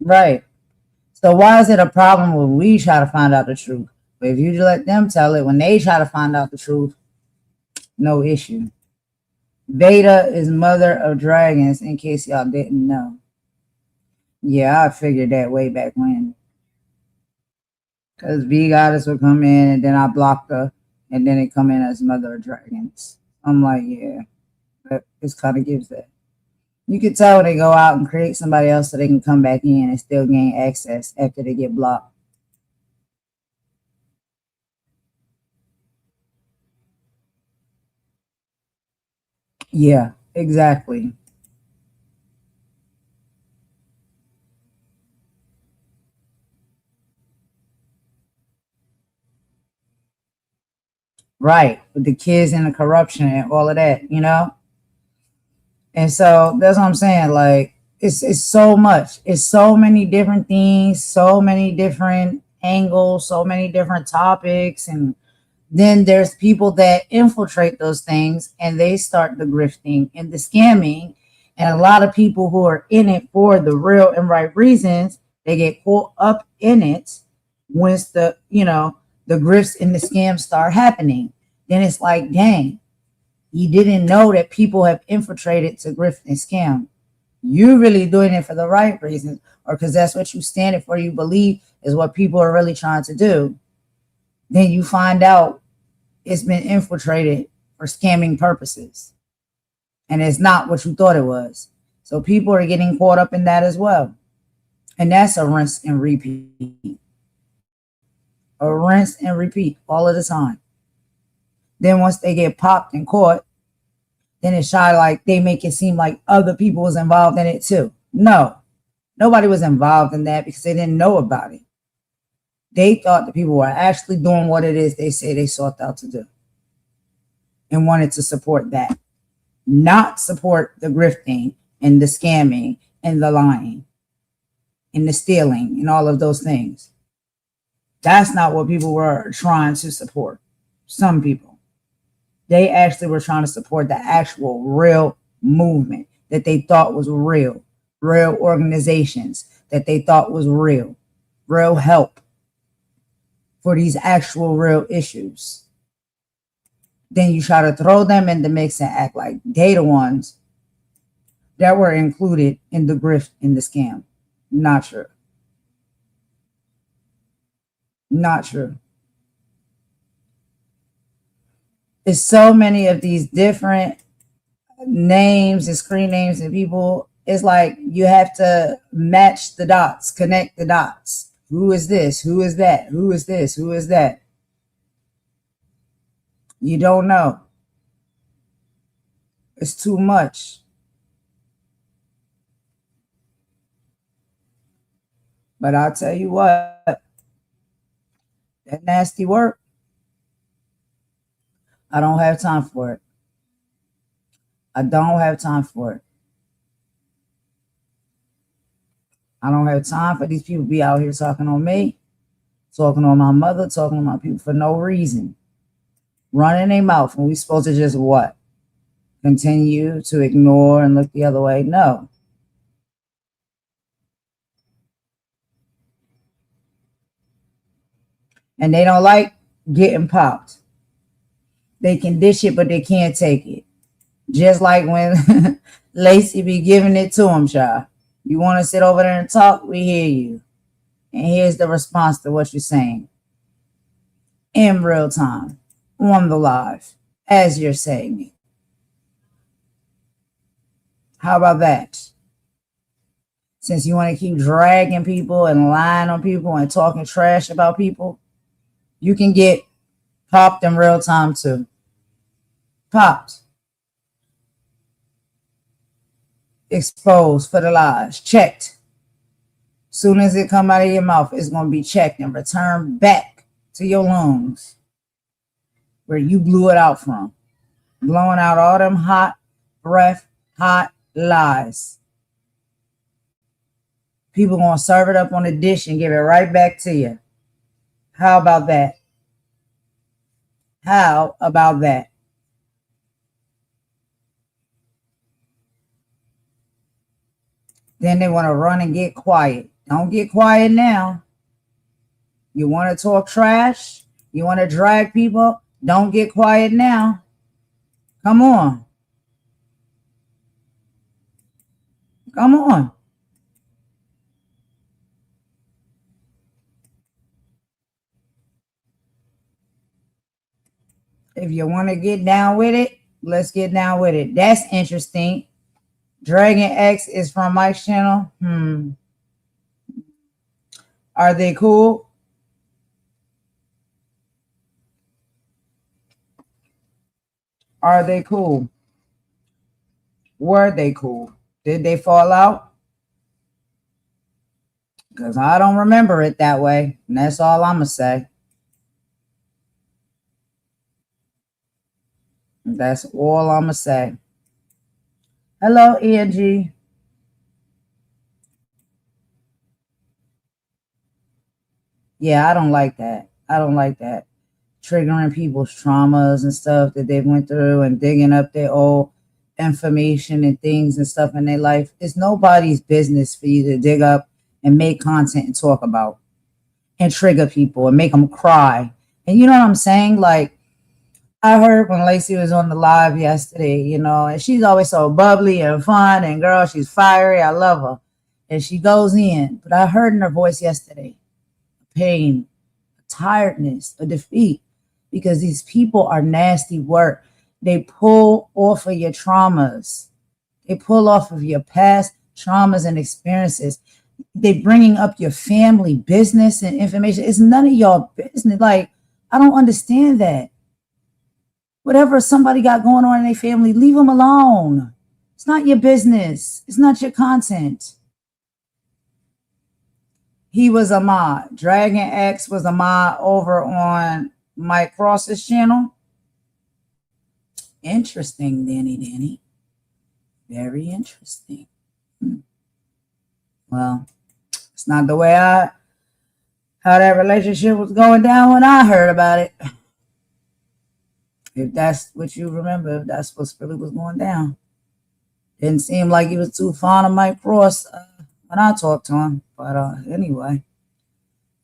So why is it a problem when we try to find out the truth? But if you let them tell it, when they try to find out the truth, no issue. Veda is mother of dragons, in case y'all didn't know. Yeah, I figured that way back when. Because V Goddess would come in, and then I blocked her, and then it come in as mother of dragons. I'm like, yeah, that this kind of gives that. You could tell when they go out and create somebody else so they can come back in and still gain access after they get blocked. Yeah, exactly. Right, with the kids and the corruption and all of that, you know? And so that's what I'm saying. Like, it's so much. It's so many different things, so many different angles, so many different topics. And then there's people that infiltrate those things and they start the grifting and the scamming. And a lot of people who are in it for the real and right reasons, they get caught up in it once the grifts and the scams start happening. Then it's like, dang, you didn't know that people have infiltrated to grift and scam. You really doing it for the right reasons, or because that's what you stand for, you believe is what people are really trying to do. Then you find out it's been infiltrated for scamming purposes. And it's not what you thought it was. So people are getting caught up in that as well. And that's a rinse and repeat. A rinse and repeat all of the time. Then once they get popped and caught, then it's shy like they make it seem like other people was involved in it too. No, nobody was involved in that because they didn't know about it. They thought the people were actually doing what it is they say they sought out to do and wanted to support that, not support the grifting and the scamming and the lying and the stealing and all of those things. That's not what people were trying to support. Some people, they actually were trying to support the actual real movement that they thought was real organizations that they thought was real help for these actual real issues. Then you try to throw them in the mix and act like they the ones that were included in the grift, in the scam. Not true. Not true. There's so many of these different names and screen names and people. It's like you have to match the dots, connect the dots. Who is this? Who is that? Who is this? Who is that? You don't know. It's too much. But I'll tell you what, that nasty work, I don't have time for it. I don't have time for it. I don't have time for these people to be out here talking on me, talking on my mother, talking on my people for no reason. Running their mouth when we supposed to just what? Continue to ignore and look the other way? No. And they don't like getting popped. They can dish it, but they can't take it. Just like when Lacey be giving it to him, child. You want to sit over there and talk? We hear you. And here's the response to what you're saying. In real time, on the live, as you're saying it. How about that? Since you want to keep dragging people and lying on people and talking trash about people, you can get popped in real time too. Popped. Exposed for the lies. Checked. Soon as it come out of your mouth, it's going to be checked and returned back to your lungs where you blew it out from. Blowing out all them hot breath, hot lies. People going to serve it up on a dish and give it right back to you. How about that? How about that? Then they want to run and get quiet. Don't get quiet now. You want to talk trash? You want to drag people? Don't get quiet now. Come on. Come on. If you want to get down with it, let's get down with it. That's interesting. Dragon X is from Mike's channel. Are they cool? Are they cool? Were they cool? Did they fall out? Because I don't remember it that way. And that's all I'm going to say. That's all I'm going to say. Hello, Angie. Yeah, I don't like that. I don't like that. Triggering people's traumas and stuff that they went through and digging up their old information and things and stuff in their life. It's nobody's business for you to dig up and make content and talk about and trigger people and make them cry. And you know what I'm saying? Like, I heard when Lacey was on the live yesterday, you know, and she's always so bubbly and fun and girl, she's fiery. I love her. And she goes in. But I heard in her voice yesterday, pain, tiredness, a defeat, because these people are nasty work. They pull off of your traumas. They pull off of your past traumas and experiences. They bringing up your family business and information. It's none of your business. Like, I don't understand that. Whatever somebody got going on in their family, leave them alone. It's not your business. It's not your content. He was a mod. Dragon X was a mod over on Mike Cross's channel. Interesting, Danny. Very interesting. Well, it's not the way how that relationship was going down when I heard about it. If that's what you remember, if that's what really was going down. Didn't seem like he was too fond of Mike Cross when I talked to him. But anyway.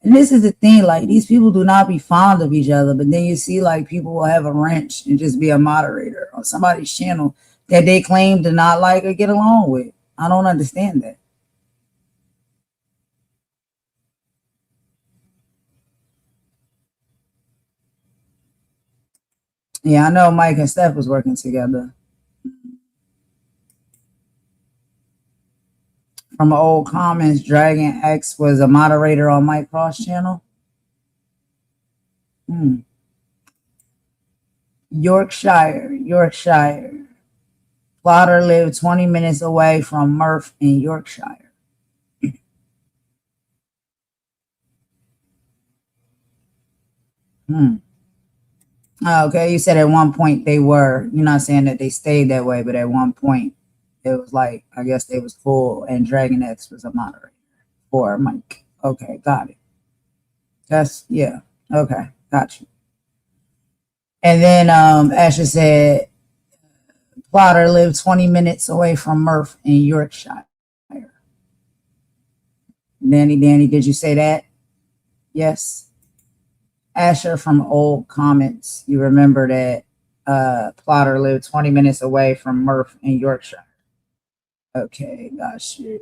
And this is the thing, like, these people do not be fond of each other, but then you see, like, people will have a wrench and just be a moderator on somebody's channel that they claim to not like or get along with. I don't understand that. Yeah, I know Mike and Steph was working together. From old comments, Dragon X was a moderator on Mike Cross channel. Yorkshire. Plotter lived 20 minutes away from Murph in Yorkshire. Okay, you said at one point they were. You're not saying that they stayed that way, but at one point it was like, I guess they was full and Dragon X was a moderator for Mike. Okay, got it. That's, yeah. Okay, got you. And then Asher said Plotter lived 20 minutes away from Murph in Yorkshire. Danny, did you say that? Yes. Asher from old comments, you remember that Plotter lived 20 minutes away from Murph in Yorkshire. Okay, got you.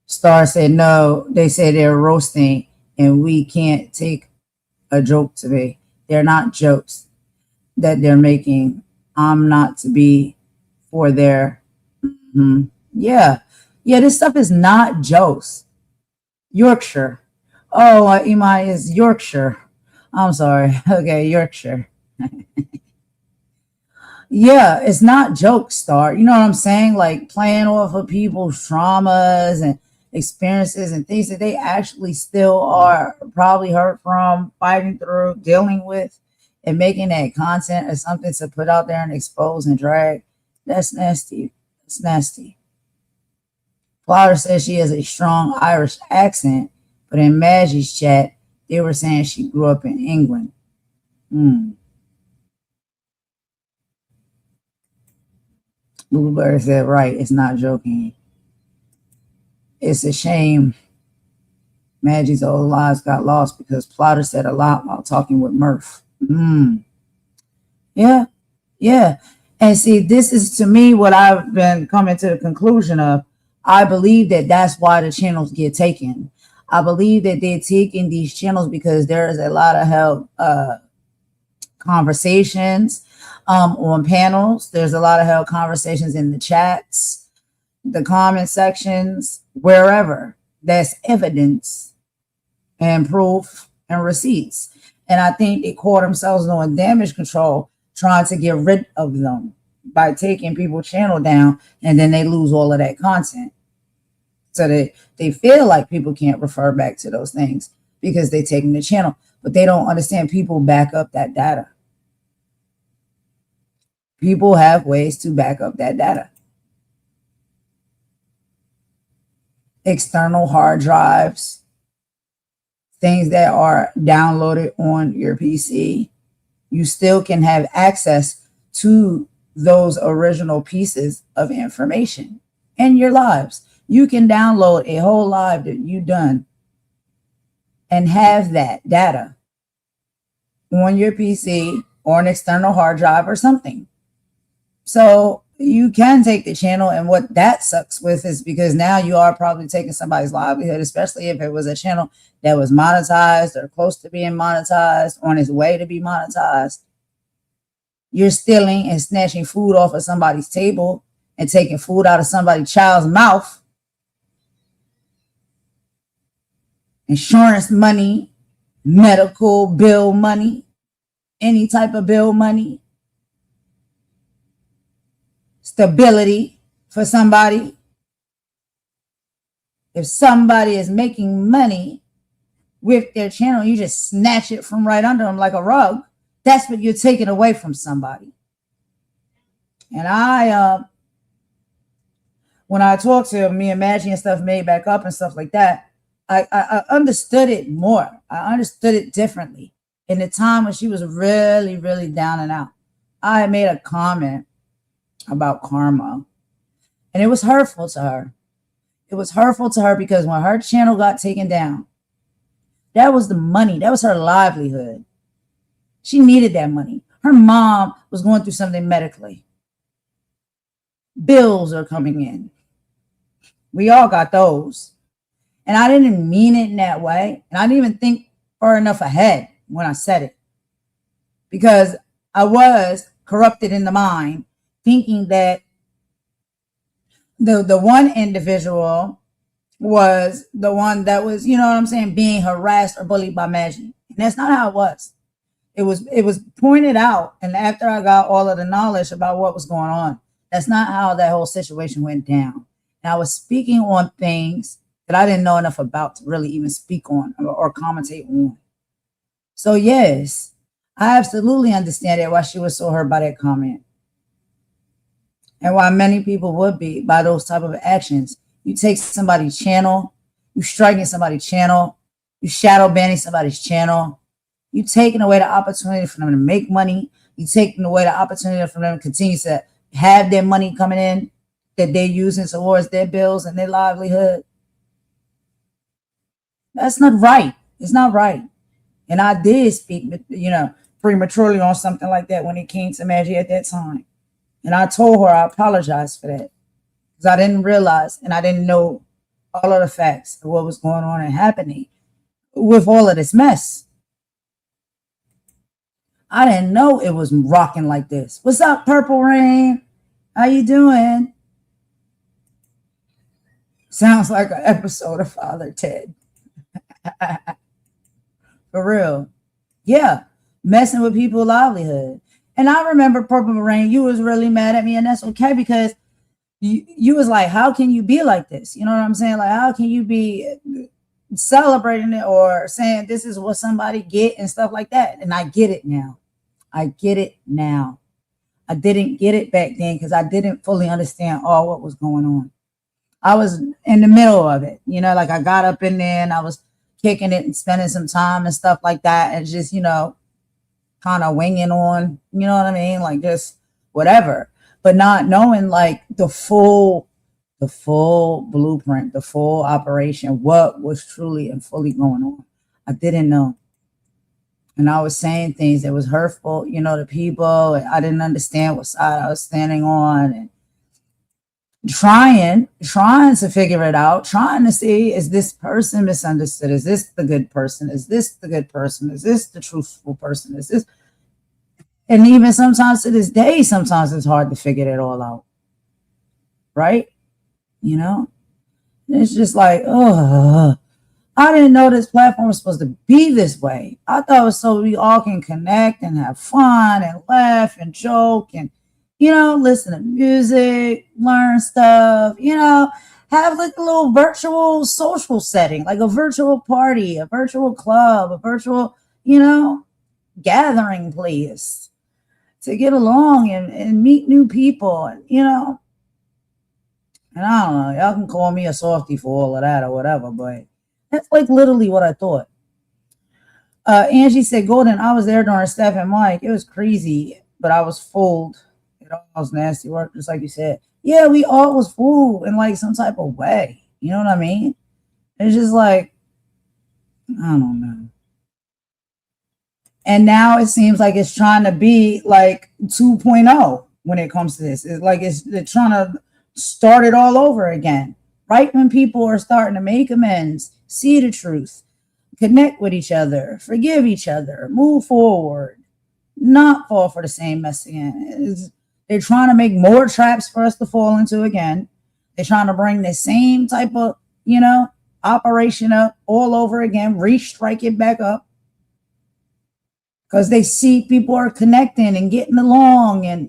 Star said no. They say they're roasting and we can't take a joke today. They're not jokes that they're making. I'm not to be for their. Yeah, this stuff is not jokes. Yorkshire. Oh, Imai is Yorkshire. I'm sorry. Okay, Yorkshire. Yeah, it's not joke, Star. You know what I'm saying? Like playing off of people's traumas and experiences and things that they actually still are probably hurt from, fighting through, dealing with, and making that content as something to put out there and expose and drag. That's nasty. It's nasty. Plotter says she has a strong Irish accent, but in Maggie's chat, they were saying she grew up in England. Bluebird said, right, it's not joking. It's a shame Maggie's old lives got lost because Plotter said a lot while talking with Murph. Yeah. And see, this is to me what I've been coming to the conclusion of. I believe that that's why the channels get taken. I believe that they're taking these channels because there is a lot of held conversations on panels. There's a lot of held conversations in the chats, the comment sections, wherever. That's evidence and proof and receipts. And I think they caught themselves doing damage control, trying to get rid of them by taking people's channel down, and then they lose all of that content. So they feel like people can't refer back to those things because they're taking the channel, but they don't understand people back up that data. People have ways to back up that data. External hard drives, things that are downloaded on your PC, you still can have access to those original pieces of information in your lives. You can download a whole live that you've done and have that data on your PC or an external hard drive or something. So you can take the channel, and what that sucks with is because now you are probably taking somebody's livelihood, especially if it was a channel that was monetized or close to being monetized, on its way to be monetized. You're stealing and snatching food off of somebody's table and taking food out of somebody's child's mouth. Insurance money, medical bill money, any type of bill money, stability for somebody. If somebody is making money with their channel, you just snatch it from right under them like a rug. That's what you're taking away from somebody. And when I talked to me and Maggie and stuff made back up and stuff like that, I understood it more. I understood it differently. In the time when she was really, really down and out, I had made a comment about karma, and it was hurtful to her. It was hurtful to her because when her channel got taken down, that was the money. That was her livelihood. She needed that money. Her mom was going through something medically. Bills are coming in. We all got those. And I didn't mean it in that way. And I didn't even think far enough ahead when I said it. Because I was corrupted in the mind, thinking that the one individual was the one that was, you know what I'm saying, being harassed or bullied by Maggie. And that's not how it was. It was pointed out. And after I got all of the knowledge about what was going on, that's not how that whole situation went down. And I was speaking on things that I didn't know enough about to really even speak on or commentate on. So yes, I absolutely understand it, why she was so hurt by that comment. And why many people would be by those type of actions. You take somebody's channel, you striking somebody's channel, you shadow banning somebody's channel, you taking away the opportunity for them to make money, you taking away the opportunity for them to continue to have their money coming in that they're using towards their bills and their livelihood. That's not right. It's not right. And I did speak, prematurely on something like that when it came to Maggie at that time. And I told her I apologized for that because I didn't realize and I didn't know all of the facts of what was going on and happening with all of this mess. I didn't know it was rocking like this. What's up, Purple Rain? How you doing? Sounds like an episode of Father Ted. For real. Yeah. Messing with people's livelihood. And I remember Purple Rain, you was really mad at me, and that's okay because you was like, how can you be like this? You know what I'm saying? Like, how can you be celebrating it or saying this is what somebody get and stuff like that? And I get it now. I get it now. I didn't get it back then because I didn't fully understand all what was going on. I was in the middle of it, like I got up in there and I was kicking it and spending some time and stuff like that and just, kind of winging on, you know what I mean? Like just whatever, but not knowing like the full blueprint, the full operation, what was truly and fully going on. I didn't know. And I was saying things that was hurtful, to people. And I didn't understand what side I was standing on and trying to figure it out, trying to see, is this person misunderstood? Is this the good person? Is this the good person? Is this the truthful person? Is this? And even sometimes to this day, sometimes it's hard to figure it all out. Right? It's just like, I didn't know this platform was supposed to be this way. I thought it was so we all can connect and have fun and laugh and joke and listen to music, learn stuff, have like a little virtual social setting, like a virtual party, a virtual club, a virtual, gathering place to get along and meet new people, and I don't know, y'all can call me a softie for all of that or whatever, but that's like literally what I thought. Angie said, Golden, I was there during Steph and Mike. It was crazy, but I was fooled. It all was nasty work, just like you said. Yeah, we all was fooled in like some type of way. You know what I mean? It's just like, I don't know. And now it seems like it's trying to be like 2.0 when it comes to this. It's like they're trying to start it all over again. Right when people are starting to make amends, see the truth, connect with each other, forgive each other, move forward, not fall for the same mess again. They're trying to make more traps for us to fall into again. They're trying to bring the same type of, operation up all over again, restrike it back up. Because they see people are connecting and getting along and,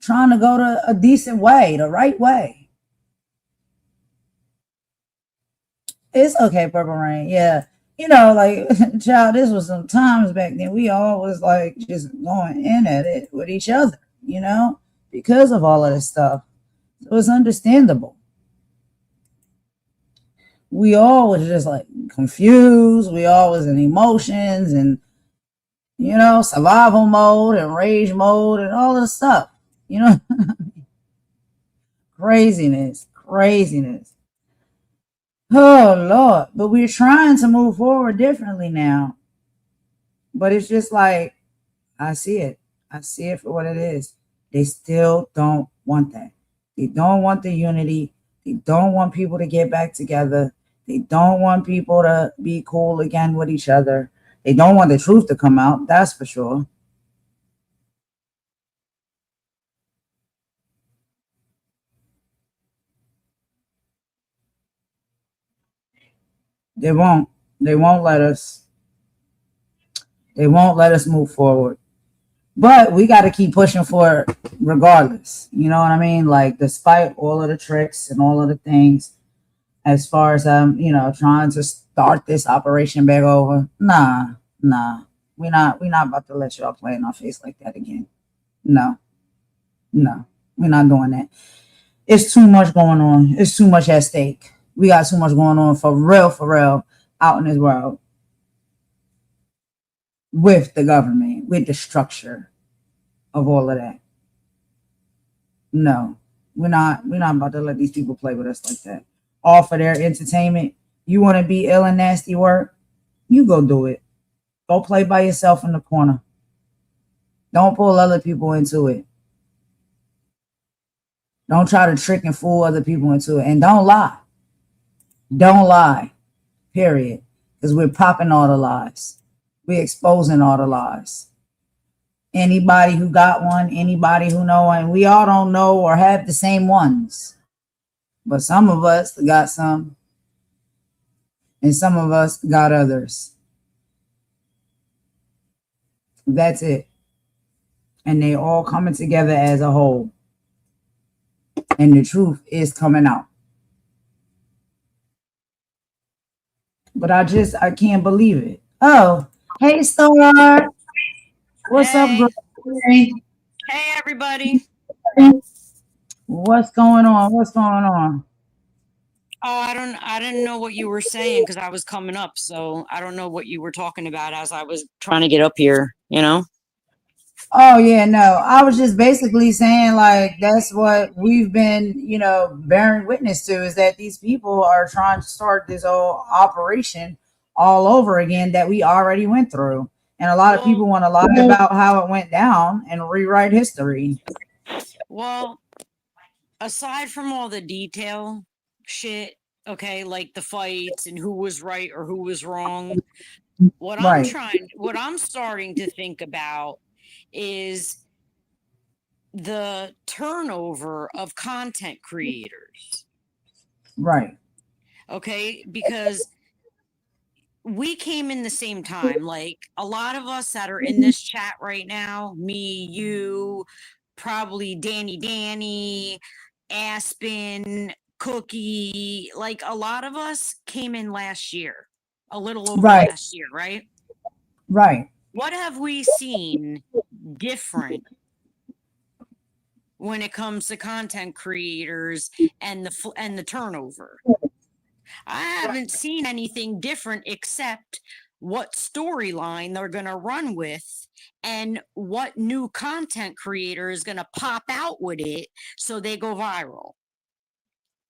trying to go to a decent way, the right way. It's okay, Purple Rain. Yeah. You know, like, child, this was some times back then. We all was like just going in at it with each other, because of all of this stuff. It was understandable. We all was just like confused. We all was in emotions and, survival mode and rage mode and all of the stuff, you know, craziness, craziness. Oh Lord, but we're trying to move forward differently now. But it's just like I see it. I see it for what it is. They still don't want that. They don't want the unity. They don't want people to get back together. They don't want people to be cool again with each other. They don't want the truth to come out, that's for sure. They won't. They won't let us. They won't let us move forward. But we got to keep pushing for it regardless. You know what I mean? Like, despite all of the tricks and all of the things, as far as trying to start this operation back over. Nah. We're not about to let y'all play in our face like that again. No. We're not doing that. It's too much going on. It's too much at stake. We got too much going on for real, out in this world. With the government, with the structure of all of that. No, we're not about to let these people play with us like that. All for their entertainment. You want to be ill and nasty work? You go do it. Go play by yourself in the corner. Don't pull other people into it. Don't try to trick and fool other people into it. And don't lie. Don't lie. Period. Because we're popping all the lies. We're exposing all the lies. Anybody who got one, anybody who know one, we all don't know or have the same ones. But some of us got some. And some of us got others. That's it. And they all coming together as a whole. And the truth is coming out. But I can't believe it. Oh, hey, Star. What's up, girl? Hey, everybody. What's going on? Oh, I didn't know what you were saying because I was coming up, so I don't know what you were talking about as I was trying to get up here, Oh, yeah, no. I was just basically saying, like, that's what we've been, bearing witness to, is that these people are trying to start this whole operation all over again that we already went through. And a lot of people want to lie about how it went down and rewrite history. Well, aside from all the detail shit, okay, like the fights and who was right or who was wrong, what I'm starting to think about is the turnover of content creators. Right. Okay, because we came in the same time. Like, a lot of us that are in this chat right now, me, you, probably Danny, Aspen, Cookie, like a lot of us came in last year, a little over last year, right? Right. What have we seen different when it comes to content creators and the turnover? I haven't seen anything different except what storyline they're going to run with and what new content creator is going to pop out with it so they go viral.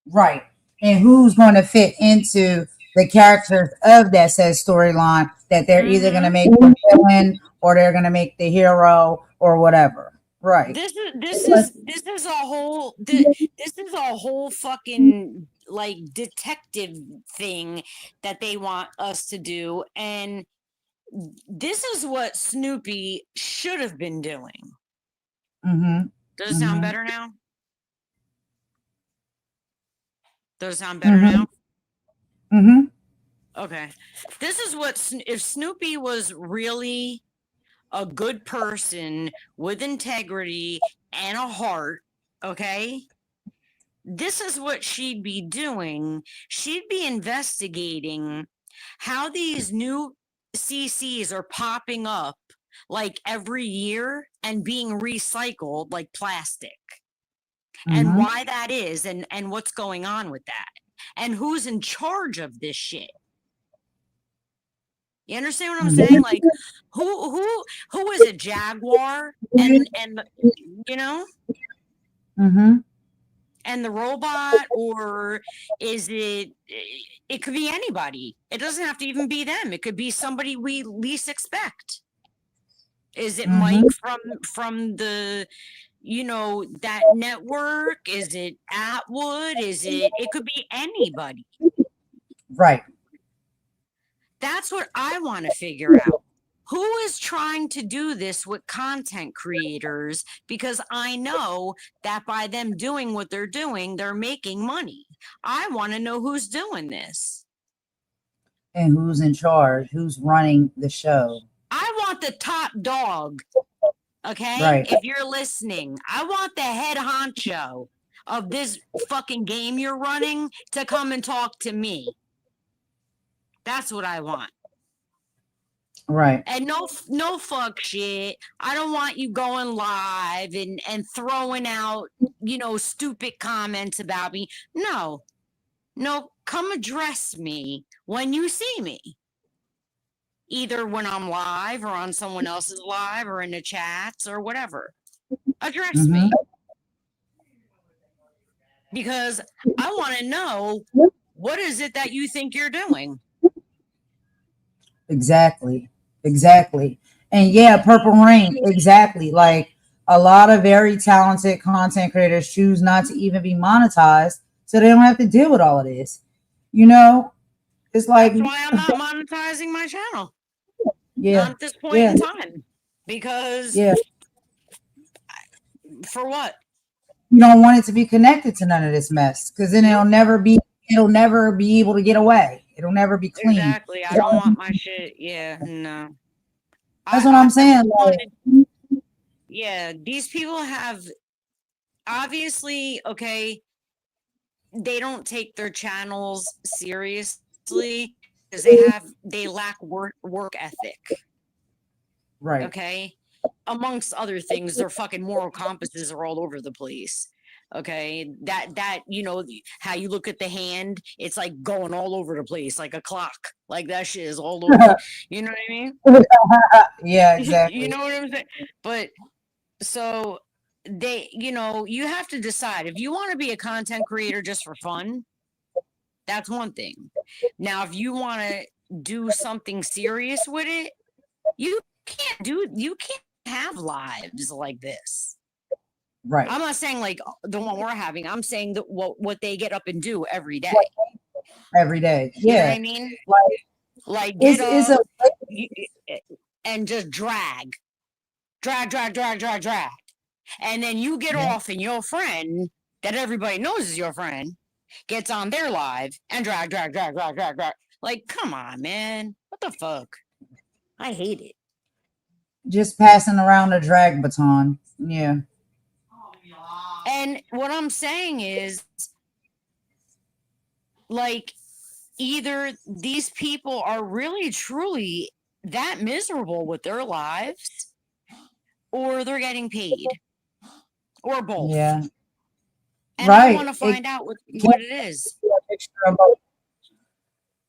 Right. And who's going to fit into the characters of that said storyline that they're either going to make the villain or they're going to make the hero or whatever. Right. This is a whole fucking like detective thing that they want us to do, and this is what Snoopy should have been doing. Does it sound better now? Does it sound better now? Okay. This is what, if Snoopy was really a good person with integrity and a heart, okay, this is what she'd be doing. She'd be investigating how these new CCs are popping up like every year and being recycled like plastic, and Mhm. why that is, and what's going on with that, and who's in charge of this shit. You understand what I'm Mhm. saying? Like, who is it? Jaguar and you know, Mhm. and the robot, or is it? It could be anybody. It doesn't have to even be them. It could be somebody we least expect. Is it Mhm. Mike from the, you know, that network? Is it Atwood? Is it? It could be anybody. Right. That's what I want to figure out. Who is trying to do this with content creators? Because I know that by them doing what they're doing, they're making money. I want to know who's doing this. And who's in charge? Who's running the show? I want the top dog. Okay? Right. If you're listening, I want the head honcho of this fucking game you're running to come and talk to me. That's what I want. Right. And no fuck shit. I don't want you going live and throwing out, you know, stupid comments about me. No, come address me when you see me. Either when I'm live or on someone else's live or in the chats or whatever. Address me. Because I want to know, what is it that you think you're doing? Exactly. And yeah, Purple Rain, exactly. Like a lot of very talented content creators choose not to even be monetized, so they don't have to deal with all of this. You know, it's like, that's why I'm not monetizing my channel. Yeah. Not at this point in time. Because for what? You don't want it to be connected to none of this mess, because then it'll never be able to get away. It'll never be clean. Exactly. I don't want my shit. Yeah, no. That's what I'm saying. Yeah, these people have obviously, okay, they don't take their channels seriously because they lack work ethic. Right. Okay. Amongst other things, their fucking moral compasses are all over the place. Okay, that you know how you look at the hand, it's like going all over the place like a clock. Like that shit is all over. You know what I mean? Yeah, exactly. You know what I'm saying? But so they, you know, you have to decide if you want to be a content creator just for fun. That's one thing. Now, if you want to do something serious with it, you can't have lives like this. Right. I'm not saying like the one we're having. I'm saying that what they get up and do every day. Every day. Yeah. You know what I mean? Like get up and just drag. And then you get off and your friend that everybody knows is your friend gets on their live and drag. Like, come on, man. What the fuck? I hate it. Just passing around a drag baton. Yeah. And what I'm saying is, like, either these people are really, truly that miserable with their lives, or they're getting paid, or both. Yeah. And I want to find out what it is.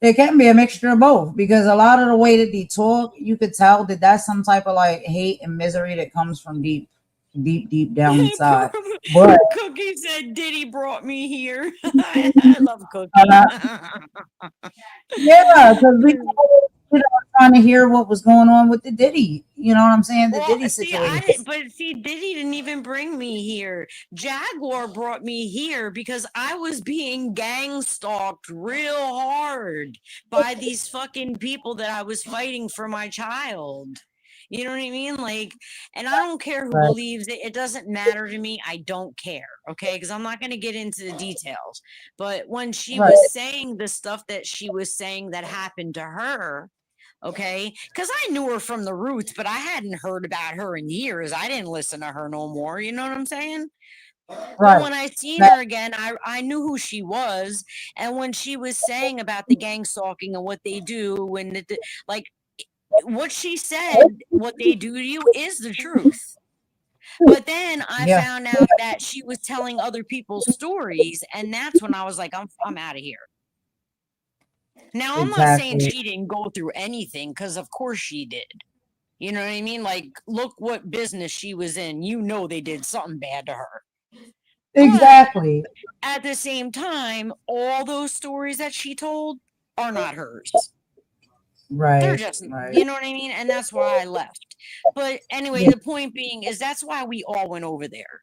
It can be a mixture of both, because a lot of the way that they talk, you could tell that that's some type of like hate and misery that comes from deep down inside. But Cookie said Diddy brought me here. I love Cookie. Yeah, because we were trying to hear what was going on with the Diddy. You know what I'm saying? The Diddy situation. But Diddy didn't even bring me here. Jaguar brought me here because I was being gang stalked real hard by these fucking people that I was fighting for my child. You know what I mean? Like, and I don't care who believes it. It doesn't matter to me. I don't care. Okay. Because I'm not going to get into the details. But when she was saying the stuff that she was saying that happened to her, okay, because I knew her from the roots, but I hadn't heard about her in years. I didn't listen to her no more. You know what I'm saying? But Right. when I seen That- her again, I knew who she was. And when she was saying about the gang stalking and what they do, and like what she said, what they do to you is the truth. But then I Yeah. found out that she was telling other people's stories, and that's when I was like, I'm out of here. Now I'm not saying Exactly. she didn't go through anything, because of course she did. You know what I mean? Like, look what business she was in. You know they did something bad to her. Exactly. At the same time, all those stories that she told are not hers. They're Right. just, Right. you know what I mean? And that's why I left. But anyway, Yeah. the point being is that's why we all went over there.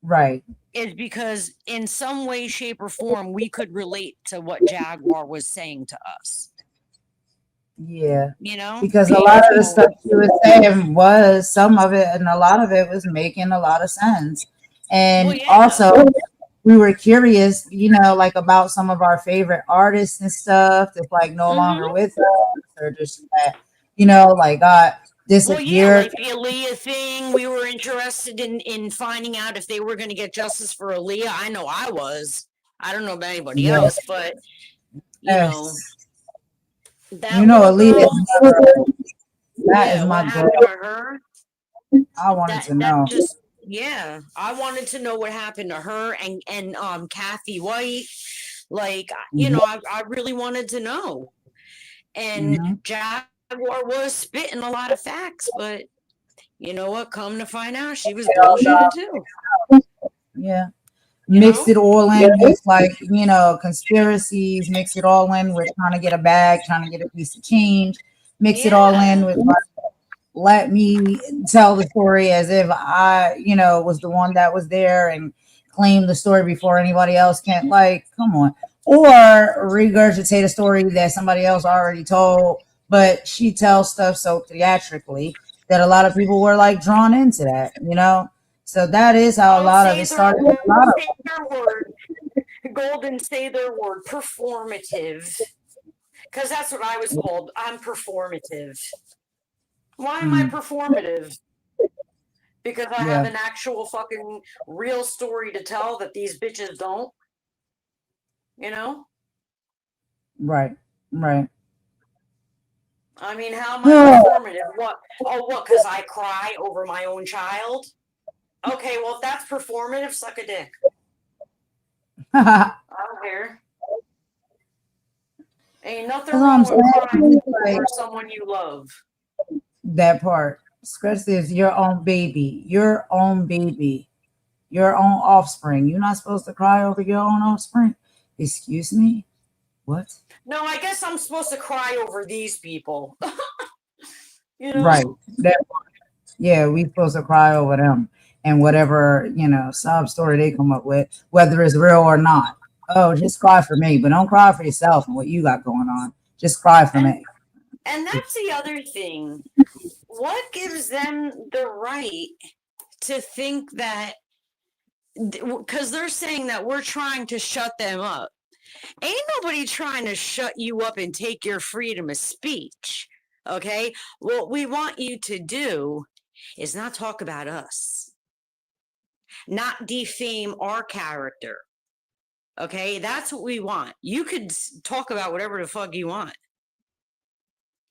Right. Is because in some way, shape, or form, we could relate to what Jaguar was saying to us. Yeah. You know? Because a lot of the stuff she was saying was some of it, and a lot of it was making a lot of sense. And Well, yeah. also, we were curious, you know, like about some of our favorite artists and stuff that's like no longer with us, or just that, you know, like got Well, yeah, disappeared. like the Aaliyah thing. We were interested in finding out if they were going to get justice for Aaliyah. I know I was. I don't know about anybody Yeah. else, but you know, Yes. that You know, little Aaliyah, girl, that yeah, is my what girl. happened to her? I wanted to know. Just yeah, I wanted to know what happened to her and Kathy White. Like, you know, I really wanted to know. And Jaguar was spitting a lot of facts, but you know what? Come to find out, she was bullshitting too. Yeah. You Mixed know? it all in with like, you know, conspiracies, mix it all in with trying to get a bag, trying to get a piece of change, mix it all in with like, let me tell the story as if I, you know, was the one that was there and claim the story before anybody else can. Like, come on. Or regurgitate a story that somebody else already told, but she tells stuff so theatrically that a lot of people were like drawn into that, you know? So that is how a lot of it started. A lot of Say their word. Golden, say their word. Performative. Because that's what I was called. I'm performative. Why am I performative? Because I have an actual fucking real story to tell that these bitches don't. You know? Right, right. I mean, how am I performative? What? Oh, what? Because I cry over my own child? Okay, well, if that's performative, suck a dick. I don't care. Ain't nothing wrong with crying for someone you love. That part. Especially if your own baby, your own baby, your own offspring. You're not supposed to cry over your own offspring. Excuse me? What? No, I guess I'm supposed to cry over these people. You know? Right. That part. Yeah, we supposed to cry over them and whatever, you know, sob story they come up with, whether it's real or not. Oh, just cry for me, but don't cry for yourself and what you got going on. Just cry for me. And that's the other thing. What gives them the right to think that, because they're saying that we're trying to shut them up. Ain't nobody trying to shut you up and take your freedom of speech. Okay? What we want you to do is not talk about us, not defame our character. Okay? That's what we want. You could talk about whatever the fuck you want.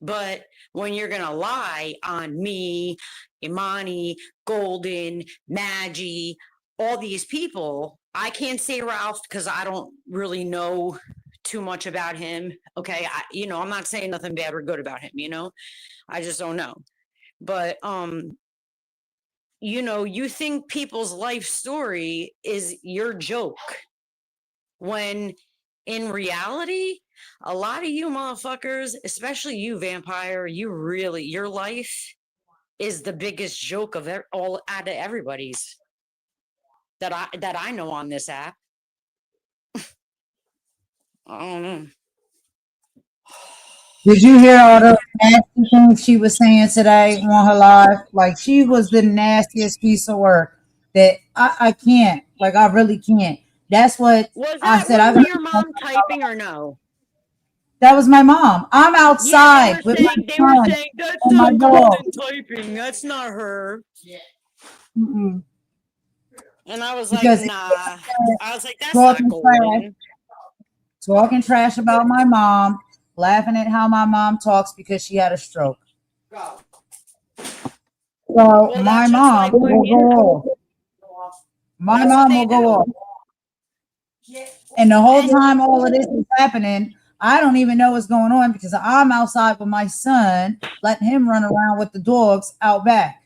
But when you're going to lie on me, Imani, Golden, Maggie, all these people, I can't say Ralph because I don't really know too much about him. Okay. I'm not saying nothing bad or good about him, I just don't know. But, you think people's life story is your joke when in reality, a lot of you motherfuckers, especially you, Vampire, your life is the biggest joke of all out of everybody's that I know on this app. I don't know. Did you hear all the nasty things she was saying today on her live? Like, she was the nastiest piece of work that I can't. Like, I really can't. That's what I said. Was your mom typing or no? That was my mom. I'm outside with my they were saying that's not Golden typing. That's not her. Mm-mm. And I was like, because nah. I was like, that's talking not golden. talking trash about my mom, laughing at how my mom talks because she had a stroke. So Well, my that's just mom like will what, go off. My that's what mom they will go do. off. And the whole And time all of this is happening, I don't even know what's going on because I'm outside with my son, letting him run around with the dogs out back.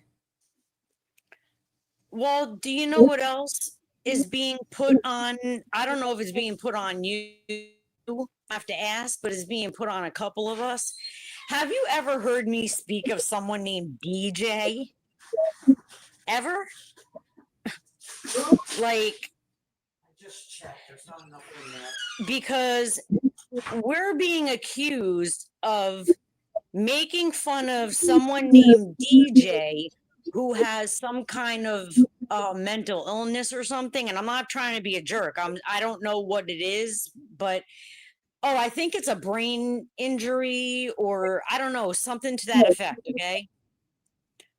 well, do you know what else is being put on? I don't know if it's being put on you. I have to ask, but it's being put on a couple of us. Have you ever heard me speak of someone named DJ? Ever? Like, because we're being accused of making fun of someone named DJ who has some kind of mental illness or something. And I'm not trying to be a jerk. I don't know what it is, but I think it's a brain injury or I don't know, something to that effect. Okay.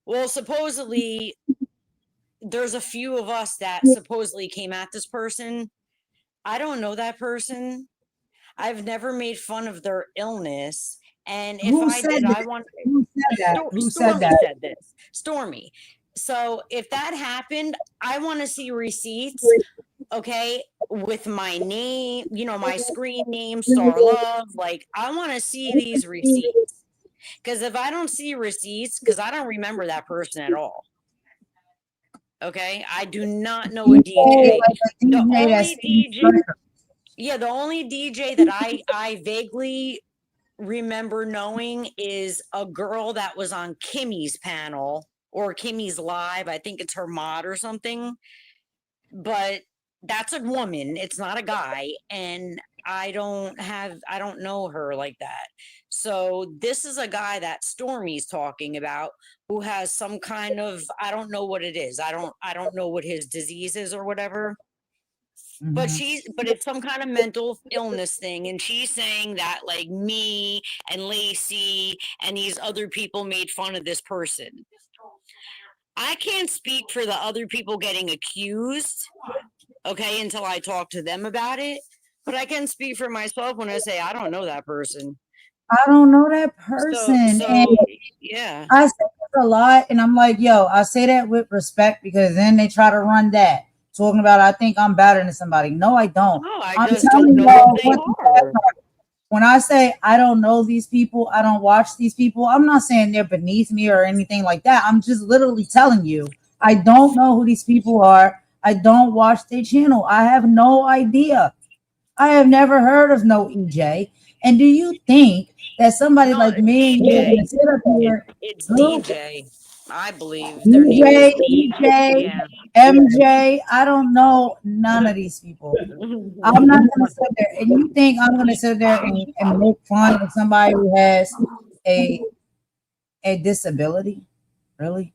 Well, supposedly there's a few of us that supposedly came at this person. I don't know that person. I've never made fun of their illness. And if Who I said did, that? I want Who said that? Who said Stormy that? said this. Stormy. So if that happened, I want to see receipts, okay, with my name, my screen name, Star Love. Like, I want to see these receipts. Because if I don't see receipts, because I don't remember that person at all. Okay, I do not know a DJ. The only DJ, yeah, the only DJ that I vaguely remember knowing is a girl that was on Kimmy's panel or Kimmy's live. I think it's her mod or something. But that's a woman, it's not a guy, and I don't know her like that. So this is a guy that Stormy's talking about who has some kind of, I don't know what it is. I don't know what his disease is or whatever. But it's some kind of mental illness thing. And she's saying that like me and Lacey and these other people made fun of this person. I can't speak for the other people getting accused, okay, until I talk to them about it. But I can speak for myself when I say I don't know that person. I don't know that person. So and yeah. I say this a lot, and I'm like, yo, I say that with respect because then they try to run that. Talking about I think I'm better than somebody. No, I don't. No, I I'm just telling don't know y'all who they what the are. facts are. When I say I don't know these people, I don't watch these people, I'm not saying they're beneath me or anything like that. I'm just literally telling you, I don't know who these people are. I don't watch their channel. I have no idea. I have never heard of no EJ. And do you think that somebody No, like me DJ. is gonna sit up here? It's Who? DJ. I believe their name DJ, is DJ. EJ, Yeah. MJ. I don't know none of these people. I'm not gonna sit there. And you think I'm gonna sit there and make fun of somebody who has a disability? Really?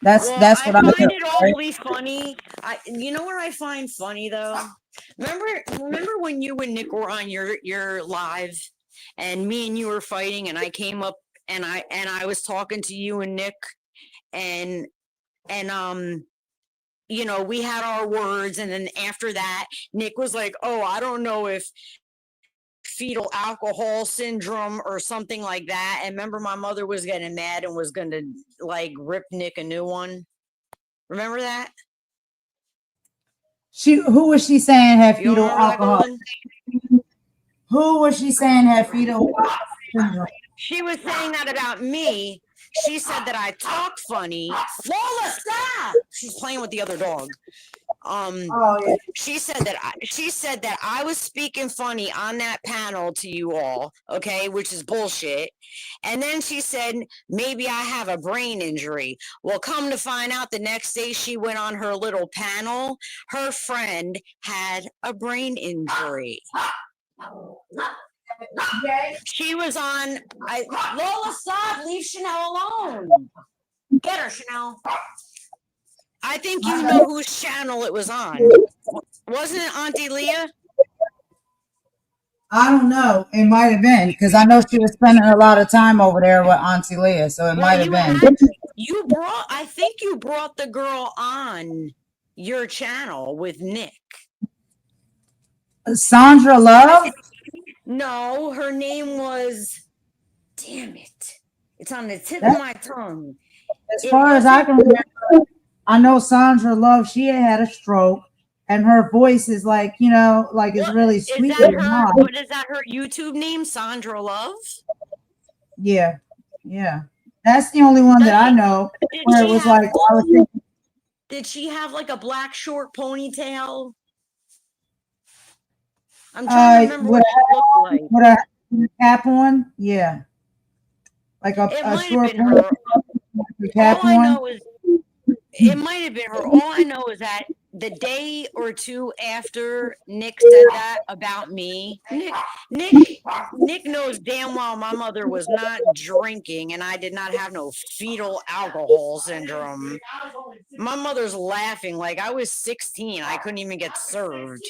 That's Well, that's I what I'm find doing. it always funny. You know what I find funny though? Remember when you and Nick were on your live and me and you were fighting and I came up and I was talking to you and Nick and we had our words, and then after that Nick was like, oh, I don't know if fetal alcohol syndrome or something like that. And remember, my mother was getting mad and was gonna like rip Nick a new one. Remember that? Who was she saying had You fetal remember that, alcohol? Golden? Who was she saying had fetal syndrome? She was saying that about me. She said that I talk funny. Lola, stop! She's playing with the other dog. Yeah. She said that I was speaking funny on that panel to you all, okay, which is bullshit. And then she said maybe I have a brain injury. Well, come to find out, the next day she went on her little panel, her friend had a brain injury. She was on. Lola, stop! Leave Chanel alone. Get her, Chanel. I think you know whose channel it was on. Wasn't it Auntie Leah? I don't know. It might have been because I know she was spending a lot of time over there with Auntie Leah, so it might have been. I think you brought the girl on your channel with Nick. Sandra Love? No, her name was, damn it. It's on the tip That- of my tongue. As It far as I wasn't- can remember, I know Sandra Love, she had a stroke, and her voice is like, like it's What- really Is sweet. that and her? high. What is that? Her YouTube name, Sandra Love? Yeah. Yeah. That's the only one that I know Did where it she was have- like, I was thinking, Did she have like a black short ponytail? I'm trying to remember with what she looked like. with a cap on? Yeah. Like It a might have short been her. cap All I on. know is it might have been her. All I know is that the day or two after Nick said that about me, Nick knows damn well my mother was not drinking and I did not have no fetal alcohol syndrome. My mother's laughing like I was 16. I couldn't even get served.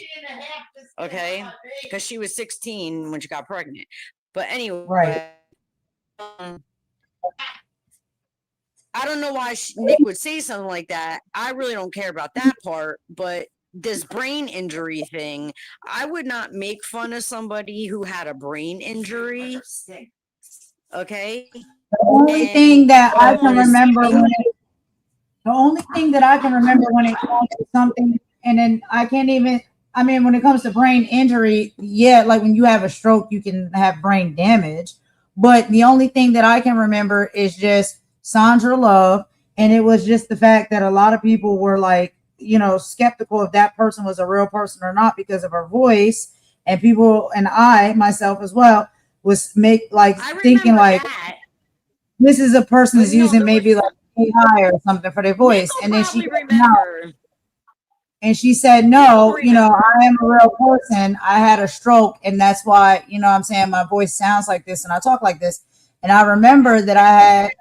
Okay? Because she was 16 when she got pregnant. But anyway, Right. I don't know why Nick would say something like that. I really don't care about that part, but this brain injury thing, I would not make fun of somebody who had a brain injury. Okay. The only thing that I can remember the only thing that I can remember when it comes to something, and then I can't even, I mean, when it comes to brain injury, yeah, like when you have a stroke, you can have brain damage. But the only thing that I can remember is just Sandra Love. And it was just the fact that a lot of people were like, skeptical if that person was a real person or not because of her voice. And people, and I myself as well, was thinking like, that. this is a person But who's no, using there maybe was- like AI or something for their voice. Nick will And then she probably said, no. remember. And she said, no, I am a real person. I had a stroke. And that's why, I'm saying my voice sounds like this and I talk like this. And I remember that I had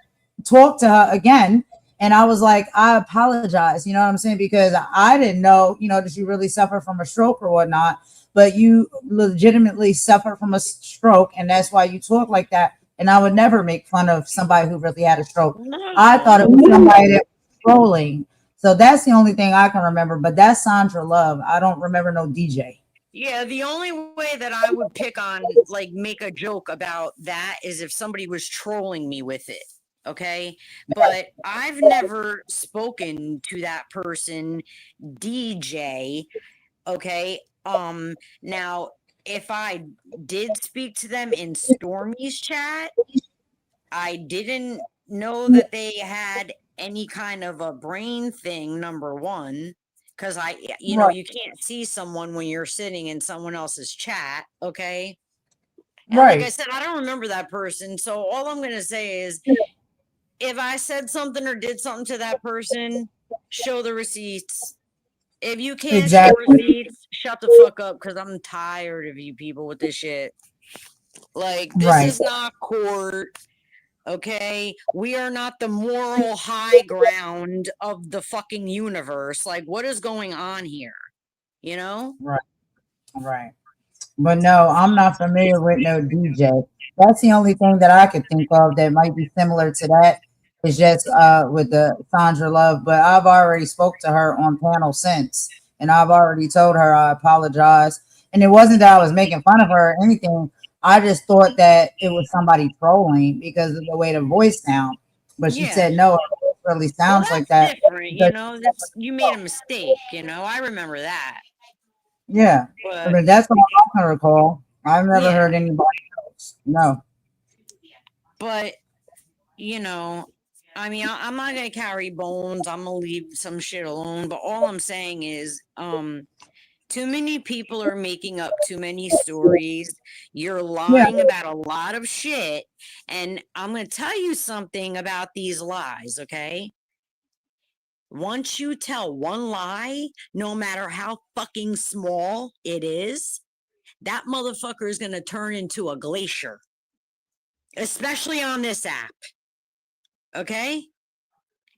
talked to her again. And I was like, I apologize. You know what I'm saying? Because I didn't know, did you really suffer from a stroke or whatnot? But you legitimately suffer from a stroke. And that's why you talk like that. And I would never make fun of somebody who really had a stroke. No. I thought it was somebody that was trolling. So that's the only thing I can remember. But that's Sandra Love. I don't remember no DJ. Yeah, the only way that I would pick on, like, make a joke about that is if somebody was trolling me with it. Okay. But I've never spoken to that person, DJ. Okay. Now, if I did speak to them in Stormy's chat, I didn't know that they had any kind of a brain thing, number one, because you can't see someone when you're sitting in someone else's chat. Okay. And like I said, I don't remember that person. So all I'm going to say is if I said something or did something to that person, show the receipts. If you can't show receipts, shut the fuck up because I'm tired of you people with this shit. Like, this is not court. Okay, we are not the moral high ground of the fucking universe. Like, what is going on here? Right. But no, I'm not familiar with no DJ. That's the only thing that I could think of that might be similar to that. Is just with the Sandra Love. But I've already spoke to her on panel since, and I've already told her I apologize. And it wasn't that I was making fun of her or anything. I just thought that it was somebody trolling because of the way the voice sounds. But she said, no, it really sounds like that. Different, you made a mistake, I remember that. Yeah. But that's all I can recall. I've never heard anybody else. No. But, I mean, I'm not going to carry bones. I'm going to leave some shit alone. But all I'm saying is, too many people are making up too many stories. You're lying about a lot of shit. And I'm going to tell you something about these lies, okay? Once you tell one lie, no matter how fucking small it is, that motherfucker is going to turn into a glacier. Especially on this app. Okay?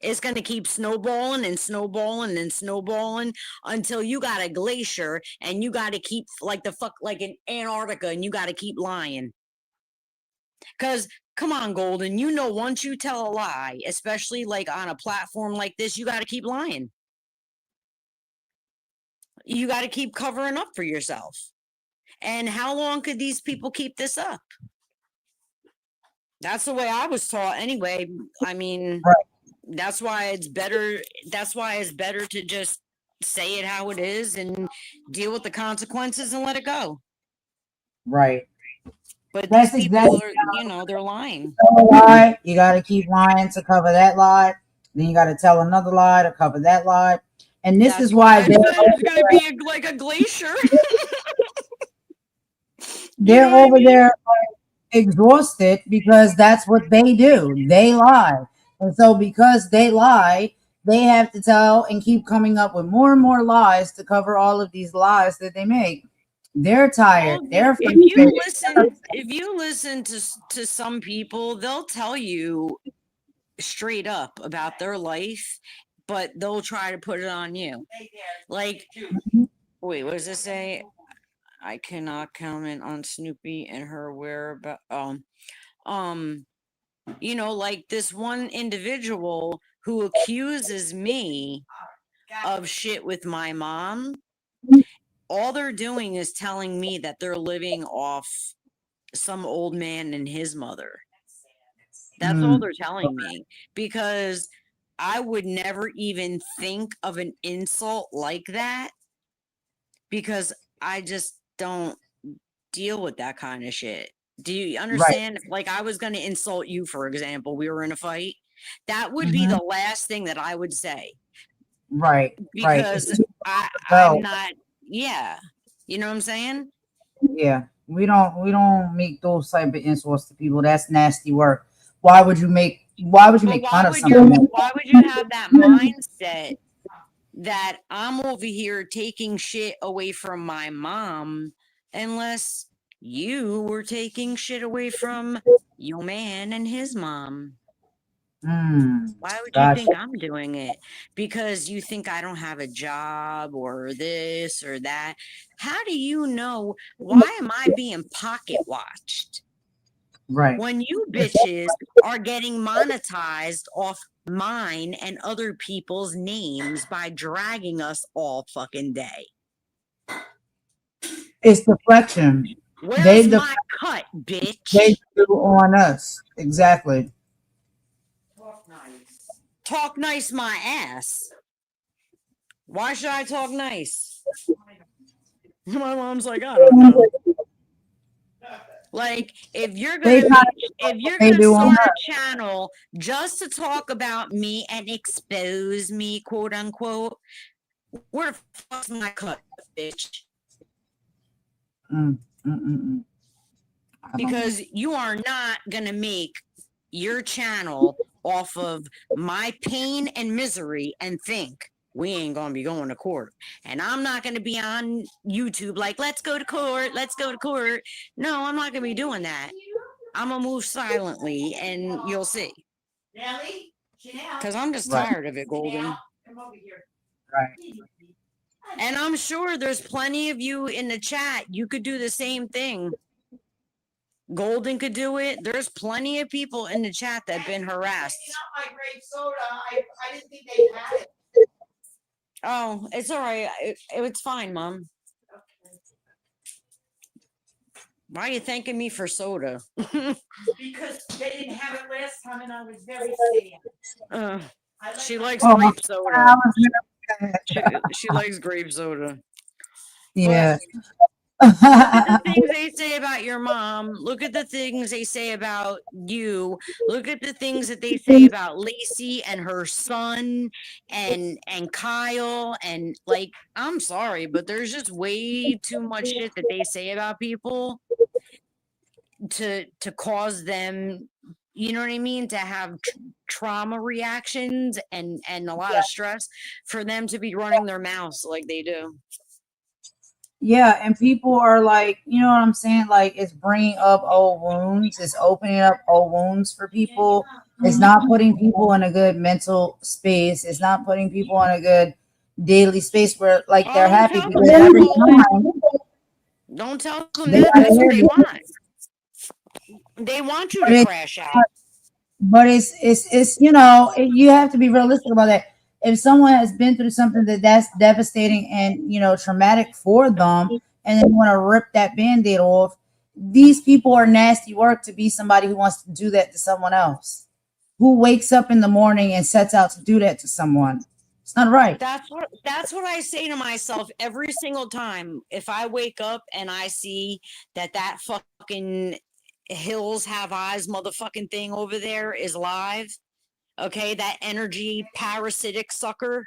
It's going to keep snowballing and snowballing and snowballing until you got a glacier and you got to keep like in Antarctica and you got to keep lying. Because come on, Golden, you know, once you tell a lie, especially like on a platform like this, you got to keep lying. You got to keep covering up for yourself. And how long could these people keep this up? That's the way I was taught anyway. I mean, Right. that's why it's better. That's why it's better to just say it how it is and deal with the consequences and let it go. Right. But That's these people exactly are, you know, they're lying. Tell a lie, you got to keep lying to cover that lie. Then you got to tell another lie to cover that lie. And this That's is why it's going to be like a glacier. they're know what I over mean? there exhausted because that's what they do. They lie. And so because they lie, they have to tell and keep coming up with more and more lies to cover all of these lies that they make. They're tired. Well, They're if you listen to some people, they'll tell you straight up about their life, but they'll try to put it on you. Like, wait, what does it say? I cannot comment on Snoopy and her whereabouts. You know, like this one individual who accuses me of shit with my mom. All they're doing is telling me that they're living off some old man and his mother. That's all they're telling me, because I would never even think of an insult like that, because I just don't deal with that kind of shit. Do you understand? Right. Like, I was going to insult you, for example, we were in a fight. That would be the last thing that I would say. Right. Because I'm not, yeah. You know what I'm saying? Yeah. We don't make those type of insults to people. That's nasty work. Why would you make fun of something? Why would you have that mindset that I'm over here taking shit away from my mom unless you were taking shit away from your man and his mom? Why would you think I'm doing it? Because you think I don't have a job or this or that? How do you know? Why am I being pocket watched? Right. When you bitches are getting monetized off mine and other people's names by dragging us all fucking day. It's deflection. Where's my cut, bitch? They do on us. Exactly. Talk nice my ass. Why should I talk nice? My mom's like, I don't know. Like, if you're gonna start a channel just to talk about me and expose me, quote unquote, where the fuck's my cut, bitch? Because you are not gonna make your channel off of my pain and misery and think we ain't gonna be going to court. And I'm not gonna be on YouTube like, let's go to court, let's go to court. No, I'm not gonna be doing that. I'm gonna move silently and you'll see. Because I'm just tired of it, Golden. Right. And I'm sure there's plenty of you in the chat. You could do the same thing. Golden could do it. There's plenty of people in the chat that have been harassed. My grape soda. I didn't think they had it. Oh, it's all right. It's fine, Mom. Why are you thanking me for soda? Because they didn't have it last time and I was very sad. She likes grape soda. She likes grape soda. Yeah. Look at the things they say about your mom. Look at the things they say about you. Look at the things that they say about Lacey and her son and Kyle. And like, I'm sorry, but there's just way too much shit that they say about people to cause them, you know what I mean, to have trauma reactions and a lot of stress for them to be running their mouths like they do. Yeah, and people are like, you know what I'm saying? Like, it's bringing up old wounds. It's opening up old wounds for people. It's not putting people in a good mental space. It's not putting people in a good daily space where, like, they're happy because every time. Don't tell them that. That's what they want. They want you But to it's crash out. but it's you know, you have to be realistic about that. If someone has been through something that's devastating and, you know, traumatic for them, and then want to rip that band-aid off, these people are nasty work to be somebody who wants to do that to someone else, who wakes up in the morning and sets out to do that to someone. It's not right. That's what I say to myself every single time. If I wake up and I see that fucking Hills Have Eyes motherfucking thing over there is live, okay, that energy parasitic sucker.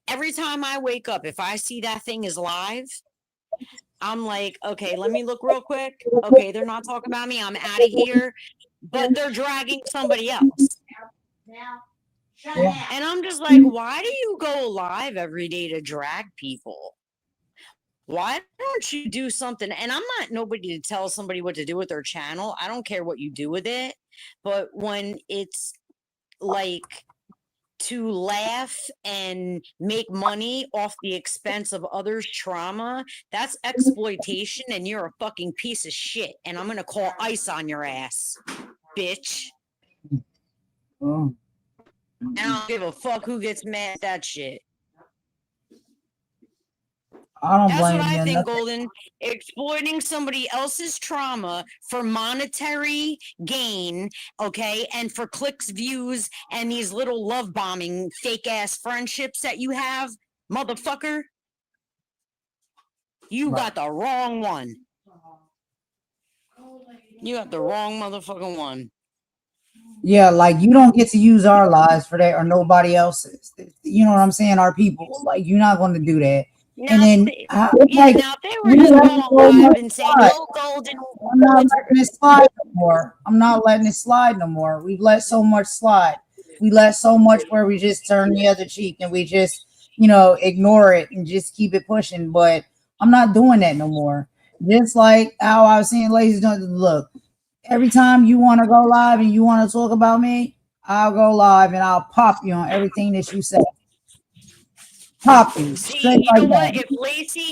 Every time I wake up, if I see that thing is live, I'm like, okay, let me look real quick. Okay, they're not talking about me. I'm out of here. But they're dragging somebody else. Now, shut Yeah. up. And I'm just like, why do you go live every day to drag people? Why don't you do something? And I'm not nobody to tell somebody what to do with their channel. I don't care what you do with it. But when it's like to laugh and make money off the expense of others' trauma, that's exploitation, and you're a fucking piece of shit. And I'm gonna call ICE on your ass, bitch. Oh. And I don't give a fuck who gets mad at that shit. I don't That's blame what I you. think, Nothing. Golden. Exploiting somebody else's trauma for monetary gain, okay, and for clicks, views, and these little love bombing fake ass friendships that you have, motherfucker. You Right. got the wrong one. You got the wrong motherfucking one. Yeah, like you don't get to use our lives for that or nobody else's. You know what I'm saying? Our people, like you're not going to do that. Now, And then, like, now if they were we just let going so live much and saying, slide. "Yo, Golden," I'm not letting it slide no more. I'm not letting it slide no more. We've let so much slide. We let so much where we just turn the other cheek and we just, you know, ignore it and just keep it pushing. But I'm not doing that no more. Just like how I was saying, ladies, don't look. Every time you want to go live and you want to talk about me, I'll go live and I'll pop you on everything that you say. Pop you See, straight you know like what? that.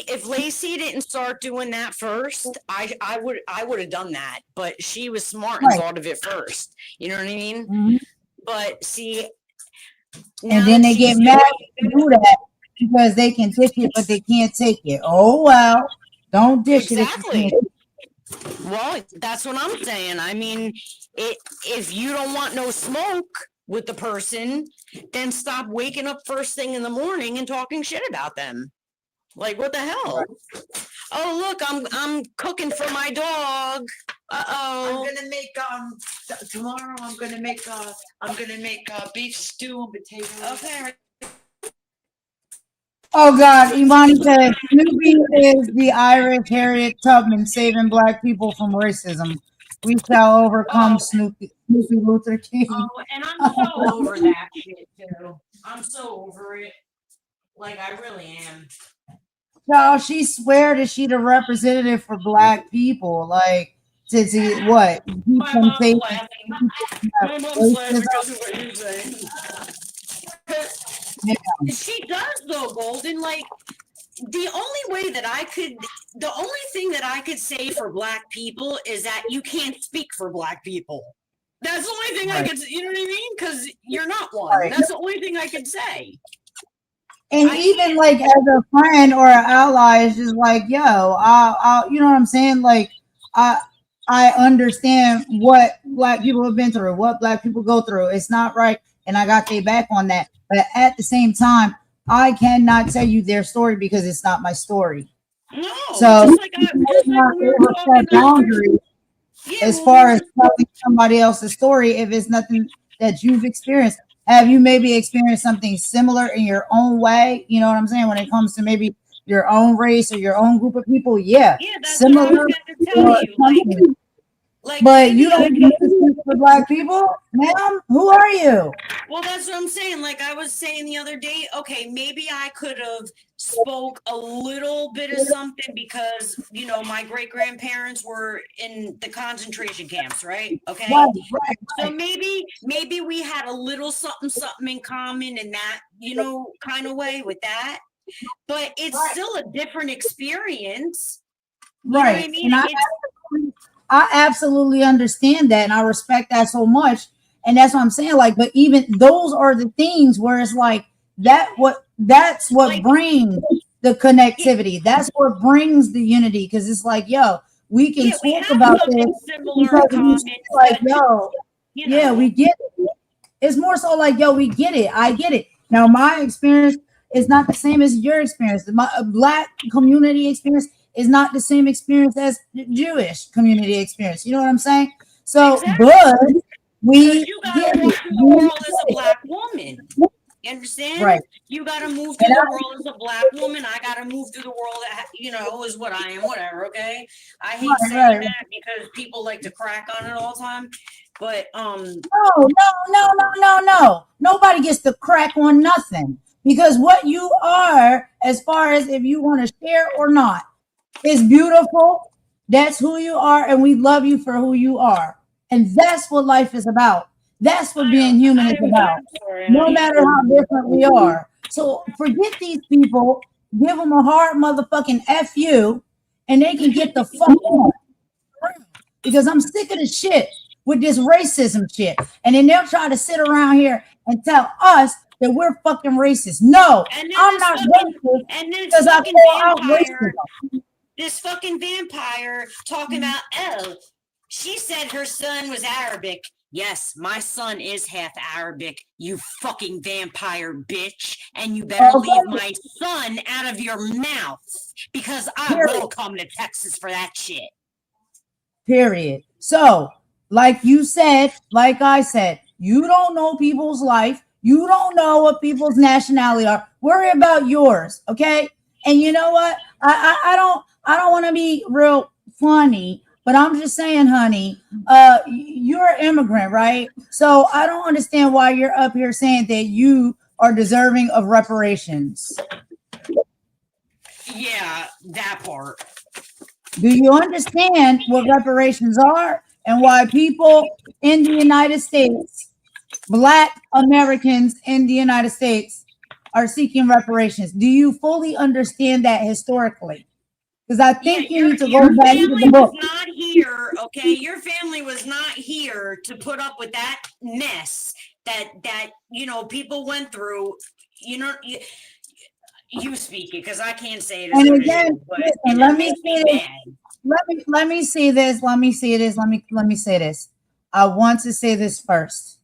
If Lacey didn't start doing that first, I would have done that. But she was smart and Right. thought of it first. You know what I mean? Mhm. But see, And now then that they get she's mad to do that because they can dish it, but they can't take it. Oh well, don't dish it if you exactly. can't. Well, that's what I'm saying. I mean, if you don't want no smoke with the person, then stop waking up first thing in the morning and talking shit about them. Like, what the hell? Oh, look, I'm cooking for my dog. I'm Uh-oh. gonna make tomorrow. I'm gonna make beef stew and potatoes. Okay. Oh God, Imani said Snoopy is the Irish Harriet Tubman saving black people from racism. We shall overcome Oh, Snoopy Luther King. oh, and I'm so over that shit too. I'm so over it. Like, I really am. No, she swear that she the representative for black people. Like to what? Keep My them mom's safe laughing. from My mom's laughing racism. because of what you're saying. Yeah. She does though, Golden. Like, the only thing that I could say for black people is that you can't speak for black people. That's the only thing I Right. could, you know what I mean? Because you're not one. Right. That's the only thing I could say. And I even can't. like as a friend or an ally, it's just like, yo, I'll you know what I'm saying? Like, I understand what black people have been through, what black people go through. It's not right, and I got their back on that. But at the same time, I cannot tell you their story because it's not my story. No, So just like when we were talking overstep boundaries yeah, as when far we as telling somebody else's story if it's nothing that you've experienced. Have you maybe experienced something similar in your own way? You know what I'm saying? When it comes to maybe your own race or your own group of people, yeah, yeah, that's what I was similar going to tell or you. Like, something. like But you maybe I don't could. get to speak for black people, ma'am. Who are you? Well, that's what I'm saying. Like I was saying the other day, okay, maybe I could have spoke a little bit of something because, you know, my great grandparents were in the concentration camps, right? Okay. Right. So maybe we had a little something in common in that, you know, kind of way with that. But it's still a different experience. You know what I Right. mean? And I absolutely understand that and I respect that so much. And that's what I'm saying. Like, but even those are the things where it's like that's what Like, brings the connectivity. That's what brings the unity. Because it's like, yo, we can yeah, we talk have about this something similar because in common, it's like, but yo, you yeah, we know, get it. It's more so like, yo, we get it. I get it. Now, my experience is not the same as your experience. My black community experience is not the same experience as the Jewish community experience. You know what I'm saying? So, exactly. but Because we you get gotta walk it. through the world as a black woman. You understand? Right. You gotta move And through the world as a black woman. I gotta move through the world, is what I am, whatever, okay? I hate saying right. that because people like to crack on it all the time. But No. Nobody gets to crack on nothing because what you are, as far as if you want to share or not, is beautiful. That's who you are, and we love you for who you are. And that's what life is about. That's what being human is about. I'm sorry, No honey. matter how different we are. So forget these people, give them a hard motherfucking FU, and they can get the fuck on. Because I'm sick of the shit with this racism shit. And then they'll try to sit around here and tell us that we're fucking racist. No, And then I'm not racist because I call out racism. this fucking vampire talking about, oh, she said her son was Arabic. Yes, my son is half Arabic, you fucking vampire bitch. And you better leave my son out of your mouth because I will come to Texas for that shit. Period. So, like you said, like I said, you don't know people's life. You don't know what people's nationality are. Worry about yours, okay? And you know what? I don't want to be real funny, but I'm just saying, honey, you're an immigrant, right? So I don't understand why you're up here saying that you are deserving of reparations. Yeah, that part. Do you understand what reparations are and why people in the United States, Black Americans in the United States, are seeking reparations? Do you fully understand that historically? Because I think you need to go back to the book. Was not here, okay? Your family was not here to put up with that mess that people went through. You speak it because I can't say it. And again, listen, let me say this. Let me say this. Let me say this. I want to say this first.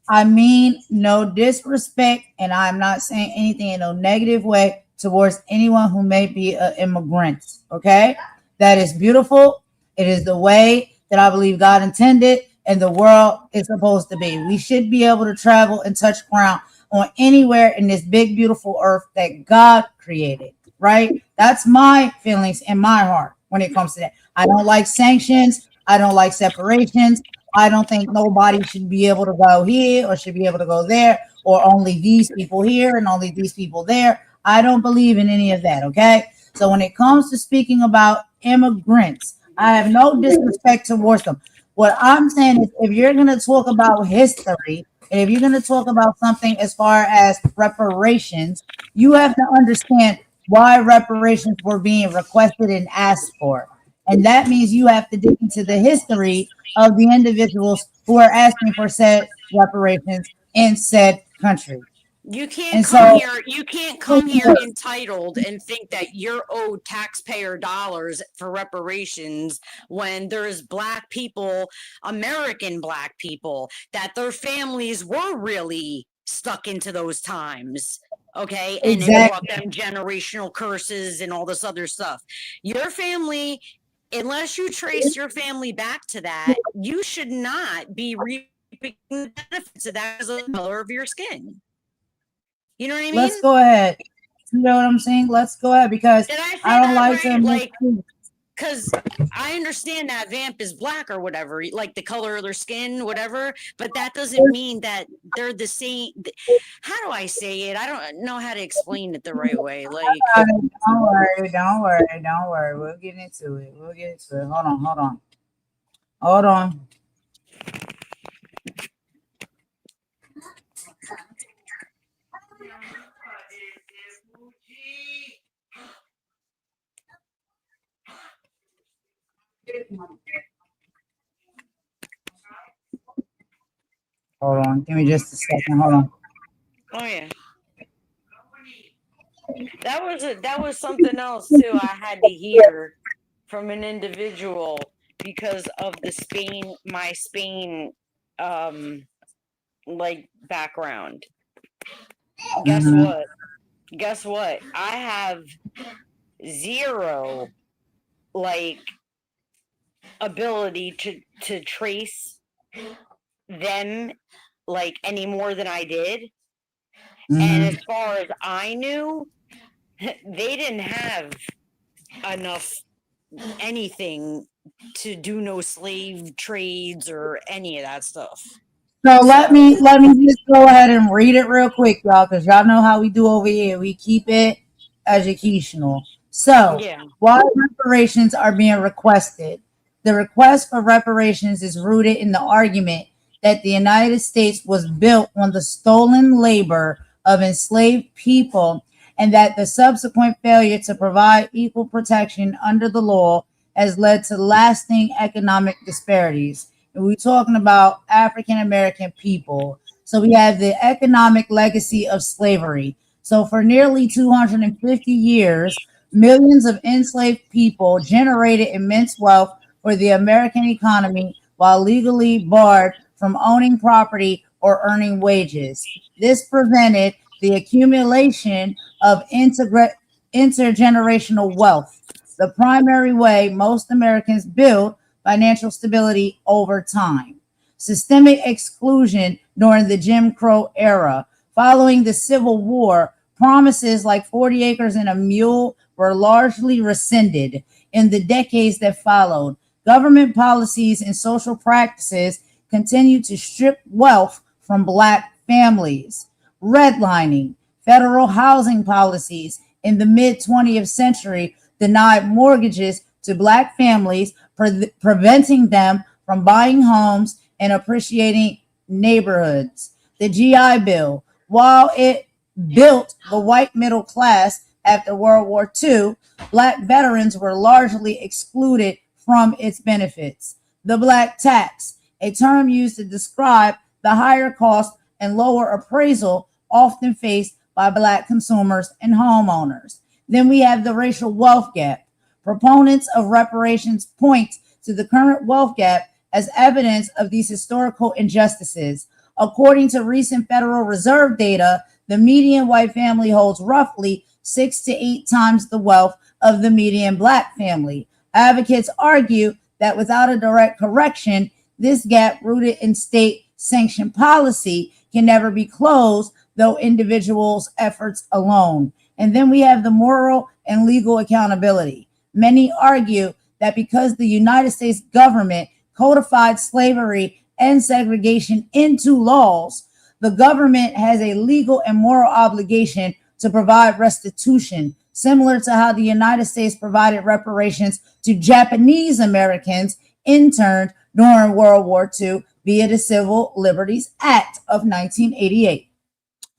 I mean no disrespect, and I'm not saying anything in no negative way towards anyone who may be an immigrant. Okay, that is beautiful. It is the way that I believe God intended, and the world is supposed to be. We should be able to travel and touch ground on anywhere in this big, beautiful earth that God created, right? That's my feelings in my heart when it comes to that. I don't like sanctions. I don't like separations. I don't think nobody should be able to go here or should be able to go there, or only these people here and only these people there. I don't believe in any of that, okay? So when it comes to speaking about immigrants, I have no disrespect towards them. What I'm saying is if you're going to talk about history, and if you're going to talk about something as far as reparations, you have to understand why reparations were being requested and asked for. And that means you have to dig into the history of the individuals who are asking for said reparations in said country. You can't come here entitled and think that you're owed taxpayer dollars for reparations when there's Black people, American Black people, that their families were really stuck into those times. Okay. And it brought them generational curses and all this other stuff. Your family, unless you trace your family back to that, you should not be reaping the benefits of that as the color of your skin. You know what I mean? Let's go ahead. You know what I'm saying? Let's go ahead because I don't like to because I understand that vamp is Black or whatever, like the color of their skin, whatever, but that doesn't mean that they're the same. How do I say it? I don't know how to explain it the right way. Like, don't worry. We'll get into it. Hold on. Hold on, give me just a second. Hold on. Oh yeah. That was something else too I had to hear from an individual because of my Spain like background. Guess Mhm. what? Guess what? I have zero like ability to trace them like any more than I did. And as Mhm. far as I knew, they didn't have enough anything to do no slave trades or any of that stuff. So let So me just go ahead and read it real quick, y'all, because y'all know how we do over here. We keep it educational. So yeah, why reparations are being requested? The request for reparations is rooted in the argument that the United States was built on the stolen labor of enslaved people and that the subsequent failure to provide equal protection under the law has led to lasting economic disparities. And we're talking about African American people. So we have the economic legacy of slavery. So for nearly 250 years, millions of enslaved people generated immense wealth for the American economy while legally barred from owning property or earning wages. This prevented the accumulation of intergenerational wealth, the primary way most Americans build financial stability over time. Systemic exclusion during the Jim Crow era. Following the Civil War, promises like 40 acres and a mule were largely rescinded in the decades that followed. Government policies and social practices continued to strip wealth from Black families. Redlining, federal housing policies in the mid 20th century denied mortgages to Black families, preventing them from buying homes and appreciating neighborhoods. The GI Bill, while it built the white middle class after World War II, Black veterans were largely excluded from its benefits. The Black tax, a term used to describe the higher cost and lower appraisal often faced by Black consumers and homeowners. Then we have the racial wealth gap. Proponents of reparations point to the current wealth gap as evidence of these historical injustices. According to recent Federal Reserve data, the median white family holds roughly 6 to 8 times the wealth of the median Black family. Advocates argue that without a direct correction, this gap rooted in state sanctioned policy can never be closed, though individuals' efforts alone. And then we have the moral and legal accountability. Many argue that because the United States government codified slavery and segregation into laws, the government has a legal and moral obligation to provide restitution, similar to how the United States provided reparations to Japanese Americans interned during World War II via the Civil Liberties Act of 1988.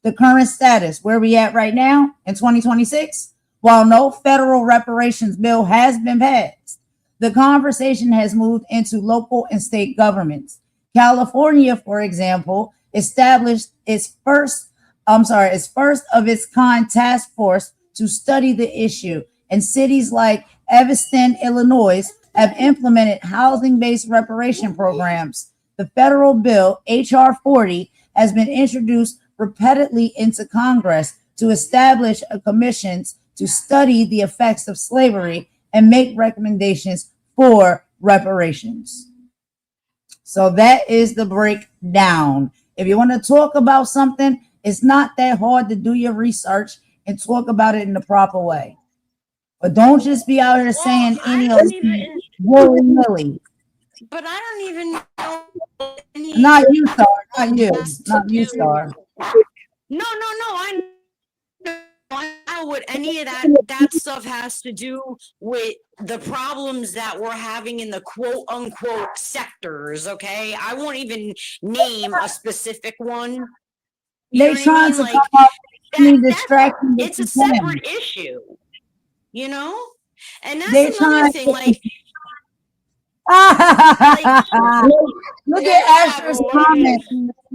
The current status, where we at right now in 2026, while no federal reparations bill has been passed, the conversation has moved into local and state governments. California, for example, established its first of its kind task force to study the issue, and cities like Evanston, Illinois, have implemented housing-based reparation programs. The federal bill, H.R. 40, has been introduced repeatedly into Congress to establish a commission to study the effects of slavery and make recommendations for reparations. So that is the breakdown. If you want to talk about something, it's not that hard to do your research and talk about it in the proper way. But don't just be out here saying any old thing willy-nilly. but I don't even know any Not you, Star. Not you. has to Not you, do. Star. No, I know what any of that stuff has to do with the problems that we're having in the quote unquote sectors. Okay, I won't even name a specific one. You know They what I trying mean? to Like come up with any that's distraction that it's a you can. separate issue, you know. And that's They another trying thing. to Like Look Yeah, at Asher's but comment.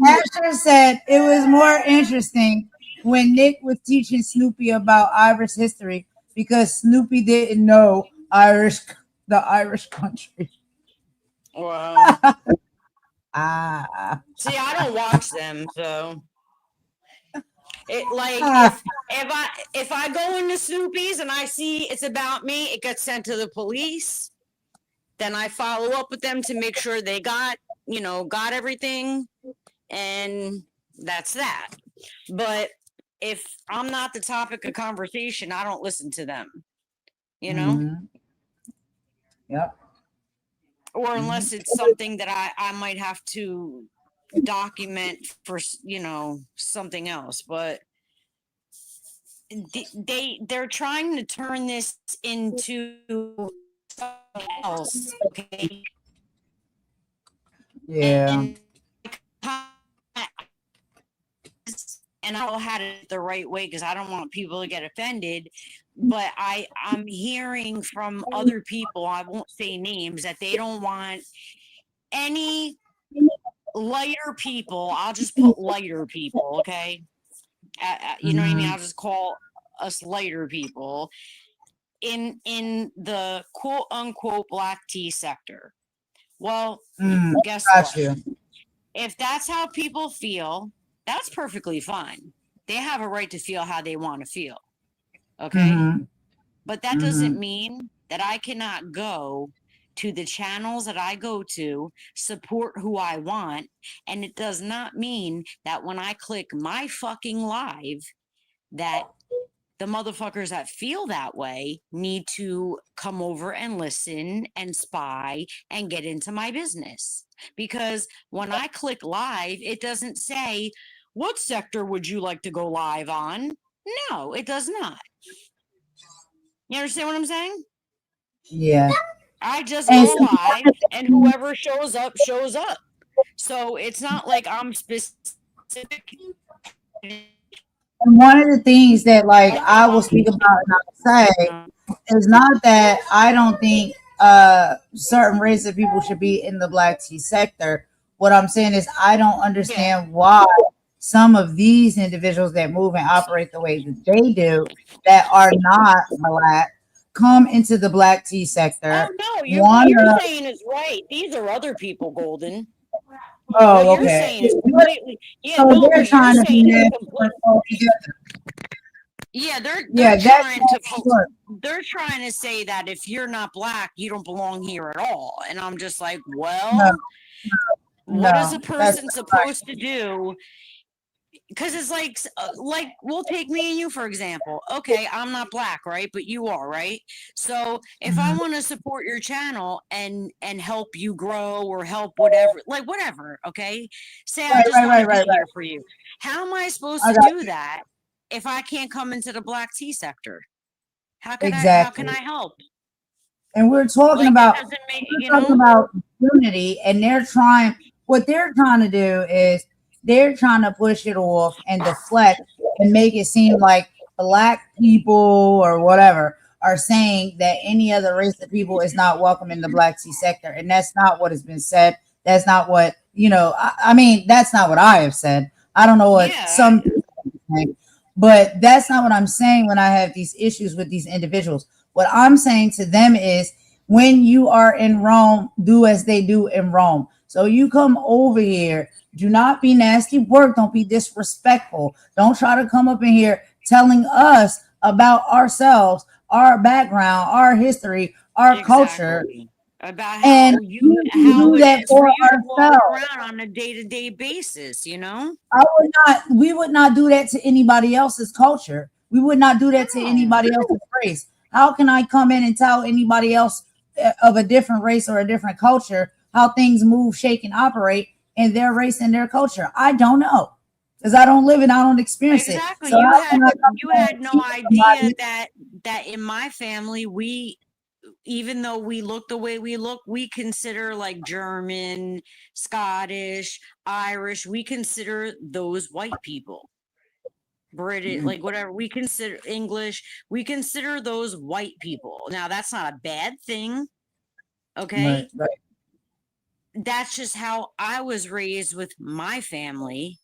Asher said it was more interesting when Nick was teaching Snoopy about Irish history because Snoopy didn't know the Irish country. well, Ah, see, I don't watch them, so it like ah. if I go into Snoopy's and I see it's about me, it gets sent to the police. Then I follow up with them to make sure they got everything, and that's that. But if I'm not the topic of conversation, I don't listen to them. You know. Mhm. Yep. Or unless it's something that I might have to document for something else, but they're trying to turn this into something else, okay? Yeah. And I'll had it the right way because I don't want people to get offended. But I'm hearing from other people, I won't say names, that they don't want any lighter people. I'll just put lighter people, okay? You know what I mean? Mhm. I'll just call us lighter people in the quote unquote black tea sector. Well, guess Got what? you. If that's how people feel, that's perfectly fine. They have a right to feel how they want to feel. Okay? Mhm. But that doesn't mean that I cannot go to the channels that I go to, support who I want. And it does not mean that when I click my fucking live, that the motherfuckers that feel that way need to come over and listen and spy and get into my business. Because when I click live, it doesn't say, what sector would you like to go live on? No, it does not. You understand what I'm saying? Yeah. I just And go live and whoever shows up, shows up. So it's not like I'm specific. one of the things that like I will speak about and I'll say is not that I don't think certain race of people should be in the black tea sector. What I'm saying is I don't understand why some of these individuals that move and operate the way that they do that are not black come into the black tea sector. Oh no, what you're saying is right. These are other people, Golden. Oh, what you're okay. saying is completely So no. they're What trying you're to be saying is nasty altogether. yeah. They're Yeah, trying to sure. they're trying to say that if you're not black, you don't belong here at all. And I'm just like, well, No, what is a that's person not supposed to do? Because it's like we'll take me and you for example. Okay, I'm not black, right? But you are, right? So if I want to support your channel and help you grow or help whatever, okay, say I just want to be here for you. How am I supposed to do that if I can't come into the black tea sector? How can I help? And we're talking Like that about doesn't make unity, and what they're trying to do is they're trying to push it off and deflect and make it seem like black people or whatever are saying that any other race of people is not welcome in the black tea sector, and that's not what has been said. That's not what I mean, that's not what I have said. I don't know what some people think, but that's not what I'm saying when I have these issues with these individuals. What I'm saying to them is when you are in Rome, do as they do in Rome. So you come over here, do not be nasty work, don't be disrespectful. Don't try to come up in here telling us about ourselves, our background, our history, our culture. About and how you do that for ourselves around on a day-to-day basis, we would not do that to anybody else's culture. We would not do that to anybody else's race. How can I come in and tell anybody else of a different race or a different culture how things move, shake, and operate in their race and their culture? I don't know because I don't live it. I don't experience it. So you had no idea that in my family even though we look the way we look, we consider like German, Scottish, Irish, we consider those white people. British, like whatever, we consider English, we consider those white people. Now, that's not a bad thing, okay? Right. that's just how I was raised with my family,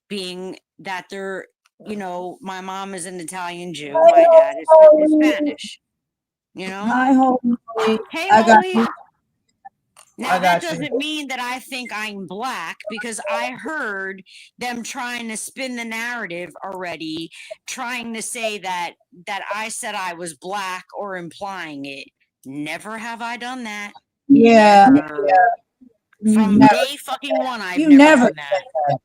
being that they're, my mom is an Italian Jew, my dad is Spanish, you know? Hi, Holy. Hey, I got Holy. you. Now I that got you. doesn't mean that I think I'm black, because I heard them trying to spin the narrative already, trying to say that I said I was black or implying it. Never have I done that. Yeah. Never. You From never, day fucking one, I've you never never done said that. that.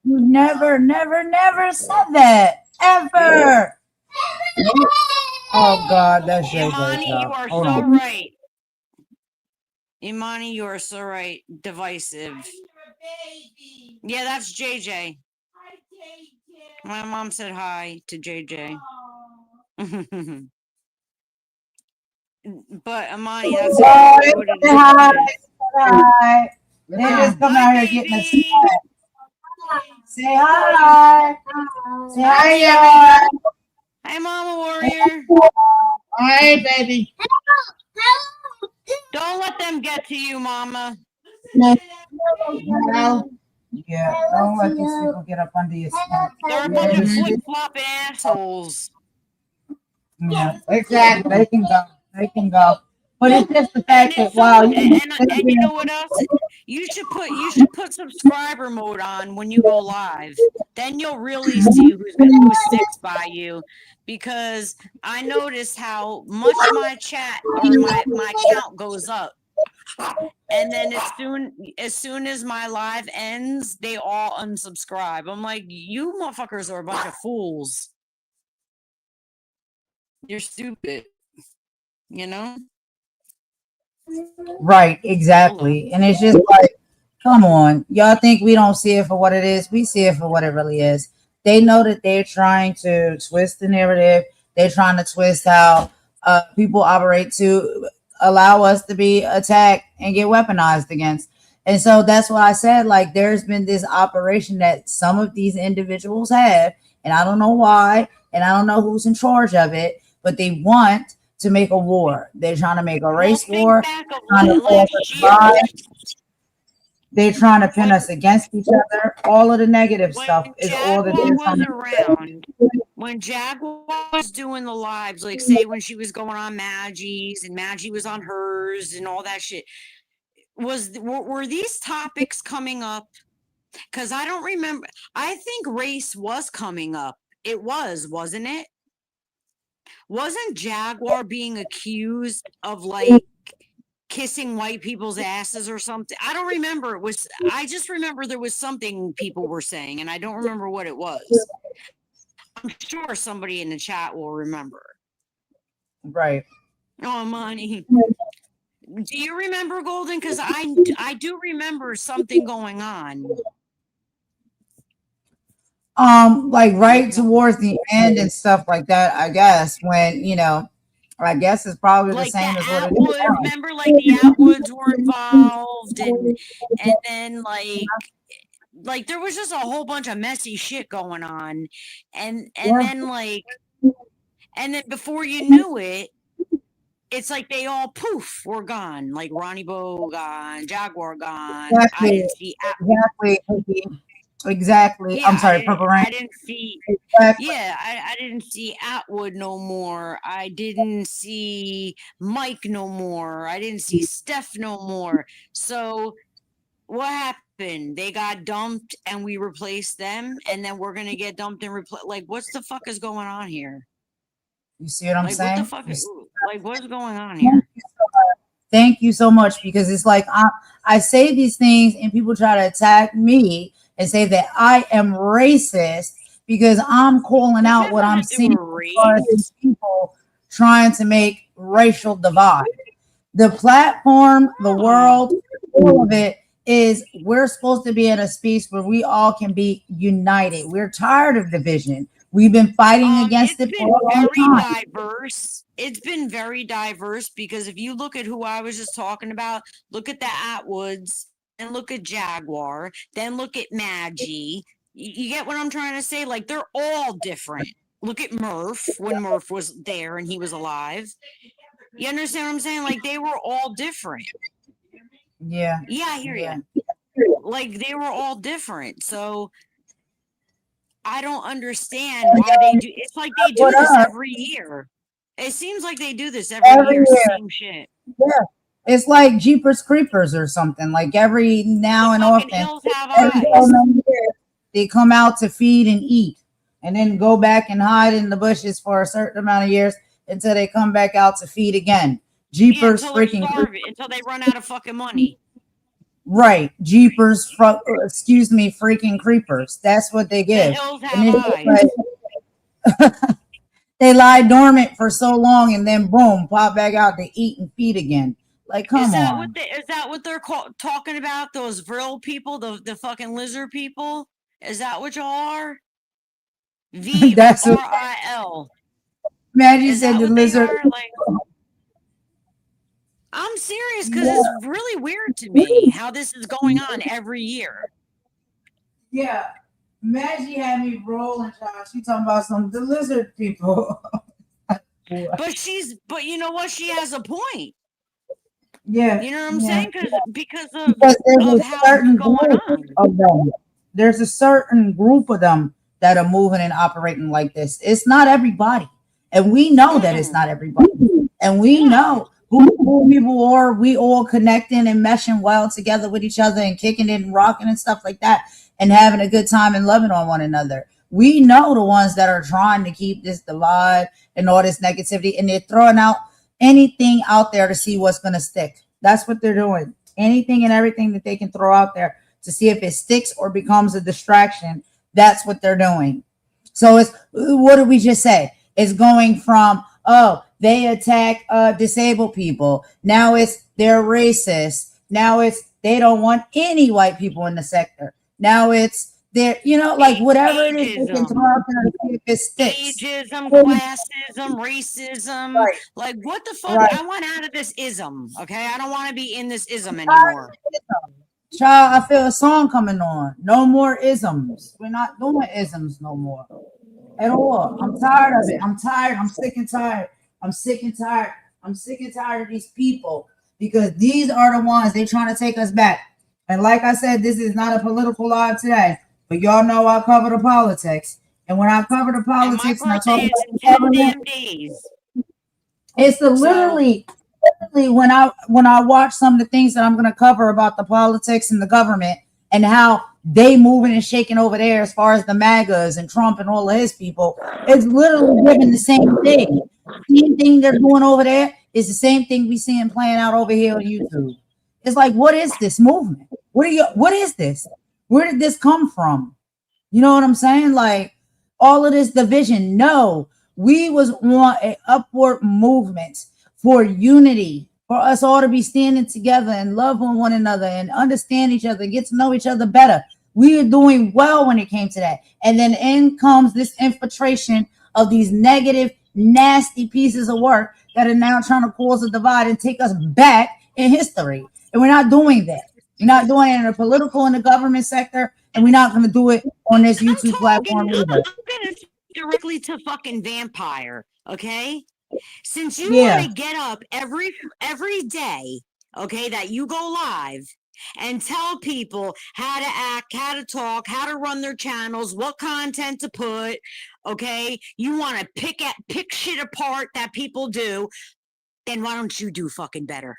You never said that. Ever. Oh, God. That's JJ. Imani, you y'all. are Hold so on. right. Imani, you are so right. Divisive. Yeah, that's JJ. My mom said hi to JJ. But Imani, that's exactly what it Hi. is. Hi. They just come Hi, out here getting a baby. snack. Say hi. Say hi, y'all. Hi, Mama Warrior. Hi, baby. Don't let them get to you, Mama. No. Yeah, don't let these people get up under your skin. They're a bunch of flip-flopping assholes. Yeah, exactly. They can go. They can go. But it's just the And fact if that wow, someone, and you know what else? You should put subscriber mode on when you go live. Then you'll really see who sticks by you, because I noticed how much my chat or my count goes up. And then as soon as my live ends, they all unsubscribe. I'm like, you motherfuckers are a bunch of fools. You're stupid. You know? right, exactly. And it's just like, come on, y'all think we don't see it for what it is? We see it for what it really is. They know that they're trying to twist the narrative. They're trying to twist how people operate to allow us to be attacked and get weaponized against. And so that's why I said, like, there's been this operation that some of these individuals have, and I don't know why, and I don't know who's in charge of it, but they want to make a war. They're trying to make a race war. Trying to cause us divide. They're trying to pin us against each other. All of the negative stuff is all that they're trying was to around, when Jaguar was doing the lives, like say when she was going on Maggie's and Maggie was on hers and all that shit, were these topics coming up? Because I don't remember. I think race was coming up. It was, wasn't it? Wasn't Jaguar being accused of like kissing white people's asses or something? I don't remember. I just remember there was something people were saying, and I don't remember what it was. I'm sure somebody in the chat will remember. right. Oh, money. Do you remember, Golden? Because I do remember something going on. Like right towards the end and stuff like that, I guess, when I guess it's probably the Like same the as what it is Atwoods, now. remember, like the Atwoods were involved, and then like there was just a whole bunch of messy shit going on, and then like, and then before you knew it, it's like they all poof were gone. Like Ronnie Bo gone, Jaguar gone. I Exactly. didn't see. Exactly. Yeah, I'm sorry, Purple Rain. I didn't see. Exactly. Yeah, I didn't see Atwood no more. I didn't see Mike no more. I didn't see Steph no more. So what happened? They got dumped and we replaced them, and then we're gonna get dumped and replaced. Like, what's the fuck is going on here? You see what I'm Like, saying? what the fuck is like what's going on here? Thank you so much, because it's like I say these things and people try to attack me and say that I am racist because I'm calling out what I'm seeing as far as these people trying to make racial divide. The platform, the world, all of it is we're supposed to be in a space where we all can be united. We're tired of division. We've been fighting against it for a long time. Diverse. It's been very diverse, because if you look at who I was just talking about, look at the Atwoods, and look at Jaguar, then look at Maggie. You get what I'm trying to say? Like, they're all different. Look at Murph when Murph was there and he was alive. You understand what I'm saying? Like, they were all different. Yeah. Yeah, I hear Yeah. you. Like they were all different. So I don't understand why they do. It's like they do What this up? every year. It seems like they do this every Every year. year. Same shit. Yeah. It's like Jeepers Creepers or something. Like every now The and fucking often, hills have every so eyes. many years, they come out to feed and eat, and then go back and hide in the bushes for a certain amount of years until they come back out to feed again. Yeah, Jeepers until they're freaking starving, until they run out of fucking money. right. Jeepers, excuse me, freaking creepers. That's what they The give. hills And have it's just eyes. like they lie dormant for so long and then boom, pop back out to eat and feed again. Like, Is come that what on. is that what they're talking about? Those vril people, the fucking lizard people? Is that what y'all are? That's what VRIL. Maggie Is said that the what they lizard. are? Like, I'm serious because it's really weird to me how this is going on every year. Yeah. Maggie had me rolling, John. She talking about the lizard people. But you know what? She has a point. Yeah. You know what I'm Yeah. saying? Because Because there's of a how it's certain going group on. of them. There's a certain group of them that are moving and operating like this. It's not everybody. And we know that it's not everybody. And we know who people are. We all connecting and meshing well together with each other and kicking it and rocking and stuff like that and having a good time and loving on one another. We know the ones that are trying to keep this divide and all this negativity, and they're throwing out anything out there to see what's going to stick. That's what they're doing. Anything and everything that they can throw out there to see if it sticks or becomes a distraction. That's what they're doing. So it's, what did we just say? It's going from, oh, they attack disabled people. Now it's they're racist. Now it's they don't want any white people in the sector. Now it's they're, like whatever it is, they can throw out there to see if it sticks. Ageism, classism, racism. Right. Like, what the fuck? Right. I want out of this ism. Okay, I don't want to be in this ism anymore. Child, I feel a song coming on. No more isms. We're not doing isms no more at all. I'm tired of it. I'm tired. I'm sick and tired. I'm sick and tired. I'm sick and tired of these people because these are the ones they trying to take us back. And like I said, this is not a political live today, but y'all know I cover the politics. And when I cover the And my politics and I talk birthday is about in the 10 government, damn days. it's the literally when I watch some of the things that I'm going to cover about the politics and the government and how they moving and shaking over there as far as the MAGAs and Trump and all of his people, it's literally giving the same thing. Same thing they're doing over there is the same thing we seeing playing out over here on YouTube. It's like, what is this movement? What is this? Where did this come from? You know what I'm saying? Like all of this division. No, we was on an upward movement for unity, for us all to be standing together and love on one another and understand each other, get to know each other better. We are doing well when it came to that. And then in comes this infiltration of these negative, nasty pieces of work that are now trying to cause a divide and take us back in history. And we're not doing that. We're not doing it in the political and the government sector, and we're not going to do it on this YouTube platform either. I'm going to directly to fucking Vampire, okay? Since you Yeah. want to get up every day, okay, that you go live and tell people how to act, how to talk, how to run their channels, what content to put, okay? You want to pick shit apart that people do, then why don't you do fucking better?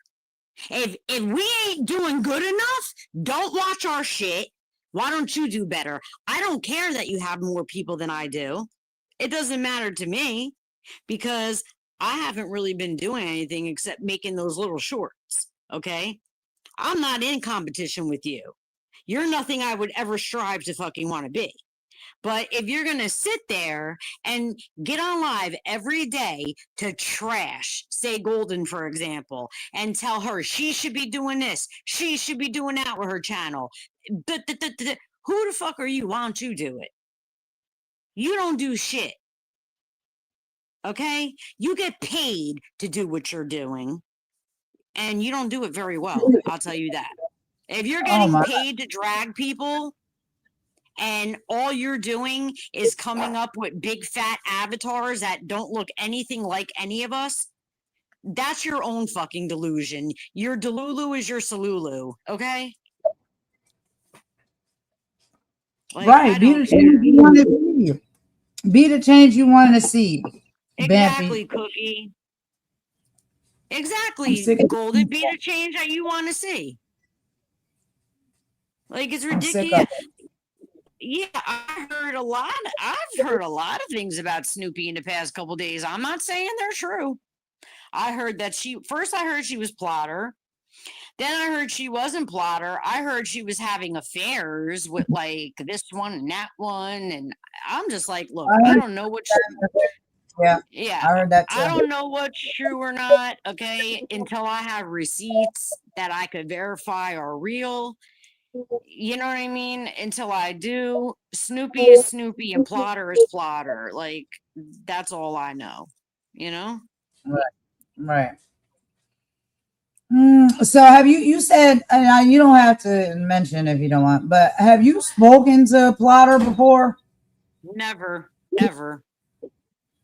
If we ain't doing good enough, don't watch our shit. Why don't you do better? I don't care that you have more people than I do. It doesn't matter to me because I haven't really been doing anything except making those little shorts, okay? I'm not in competition with you. You're nothing I would ever strive to fucking want to be. But if you're going to sit there and get on live every day to trash, say Golden, for example, and tell her she should be doing this, she should be doing that with her channel, who the fuck are you? Why don't you do it? You don't do shit. Okay? You get paid to do what you're doing, and you don't do it very well. I'll tell you that. If you're getting paid to drag people, and all you're doing is coming up with big fat avatars that don't look anything like any of us, That's your own fucking delusion. Your Delulu is your Salulu, okay? Like, I Right. Be don't the care. change you want to see. Be the change you want to see. Exactly, Bampy. Cookie. I'm Exactly, sick of Golden. Be the change that you want to see. Like, it's I'm sick ridiculous. of it. Yeah, I've heard a lot of things about Snoopy in the past couple days. I'm not saying they're true. I heard that I heard she was Plotter. Then I heard she wasn't Plotter. I heard she was having affairs with like this one and that one. And I'm just like, look, I don't know what, Yeah, yeah, I heard that I too. don't know what's true or not. Okay. Until I have receipts that I could verify are real. You know what I mean? Until I do, Snoopy is Snoopy and Plotter is Plotter. Like, that's all I know, you know? Right. So have you said, and you don't have to mention if you don't want, but have you spoken to Plotter before? Never, ever.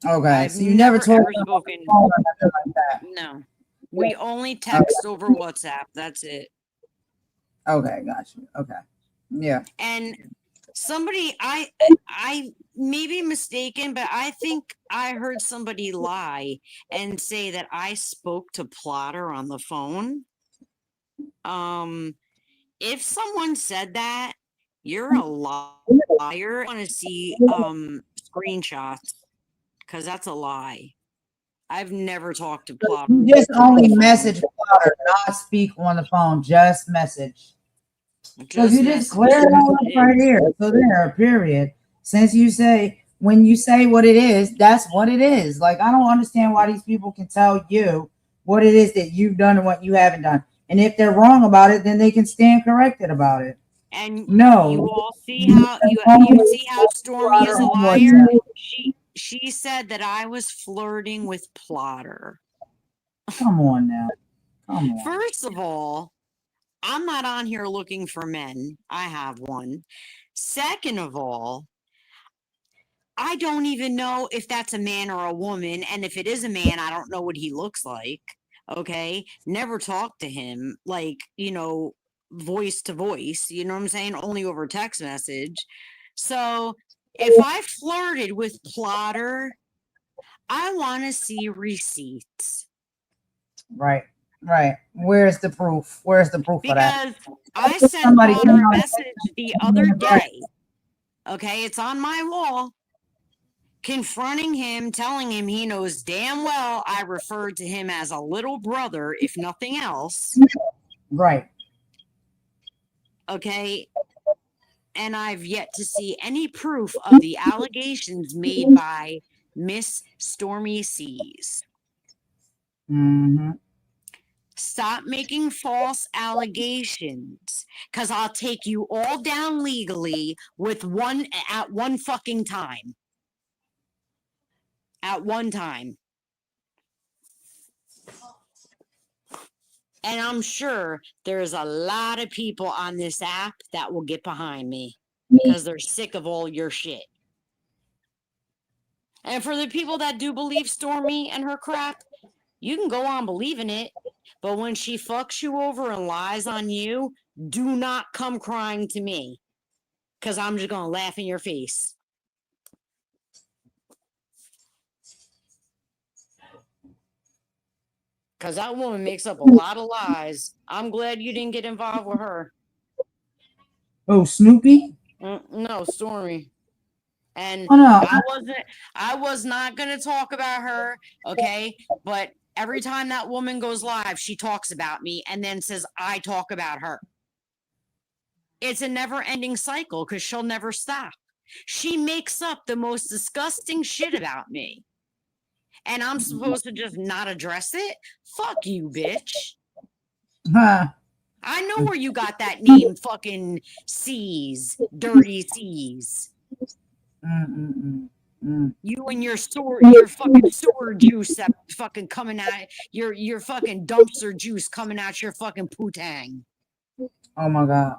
Okay, I've so you never never told ever her spoken. or nothing like that. No. We only text over WhatsApp. That's it. Okay, got you. Okay. Yeah. And somebody I may be mistaken, but I think I heard somebody lie and say that I spoke to Plotter on the phone. If someone said that, you're a liar. I want to see screenshots because that's a lie. I've never talked to Plotter. You just on the only phone. message Plotter, not speak on the phone, just message. Because you just clear it all up right here. So there, period. Since you say, when you say what it is, that's what it is. Like, I don't understand why these people can tell you what it is that you've done and what you haven't done. And if they're wrong about it, then they can stand corrected about it. And No. you all see how you see how Stormy is a liar. She said that I was flirting with Plotter. Come on now. Come on. First of all, I'm not on here looking for men. I have one. Second of all, I don't even know if that's a man or a woman. And if it is a man, I don't know what he looks like. Okay. Never talked to him, like, voice to voice. You know what I'm saying? Only over text message. So if I flirted with Plotter, I want to see receipts. Right. Where's the proof? Where's the proof of that? Because I sent Plotter a message the other day. Okay, it's on my wall. Confronting him, telling him he knows damn well I referred to him as a little brother, if nothing else. Right. Okay. And I've yet to see any proof of the allegations made by Miss Stormy Seas. Mm-hmm. Stop making false allegations, because I'll take you all down legally at one fucking time. At one time. And I'm sure there's a lot of people on this app that will get behind me because they're sick of all your shit. And for the people that do believe Stormy and her crap, you can go on believing it. But when she fucks you over and lies on you, do not come crying to me, because I'm just going to laugh in your face. Because that woman makes up a lot of lies. I'm glad you didn't get involved with her. Oh, Snoopy? No, Stormy. And no. I was not going to talk about her, okay? But every time that woman goes live, she talks about me and then says I talk about her. It's a never-ending cycle because she'll never stop. She makes up the most disgusting shit about me. And I'm supposed to just not address it? Fuck you, bitch. Huh. I know where you got that name, fucking C's, Dirty C's. You and your fucking sewer juice that fucking coming out, your fucking dumpster juice coming out your fucking putang. Oh my god.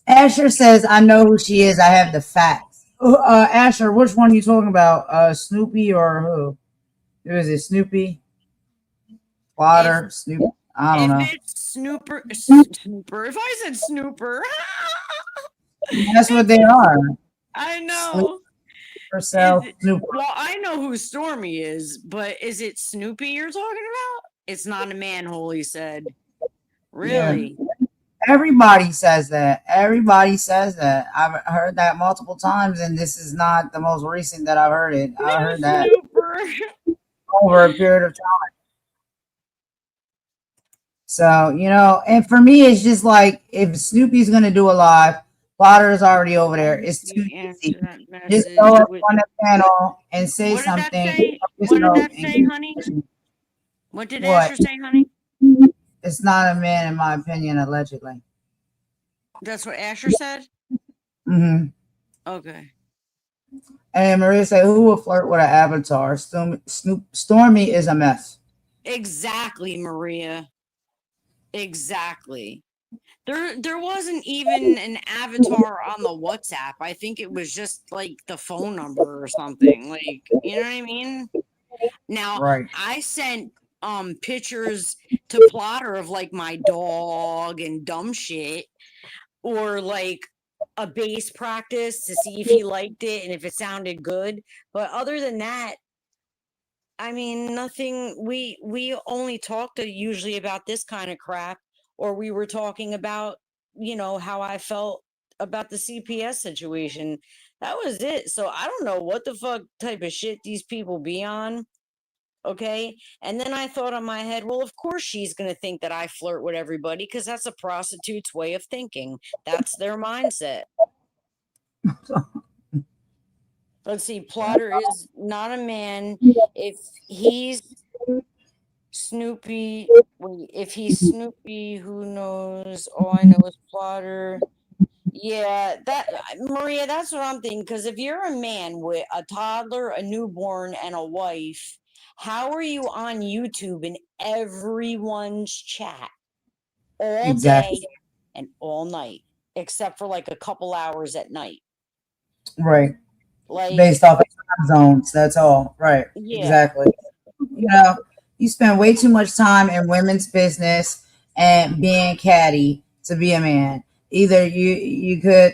Asher says, I know who she is. I have the facts. Asher, which one are you talking about? Snoopy or who? Was it Snoopy? Plotter, Snoopy? I don't know. If it's Snooper. If I said Snooper, That's what they are. I know. Herself, Snooper. Well, I know who Stormy is, but is it Snoopy you're talking about? It's not a manhole, he said. Really? Yeah. Everybody says that. Everybody says that. I've heard that multiple times, and this is not the most recent that I've heard it. I heard that over a period of time. So, you know, and for me, it's just like if Snoopy's going to do a live, Plotter is already over there. It's too easy. Just go up on the panel and say What did that something. say? What did that say, honey? What did Asher say, honey? It's not a man, in my opinion, allegedly. That's what Asher said? Mm-hmm. Okay. And Maria said, who will flirt with an avatar? Stormy is a mess. Exactly, Maria. Exactly. There wasn't even an avatar on the WhatsApp. I think it was just like the phone number or something. Like, you know what I mean? Now, Right. I sent pictures to Plotter of like my dog and dumb shit, or like a bass practice to see if he liked it and if it sounded good. But other than that, I mean, nothing. We only talked usually about this kind of crap, or we were talking about, you know, how I felt about the CPS situation. That was it. So I don't know what the fuck type of shit these people be on. Okay. And then I thought in my head, well, of course she's going to think that I flirt with everybody because that's a prostitute's way of thinking. That's their mindset. Let's see. Plotter is not a man. If he's Snoopy, if he's Snoopy, who knows? All I know is Plotter. Yeah, that Maria, that's what I'm thinking. Because if you're a man with a toddler, a newborn, and a wife, how are you on YouTube in everyone's chat all day and all night, except for like a couple hours at night? Right. Like based off of time zones. That's all. Right. Yeah. Exactly. You know, you spend way too much time in women's business and being catty to be a man. Either you could,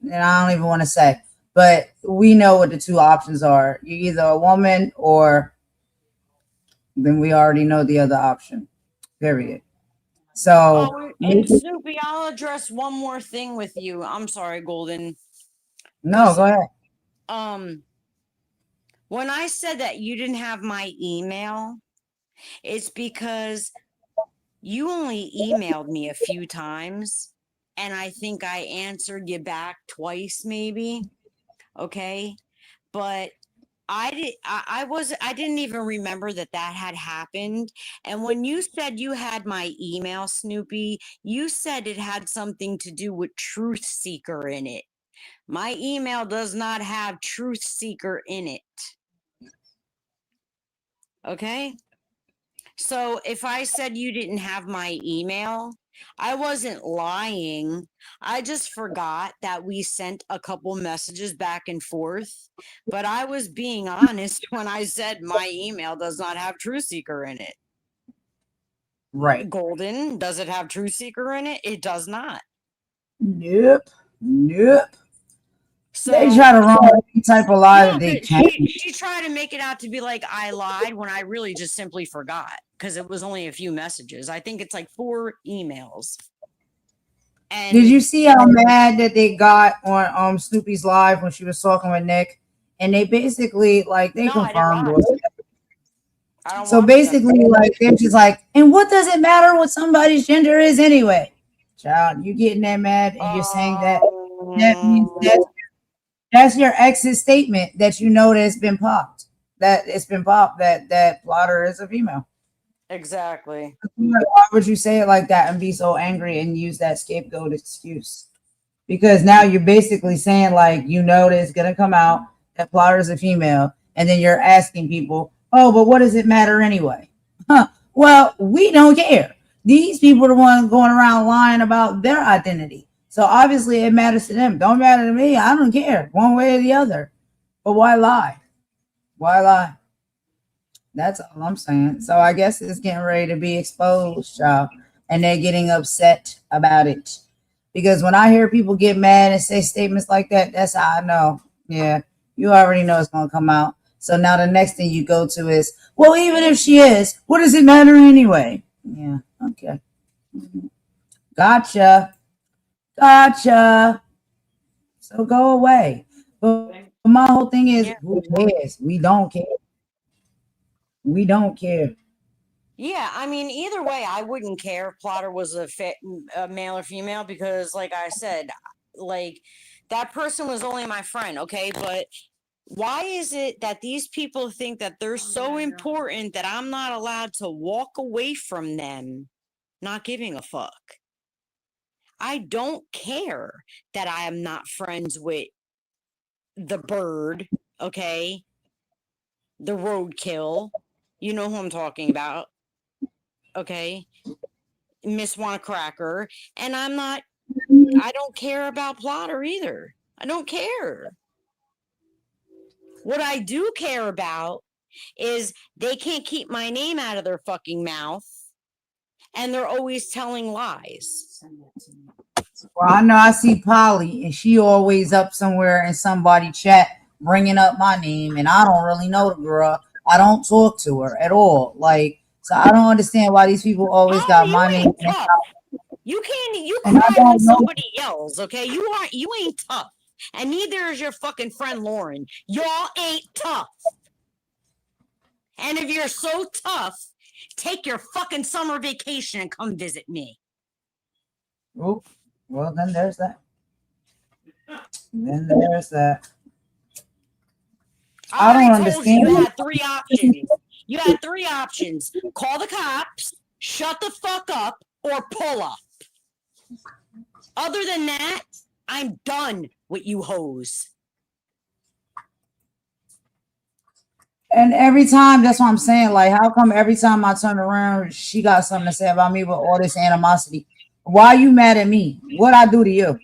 and I don't even want to say, but we know what the two options are. You're either a woman or then we already know the other option. Period. So and Snoopy, I'll address one more thing with you. I'm sorry, Golden. No, go ahead. When I said that you didn't have my email, it's because you only emailed me a few times, and I think I answered you back twice, maybe. Okay, but I didn't even remember that had happened. And when you said you had my email, Snoopy, you said it had something to do with Truth Seeker in it. My email does not have Truth Seeker in it. Okay? So if I said you didn't have my email, I wasn't lying. I just forgot that we sent a couple messages back and forth. But I was being honest when I said my email does not have Truth Seeker in it. Right. Golden, does it have Truth Seeker in it? It does not. Nope. So they try to run any type of lie that they can. She tried to make it out to be like I lied when I really just simply forgot because it was only a few messages. I think it's like 4 emails. And did you see how mad that they got on Snoopy's live when she was talking with Nick? And they basically they confirmed it. So basically, they're just like, and what does it matter what somebody's gender is anyway? Child, you getting that mad and you're saying that means that's your ex's statement that you know that's been popped. That it's been popped that Plotter is a female. Exactly. Why would you say it like that and be so angry and use that scapegoat excuse? Because now you're basically saying that it's gonna come out that Plotter is a female, and then you're asking people, oh, but what does it matter anyway? Huh? Well, we don't care. These people are the ones going around lying about their identity. So obviously it matters to them. Don't matter to me. I don't care one way or the other. But why lie? Why lie? That's all I'm saying. So I guess it's getting ready to be exposed, y'all, and they're getting upset about it. Because when I hear people get mad and say statements like that, that's how I know. Yeah, you already know it's gonna come out. So now the next thing you go to is, well, even if she is, what does it matter anyway? Yeah, okay. Gotcha. Gotcha. So go away. But my whole thing is, Yeah. who cares? We don't care. We don't care. Yeah, I mean, either way, I wouldn't care if Plotter was a male or female because, like I said, like that person was only my friend, okay? But why is it that these people think that they're so important that I'm not allowed to walk away from them, not giving a fuck? I don't care that I am not friends with the bird, okay? The roadkill. You know who I'm talking about, okay? Miss Want a Cracker, and I don't care about Plotter either. I don't care. What I do care about is they can't keep my name out of their fucking mouth, and they're always telling lies. Well, I know I see Polly, and she always up somewhere in somebody chat bringing up my name, and I don't really know the girl. I don't talk to her at all. Like, so I don't understand why these people always got You my name. ain't tough. You And I cry don't when know. somebody yells, okay? You ain't tough. And neither is your fucking friend Lauren. Y'all ain't tough. And if you're so tough, take your fucking summer vacation and come visit me. Oh, well, then there's that. Then there's that. I don't already told you understand. you had three options. You had three options. Call the cops, shut the fuck up, or pull up. Other than that, I'm done with you hoes. And every time, that's what I'm saying. Like, how come every time I turn around, she got something to say about me with all this animosity? Why are you mad at me? What I do to you?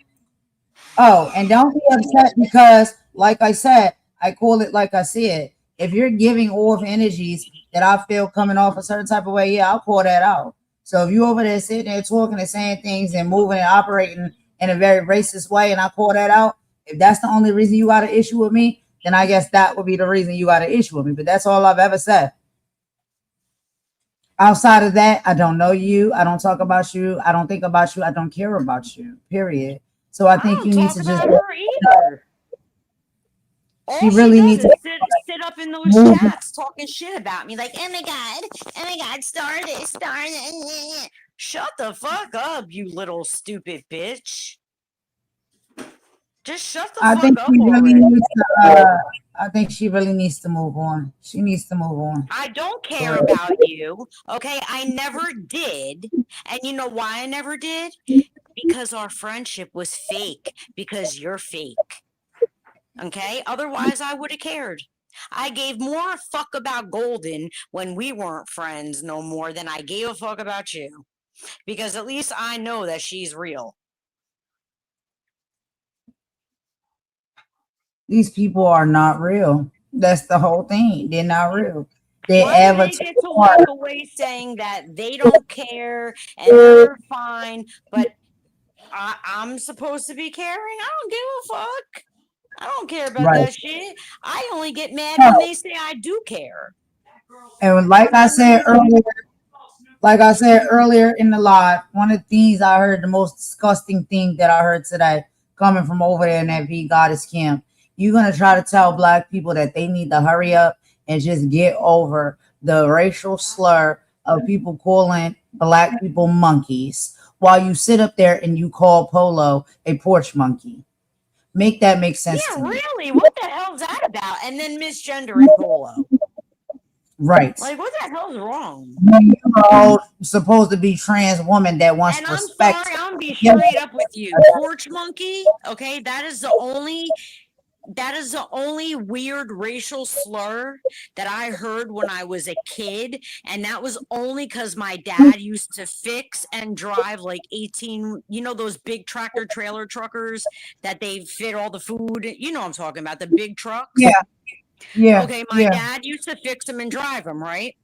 Oh, and don't be upset because, like I said, I call it like I said. If you're giving off energies that I feel coming off a certain type of way, yeah, I'll call that out. So if you over there sitting there talking and saying things and moving and operating in a very racist way, and I call that out, if that's the only reason you got an issue with me, then I guess that would be the reason you got an issue with me. But that's all I've ever said. Outside of that, I don't know you. I don't talk about you. I don't think about you. I don't care about you. Period. So I think don't you need talk to just. about her either. She All really she needs does to is sit up in those move. chats talking shit about me, like, oh my god, star this, star that. Shut the fuck up, you little stupid bitch. Just shut the I fuck think up she really already. needs to. I think she really needs to move on. She needs to move on. I don't care about you, okay? I never did. And you know why I never did? Because our friendship was fake, because you're fake. Okay? Otherwise, I would have cared. I gave more a fuck about Golden when we weren't friends no more than I gave a fuck about you. Because at least I know that she's real. These people are not real. That's the whole thing. They're not real. They Why do they avatar. get to walk away saying that they don't care and they're fine, but I'm supposed to be caring? I don't give a fuck. I don't care about Right. that shit. I only get mad when they say I do care. And like I said earlier in the live, one of the things I heard, the most disgusting thing that I heard today, coming from over there in that V Goddess camp, you're gonna try to tell black people that they need to hurry up and just get over the racial slur of people calling black people monkeys while you sit up there and you call Polo a porch monkey. Make that make sense Yeah, to me. really? What the hell's that about? And then misgendering Polo. Right. Like, what the hell's wrong? You're all supposed to be trans woman that wants And I'm respect. sorry, I'm gonna be Yeah. straight up with you. Porch monkey, okay? That is the only weird racial slur that I heard when I was a kid. And that was only because my dad used to fix and drive like 18, you know, those big tractor trailer truckers that they fit all the food. You know what I'm talking about, the big trucks. Yeah. Yeah, Okay, my yeah, dad used to fix them and drive them, right?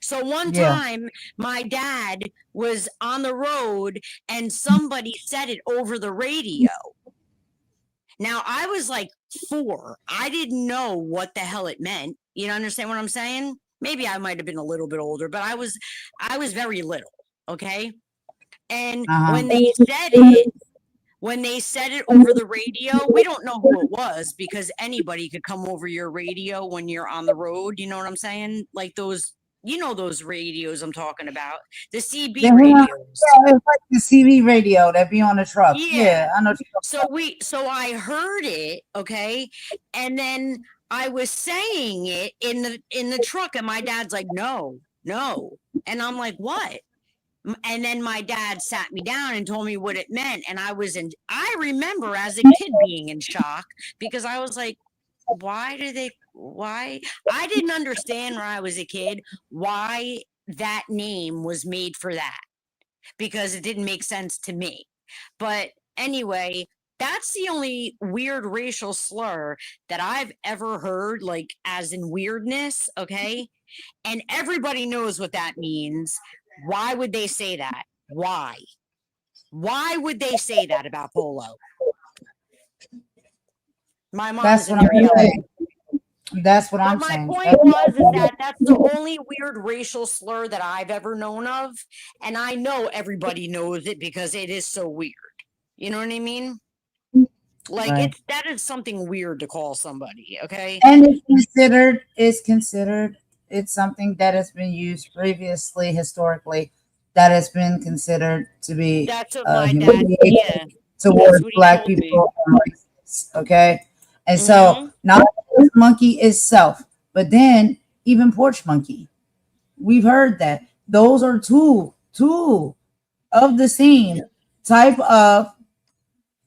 So one yeah. time, my dad was on the road and somebody said it over the radio. Now, I was like 4. I didn't know what the hell it meant. You understand what I'm saying? Maybe I might have been a little bit older, but I was very little, okay? And Uh-huh. when they said it over the radio, we don't know who it was because anybody could come over your radio when you're on the road. You know what I'm saying? Like those, those radios I'm talking about, the CB Yeah, radios. it's like the CB radio that be on the truck. Yeah, I know. So I heard it, okay, and then I was saying it in the truck, and my dad's like, no, and I'm like, what? And then my dad sat me down and told me what it meant. And I remember as a kid being in shock because I was like, why? I didn't understand when I was a kid why that name was made for that because it didn't make sense to me. But anyway, that's the only weird racial slur that I've ever heard, like as in weirdness. Okay. And everybody knows what that means. Why would they say that? Why? Why would they say that about Polo? My mom's in there yelling. That's what I'm saying. My point was is that that's the only weird racial slur that I've ever known of, and I know everybody knows it because it is so weird. You know what I mean? Like Right. that is something weird to call somebody. Okay. And it's something that has been used previously, historically, that has been considered to be That's what my dad. humiliating Yeah. towards what he Black told me. people and racists. Okay, and so not just monkey itself, but then even porch monkey. We've heard that those are two of the same type of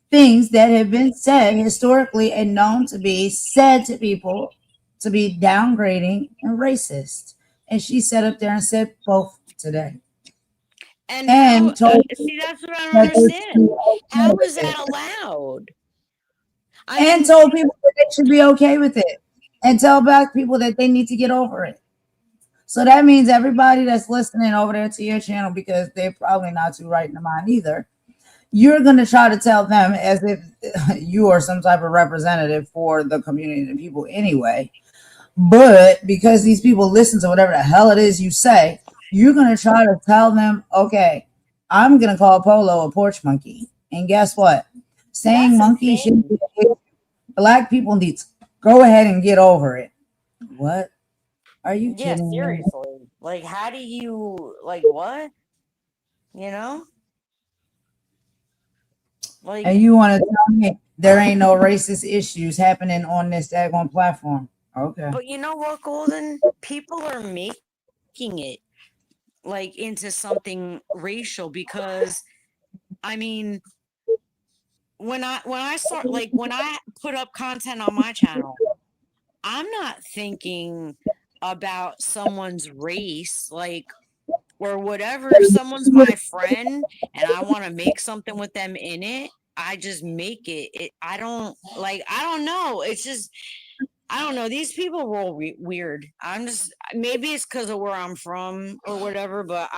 things that have been said historically and known to be said to people to be downgrading and racist. And she sat up there and said both today. And see, that's what I don't understand. How is that allowed? Told people that they should be okay with it, and tell Black people that they need to get over it. So that means everybody that's listening over there to your channel, because they're probably not too right in the mind either, you're going to try to tell them as if you are some type of representative for the community and people anyway. But because these people listen to whatever the hell it is you say, you're going to try to tell them, okay, I'm going to call Polo a porch monkey. And guess what? Saying monkey should be Black people need to go ahead and get over it. What? Are you kidding me? Seriously. Like, how do you, like, what? You know? Like, And you want to tell me there ain't no racist issues happening on this daggone platform? Okay. But you know what, Golden? People are making it like into something racial because, I mean, when I start, like, when I put up content on my channel, I'm not thinking about someone's race, like, or whatever. If someone's my friend and I want to make something with them in it, I just make it. I don't know. It's just, I don't know. These people roll weird. Maybe it's because of where I'm from or whatever, but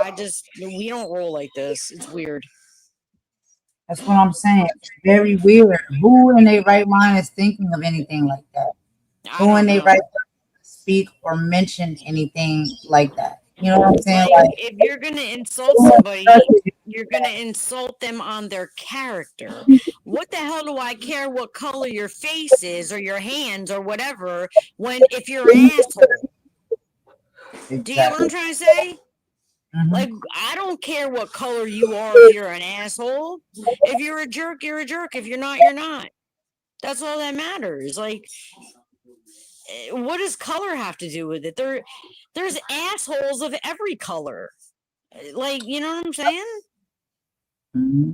we don't roll like this. It's weird. That's what I'm saying. It's very weird. Who in their right mind is thinking of anything like that? Who in their right mind speak or mention anything like that? You know what I'm saying? Like, if you're gonna insult somebody, you're gonna insult them on their character. What the hell do I care what color your face is or your hands or whatever if you're an asshole? Exactly. Do you get what I'm trying to say? Mm-hmm. Like, I don't care what color you are if you're an asshole. If you're a jerk, you're a jerk. If you're not, you're not. That's all that matters. Like, what does color have to do with it? There's assholes of every color. Like, you know what I'm saying? Mm-hmm.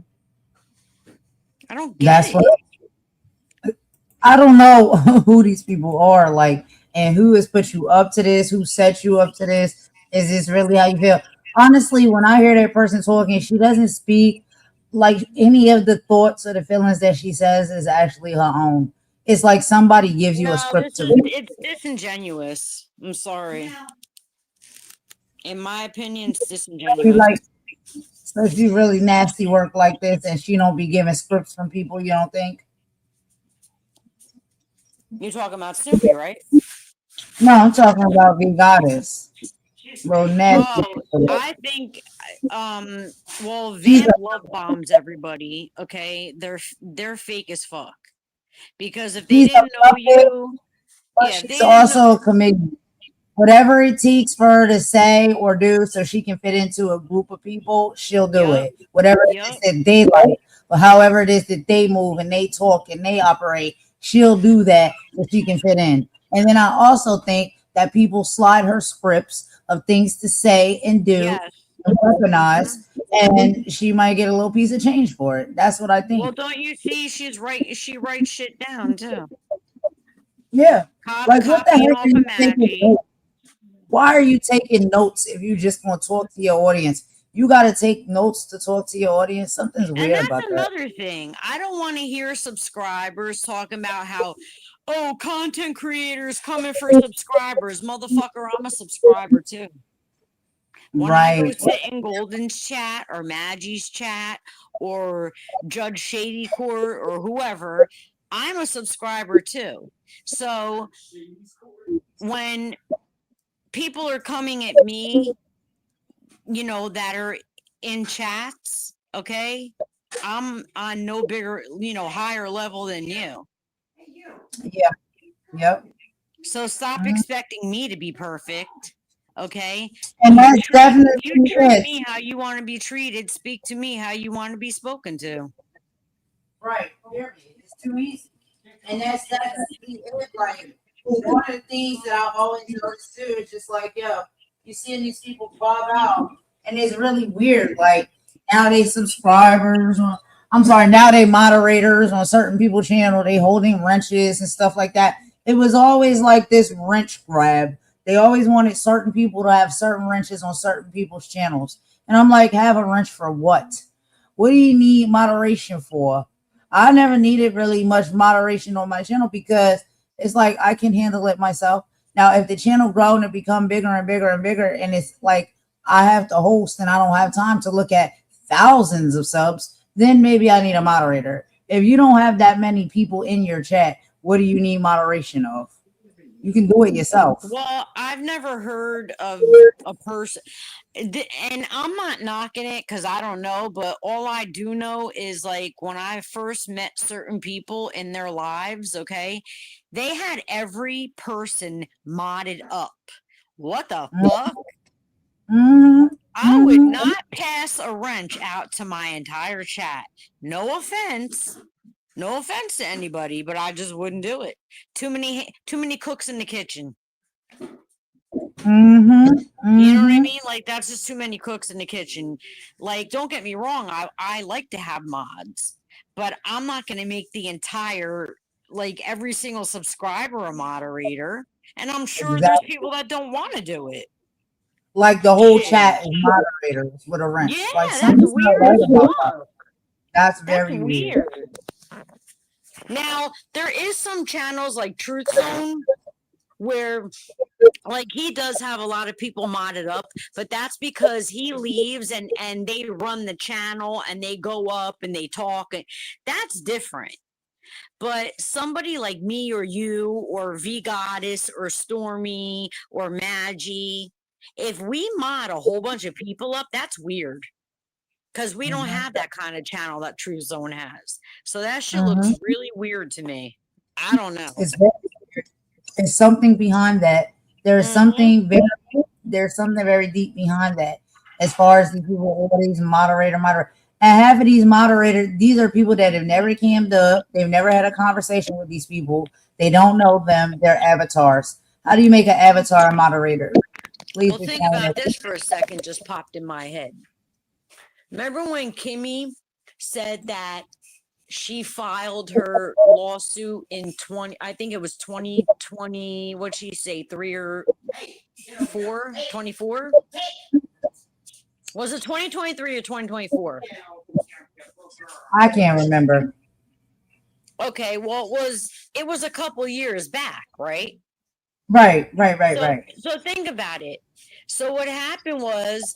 I don't get it. I don't know who these people are, like, and who has put you up to this, who set you up to this. Is this really how you feel? Honestly, when I hear that person talking, she doesn't speak like any of the thoughts or the feelings that she says is actually her own. It's like somebody gives you No, a script this to is read. it's disingenuous. I'm sorry. In my opinion, it's She disingenuous. like, so she really nasty work like this, and she don't be giving scripts from people. You don't think? You're talking about Snoopy, right? No, I'm talking about the goddess. Real nasty. Oh, I think well, She's Vamp love bombs everybody, okay? They're fake as fuck. Because if they she's didn't know effective, you, but yeah, if they she's didn't know, also a comedian. Whatever it takes for her to say or do so she can fit into a group of people, she'll do yep, it. Whatever it is yep, that they like, or however it is that they move and they talk and they operate, she'll do that so she can fit in. And then I also think that people slide her scripts of things to say and do yes. and weaponize, Mhm. and she might get a little piece of change for it. That's what I Well, think. don't you see she's right? She writes shit down too. Yeah. Like, what the Copying heck are off of you taking Maggie. notes? Why are you taking notes if you just want to talk to your audience? You got to take notes to talk to your audience. Something's And weird that's about that. another thing. I don't want to hear subscribers talking about how, oh, content creators coming for subscribers. Motherfucker, I'm a subscriber too. When I go Right. sit in Golden's chat or Maggie's chat or Judge Shady Court or whoever, I'm a subscriber too. So when people are coming at me, you know, that are in chats, okay, I'm on no bigger, you know, higher level than you. Yeah. Yep. So stop Mhm. expecting me to be perfect. Okay. And You that's treat definitely you treat it. me how you want to be treated. Speak to me how you want to be spoken to. Right. Period. It's too easy. And that's definitely it. Like, one of the things that I've always noticed too is just like, yo, you seeing these people bob out, and it's really weird. Like, now they subscribers, or I'm sorry, now they moderators on certain people channel. They holding wrenches and stuff like that. It was always like this wrench grab. They always wanted certain people to have certain wrenches on certain people's channels, and I'm like, have a wrench for what? What do you need moderation for? I never needed really much moderation on my channel because it's like I can handle it myself. Now, if the channel grow and it become bigger and bigger and bigger, and it's like I have to host and I don't have time to look at thousands of subs, then maybe I need a moderator. If you don't have that many people in your chat, what do you need moderation of? You can do it yourself. Well, I've never heard of a person, and I'm not knocking it because I don't know, but all I do know is like when I first met certain people in their lives, okay, they had every person modded up. What the fuck? Mm-hmm. I would not pass a wrench out to my entire chat. No offense. No offense to anybody, but I just wouldn't do it. Too many cooks in the kitchen. Mm-hmm. You know what I mean? Like that's just too many cooks in the kitchen. Like, don't get me wrong, I like to have mods, but I'm not gonna make the entire like every single subscriber a moderator. And I'm sure there's people that don't want to do it. Like the whole Shit. chat is moderators with a wrench. Yeah, Like that's something's not weird right as about that. fuck. That's That's very weird. weird. Now, there is some channels like Truth Zone where like he does have a lot of people modded up, but that's because he leaves and they run the channel and they go up and they talk, and that's different. But somebody like me or you or V Goddess or Stormy or Maggie, if we mod a whole bunch of people up, that's weird. Because we don't have that kind of channel that True Zone has. So that shit looks really weird to me. I don't know. It's very weird. There's something behind that. There's something very deep behind that. As far as the people, all these moderator. And half of these moderators, these are people that have never camed up. They've never had a conversation with these people. They don't know them. They're avatars. How do you make an avatar a moderator? Please Well, think explain about it. this for a second, just popped in my head. Remember when Kimmy said that she filed her lawsuit in 20, I think it was 2020, what'd she say, 3 or 4, 24? Was it 2023 or 2024? I can't remember. Okay, well, it was a couple years back, right? Right. So think about it. So what happened was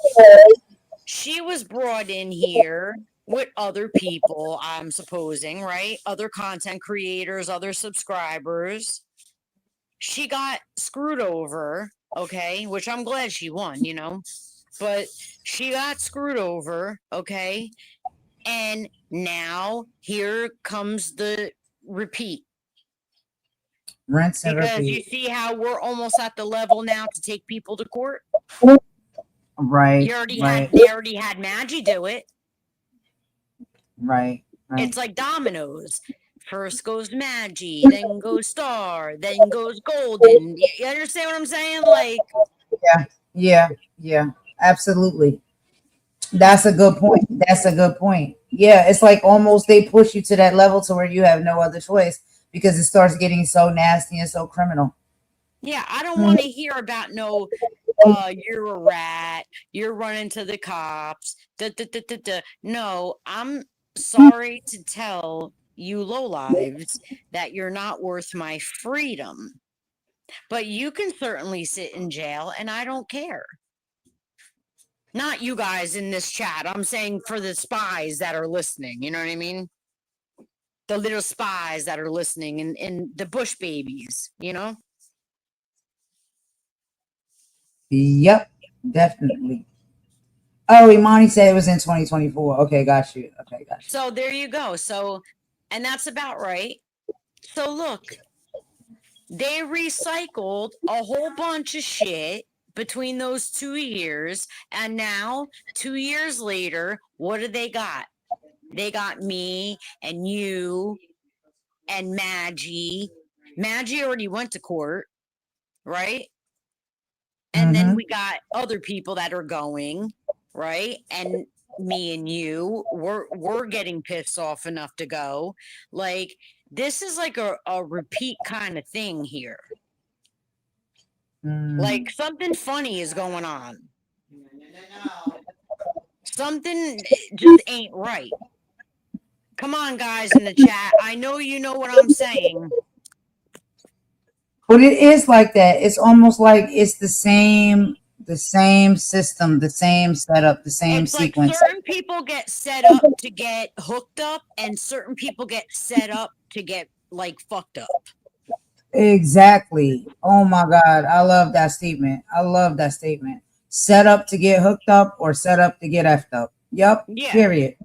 she was brought in here with other people, I'm supposing, right? Other content creators, other subscribers. She got screwed over, okay, which I'm glad she won, you know, but she got screwed over, okay, and now here comes the repeat. Rinse and Because you repeat. see how we're almost at the level now to take people to court. Right. They already had Maggie do it. Right. It's like dominoes. First goes Maggie, then goes Star, then goes Golden. You understand what I'm saying? Like, Yeah. Absolutely. That's a good point. Yeah, it's like almost they push you to that level to where you have no other choice because it starts getting so nasty and so criminal. yeah, I don't want to hear about no, you're a rat, you're running to the cops. No, I'm sorry to tell you lowlives that you're not worth my freedom. But you can certainly sit in jail, and I don't care. Not you guys in this chat. I'm saying for the spies that are listening. You know what I mean? The little spies that are listening and the Bush babies, you know? Yep, definitely. Oh, Imani said it was in 2024. Okay, got you. So there you go. So, and that's about right. So look, they recycled a whole bunch of shit between those 2 years. And now, 2 years later, what do they got? They got me and you and Maggie. Maggie already went to court, right? And then we got other people that are going, right? And me and you, we're getting pissed off enough to go. Like, this is like a repeat kind of thing here. Like, something funny is going on. Something just ain't right. Come on, guys in the chat. I know you know what I'm saying. But it is like that. It's almost like it's the same system, the same setup, the same It's sequence. like certain people get set up to get hooked up, and certain people get set up to get like fucked up. Exactly. Oh my God. I love that statement. Set up to get hooked up or set up to get effed up. Yep. Yeah. Period.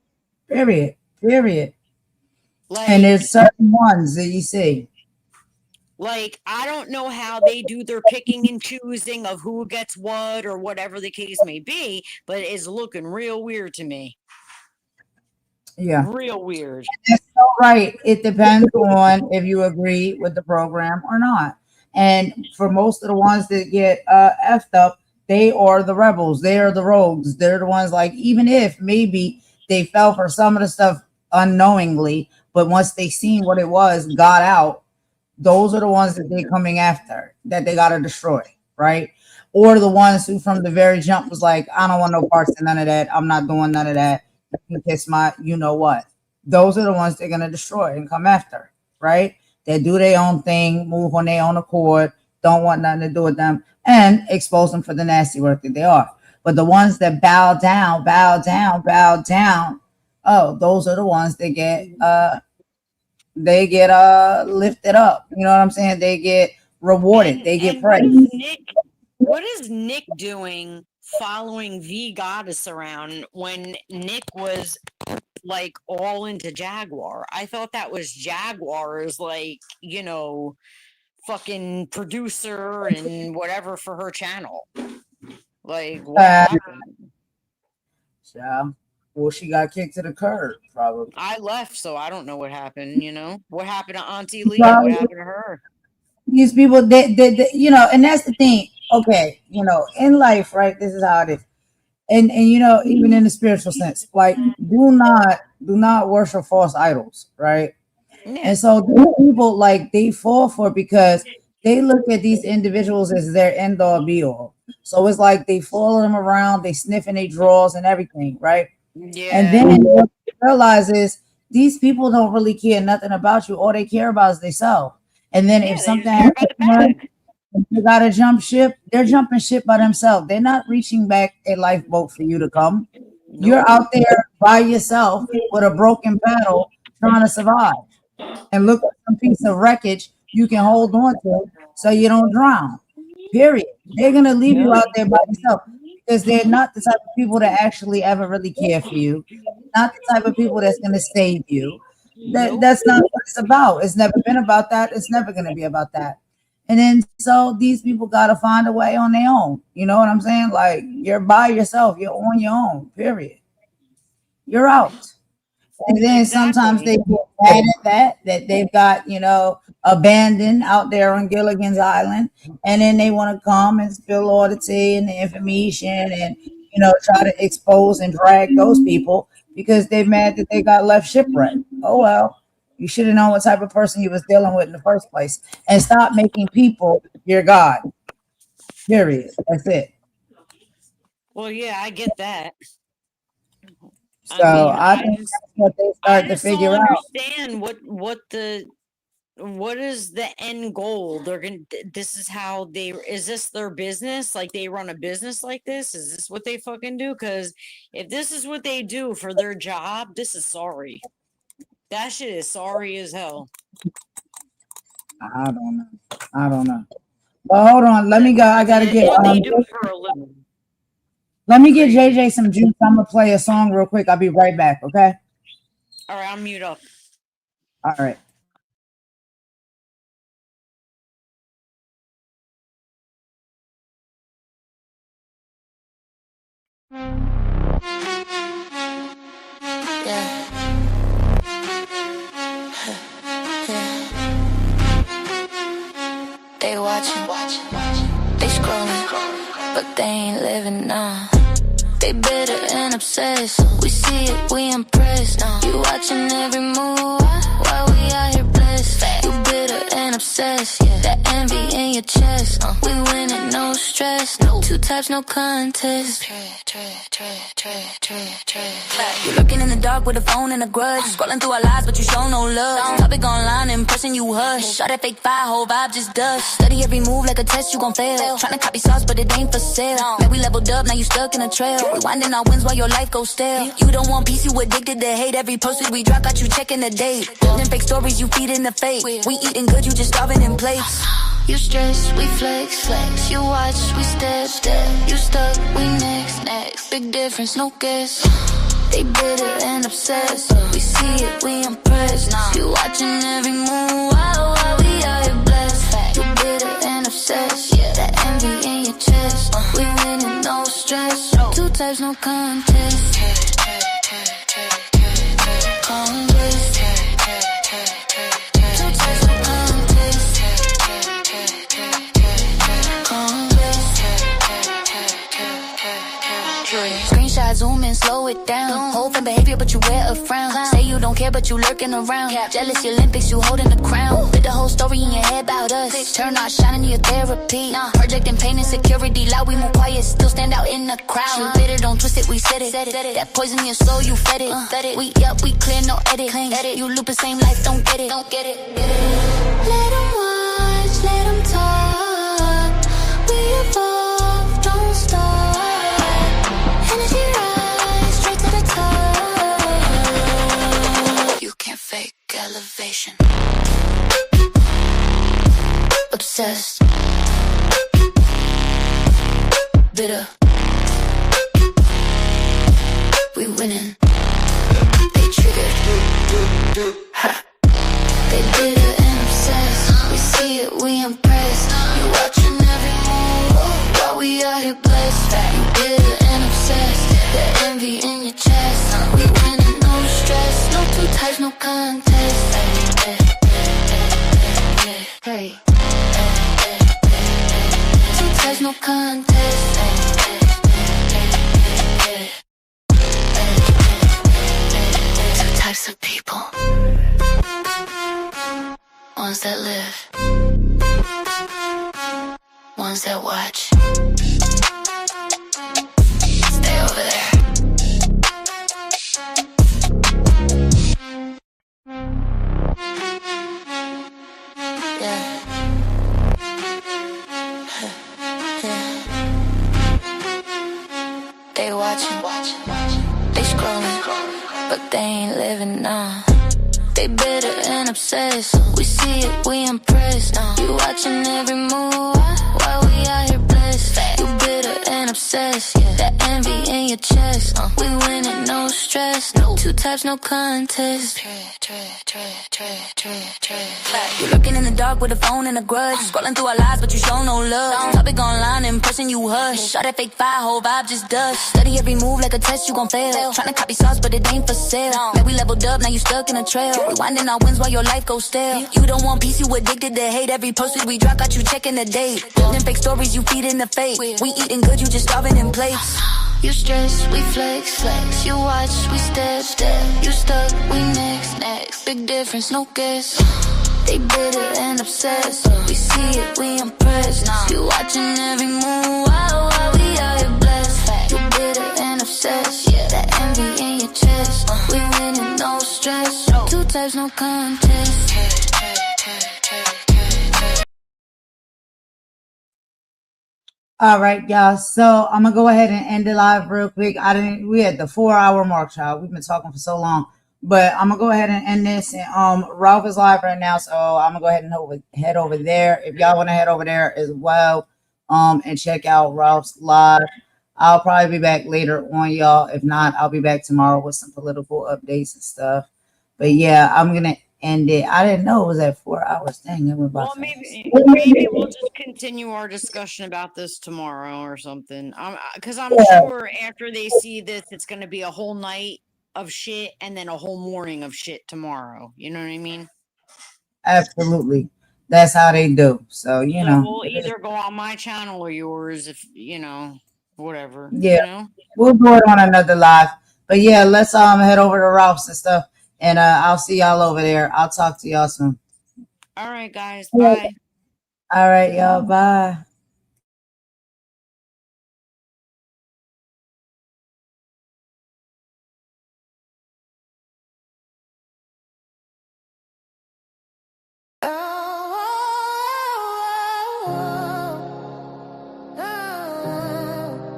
Like, And there's certain ones that you see. Like, I don't know how they do their picking and choosing of who gets what or whatever the case may be, but it's looking real weird to me. Yeah. Real weird. That's so right. It depends on if you agree with the program or not. And for most of the ones that get effed up, they are the rebels. They are the rogues. They're the ones like, even if maybe they fell for some of the stuff unknowingly, but once they seen what it was, got out, those are the ones that they're coming after, that they got to destroy, right? Or the ones who from the very jump was like, I don't want no parts of none of that. I'm not doing none of that. You can kiss my, you know what? Those are the ones they're going to destroy and come after, right? They do their own thing, move on their own accord, don't want nothing to do with them, and expose them for the nasty work that they are. But the ones that bow down, oh, those are the ones that get lifted up. You know what I'm saying? They get rewarded. They get praised. What is Nick doing following V Goddess around when Nick was like all into Jaguar? I thought that was Jaguar's, like, you know, fucking producer and whatever for her channel. Like, what happened? Yeah. Well, she got kicked to the curb, probably. I left, so I don't know what happened, you know? What happened to Auntie Lee? What happened to her? These people, they, you know, and that's the thing. Okay, you know, in life, right? This is how it is. And you know, even in the spiritual sense, like do not worship false idols, right? Yeah. And so these people, like, they fall for it because they look at these individuals as their end all be all. So it's like they follow them around, they sniffing their drawers and everything, right? Yeah. And then what you realize is these people don't really care nothing about you. All they care about is themselves. And then Yeah, if they something just care about the happens, bag. if you gotta jump ship, they're jumping ship by themselves. They're not reaching back a lifeboat for you to come. You're Nope. out there by yourself with a broken paddle trying to survive. And look at some piece of wreckage you can hold on to so you don't drown. Period. They're gonna leave you out there by yourself because they're not the type of people that actually ever really care for you. Not the type of people that's gonna save you. That's not what it's about. It's never been about that. It's never gonna be about that. And then so these people gotta find a way on their own. You know what I'm saying? Like you're by yourself. You're on your own. Period. You're out. And then sometimes they get mad at that they've got, abandoned out there on Gilligan's Island. And then they want to come and spill all the tea and the information and, try to expose and drag those people because they're mad that they got left shipwrecked. Oh, well, you should have known what type of person you was dealing with in the first place and stop making people your God. Period. That's it. Well, yeah, I get that. So I think that's what they I start to just don't figure out. understand what is the end goal. They're gonna. This is how they. Is this their business? Like they run a business like this? Is this what they fucking do? Because if this is what they do for their job, this is sorry. That shit is sorry as hell. I don't know. But hold on, let me go. I gotta get. What they do for a living. Let me get JJ some juice. I'm gonna play a song real quick. I'll be right back. Okay. All right, I'll mute up. All right. They watching, they scrolling, but they ain't living now. They bitter and obsessed. We see it, we impressed. You watching every move while we out here blessed. You bitter and obsessed. That envy in your chest. We winning, no stress. Two types, no contest. You lurking in the dark with a phone and a grudge. Scrolling through our lives, but you show no love. Topic online, impressing you hush. Shot that fake fire, whole vibe just dust. Study every move like a test, you gon' fail. Tryna copy sauce, but it ain't for sale. Man, we leveled up, now you stuck in a trail. Rewinding our wins while your life goes stale. You don't want peace, you addicted to hate. Every post we drop got you checking the date. Building fake stories, you feeding the fake. We eating good, you just starving in plates. You stress, we flex. You watch, we step. You stuck, we next. Big difference, no guess. They bitter and obsessed. We see it, we impressed. You watching every move while we out here blessed. You bitter and obsessed. That envy in your chest. We winning, no stress. Two types, no contest. Congress. Two types, no contest. Congress. Screenshot, zoom in, slow it down. Whole fan behavior, but you wear a frown. Say you don't care, but you lurking around. Jealous Olympics, you holding the crown. Fit the whole story in your head about us. Turn on shining your therapy. Projecting pain and security. Loud, we move quiet, still stand out in the crowd. You bitter, don't twist it, we said it. That poison your soul, you fed it. We clear, no edit. You loop the same life, don't get it. Let them watch, let them talk. We evolve, don't stop. Energy rise, straight to the top. You can't fake elevation. Obsessed. Bitter. We winning. They triggered. Ha. They bitter and obsessed. We see it, we impressed. You watching every move while we out here blessed. You bitter and obsessed. The envy in your chest. We winning, no stress. No two types, no contest. Hey. Two types, no contest. Two types of people. Ones that live, ones that watch. They bitter and obsessed. We see it, we impressed. You watching every move while we out here blessed. You bitter and obsessed. That envy in your chest. We winning, no stress. Two types, no contest. You lurking in the dark with a phone and a grudge. Scrolling through our lives, but you show no love. Topic online and pressing you hush. Shot that fake fire, whole vibe just dust. Study every move like a test, you gon' fail. Tryna copy sauce, but it ain't for sale. Man, we leveled up, now you stuck in a trail. Rewinding our wins while your life goes stale. You don't want peace, you addicted to hate. Every post we drop got you checking the date. Building fake stories, you feeding the fake. We eating good, you just starving in plates. You stress, we flex. You watch, we step. You stuck, we next. Big difference, no guess. They bitter and obsessed. We see it, we impressed. You watching every move while we out here blessed. You bitter and obsessed. That envy in your chest. We winning, no stress. Two types, no contest. All right, y'all. So I'm gonna go ahead and end the live real quick. We had the 4-hour mark, child. We've been talking for so long, but I'm gonna go ahead and end this. And Ralph is live right now, so I'm gonna go ahead and head over there. If y'all want to head over there as well, and check out Ralph's live. I'll probably be back later on, y'all. If not, I'll be back tomorrow with some political updates and stuff. But yeah, I'm gonna end it. I didn't know it was at 4 hours. Dang, it went by fast. Maybe we'll just continue our discussion about this tomorrow or something. Because I'm sure after they see this, it's going to be a whole night of shit and then a whole morning of shit tomorrow. You know what I mean? Absolutely. That's how they do. So, you know. We'll either go on my channel or yours if, whatever. Yeah. You know? We'll do it on another live. But yeah, let's head over to Ralph's and stuff. And I'll see y'all over there. I'll talk to y'all soon. All right, guys. Bye. All right, y'all. Bye.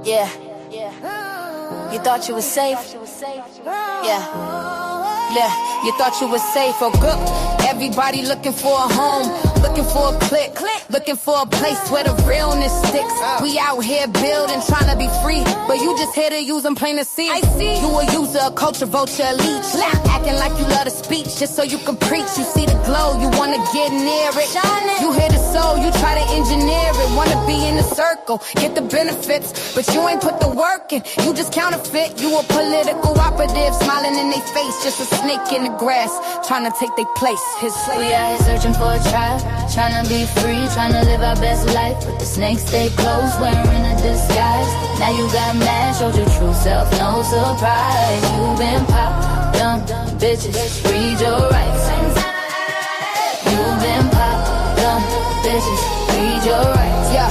Yeah. You thought you was safe? Yeah. Yeah, you thought you was safe or good. Everybody looking for a home, looking for a click, looking for a place where the realness sticks. We out here building, trying to be free, but you just here to use them plain to see. I see you a user, a culture vulture, a leech, acting like you love the speech just so you can preach. You see the glow, you wanna get near it. You hear the soul, you try to engineer it. Wanna be in the circle, get the benefits, but you ain't put the work in. You just counterfeit. You a political operative, smiling in their face, just a snake in the grass, trying to take their place. We out here searching for a tribe, trying to be free, trying to live our best life, but the snakes stay close, wearing a disguise. Now you got mad, showed your true self, no surprise. You been pop, dumb bitches, read your rights. You been pop, dumb bitches, read your rights. Yeah.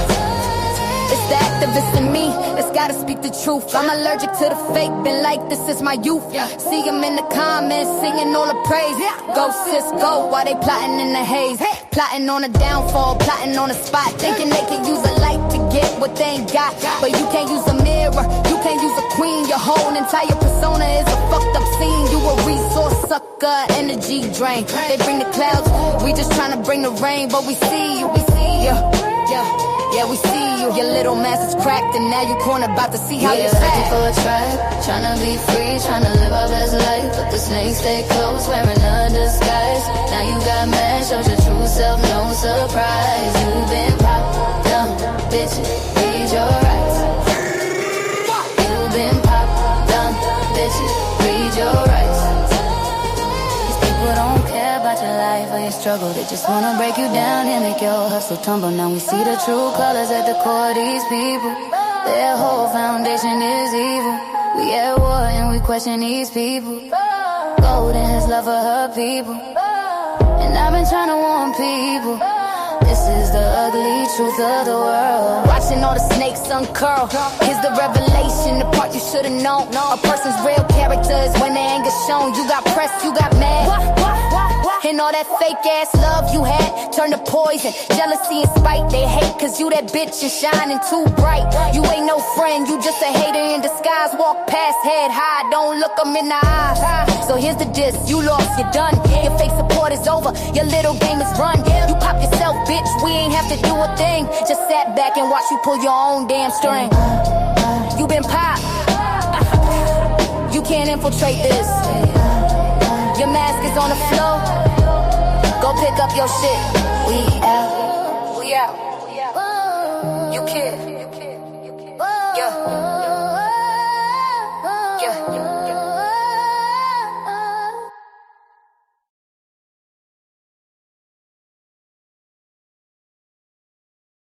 It's the activist in me that's gotta speak the truth. I'm allergic to the fake, been like this is my youth. See them in the comments, singing all the praise. Go sis, go, while they plotting in the haze. Plotting on a downfall, plotting on a spot. Thinking they can use a light to get what they ain't got. But you can't use a mirror, you can't use a queen. Your whole entire persona is a fucked up scene. You a resource sucker, energy drain. They bring the clouds, we just trying to bring the rain. But we see you, yeah, we see you. Your little mask is cracked and now you cornered, about to see how you looking for a tribe, trying to be free, trying to live our best life, but the snakes stay close, wearing a disguise. Now you got mad, showed your true self, no surprise. You been pop, dumb bitches, read your rights. You been pop, dumb bitches, read your rights. These people don't care about your life or your struggle, they just wanna break you down and make your hustle tumble. Now we see the true colors at the core of these people. Their whole foundation is evil. We at war and we question these people. Golden has love for her people, and I've been trying to warn people. This is the ugly truth of the world. Watching all the snakes uncurl, here's the revelation, the part you should've known. A person's real character is when their anger's shown. You got pressed, you got mad, and all that fake ass love you had turned to poison. Jealousy and spite, they hate cause you that bitch is shining too bright. You ain't no friend, you just a hater in disguise. Walk past, head high, don't look them in the eyes. So here's the diss, you lost, you're done. Your fake support is over, your little game is run. You pop yourself, bitch, we ain't have to do a thing. Just sat back and watch you pull your own damn string. You been popped, you can't infiltrate this. Your mask is on the floor, go pick up your shit. We out, we out. You kid, yeah.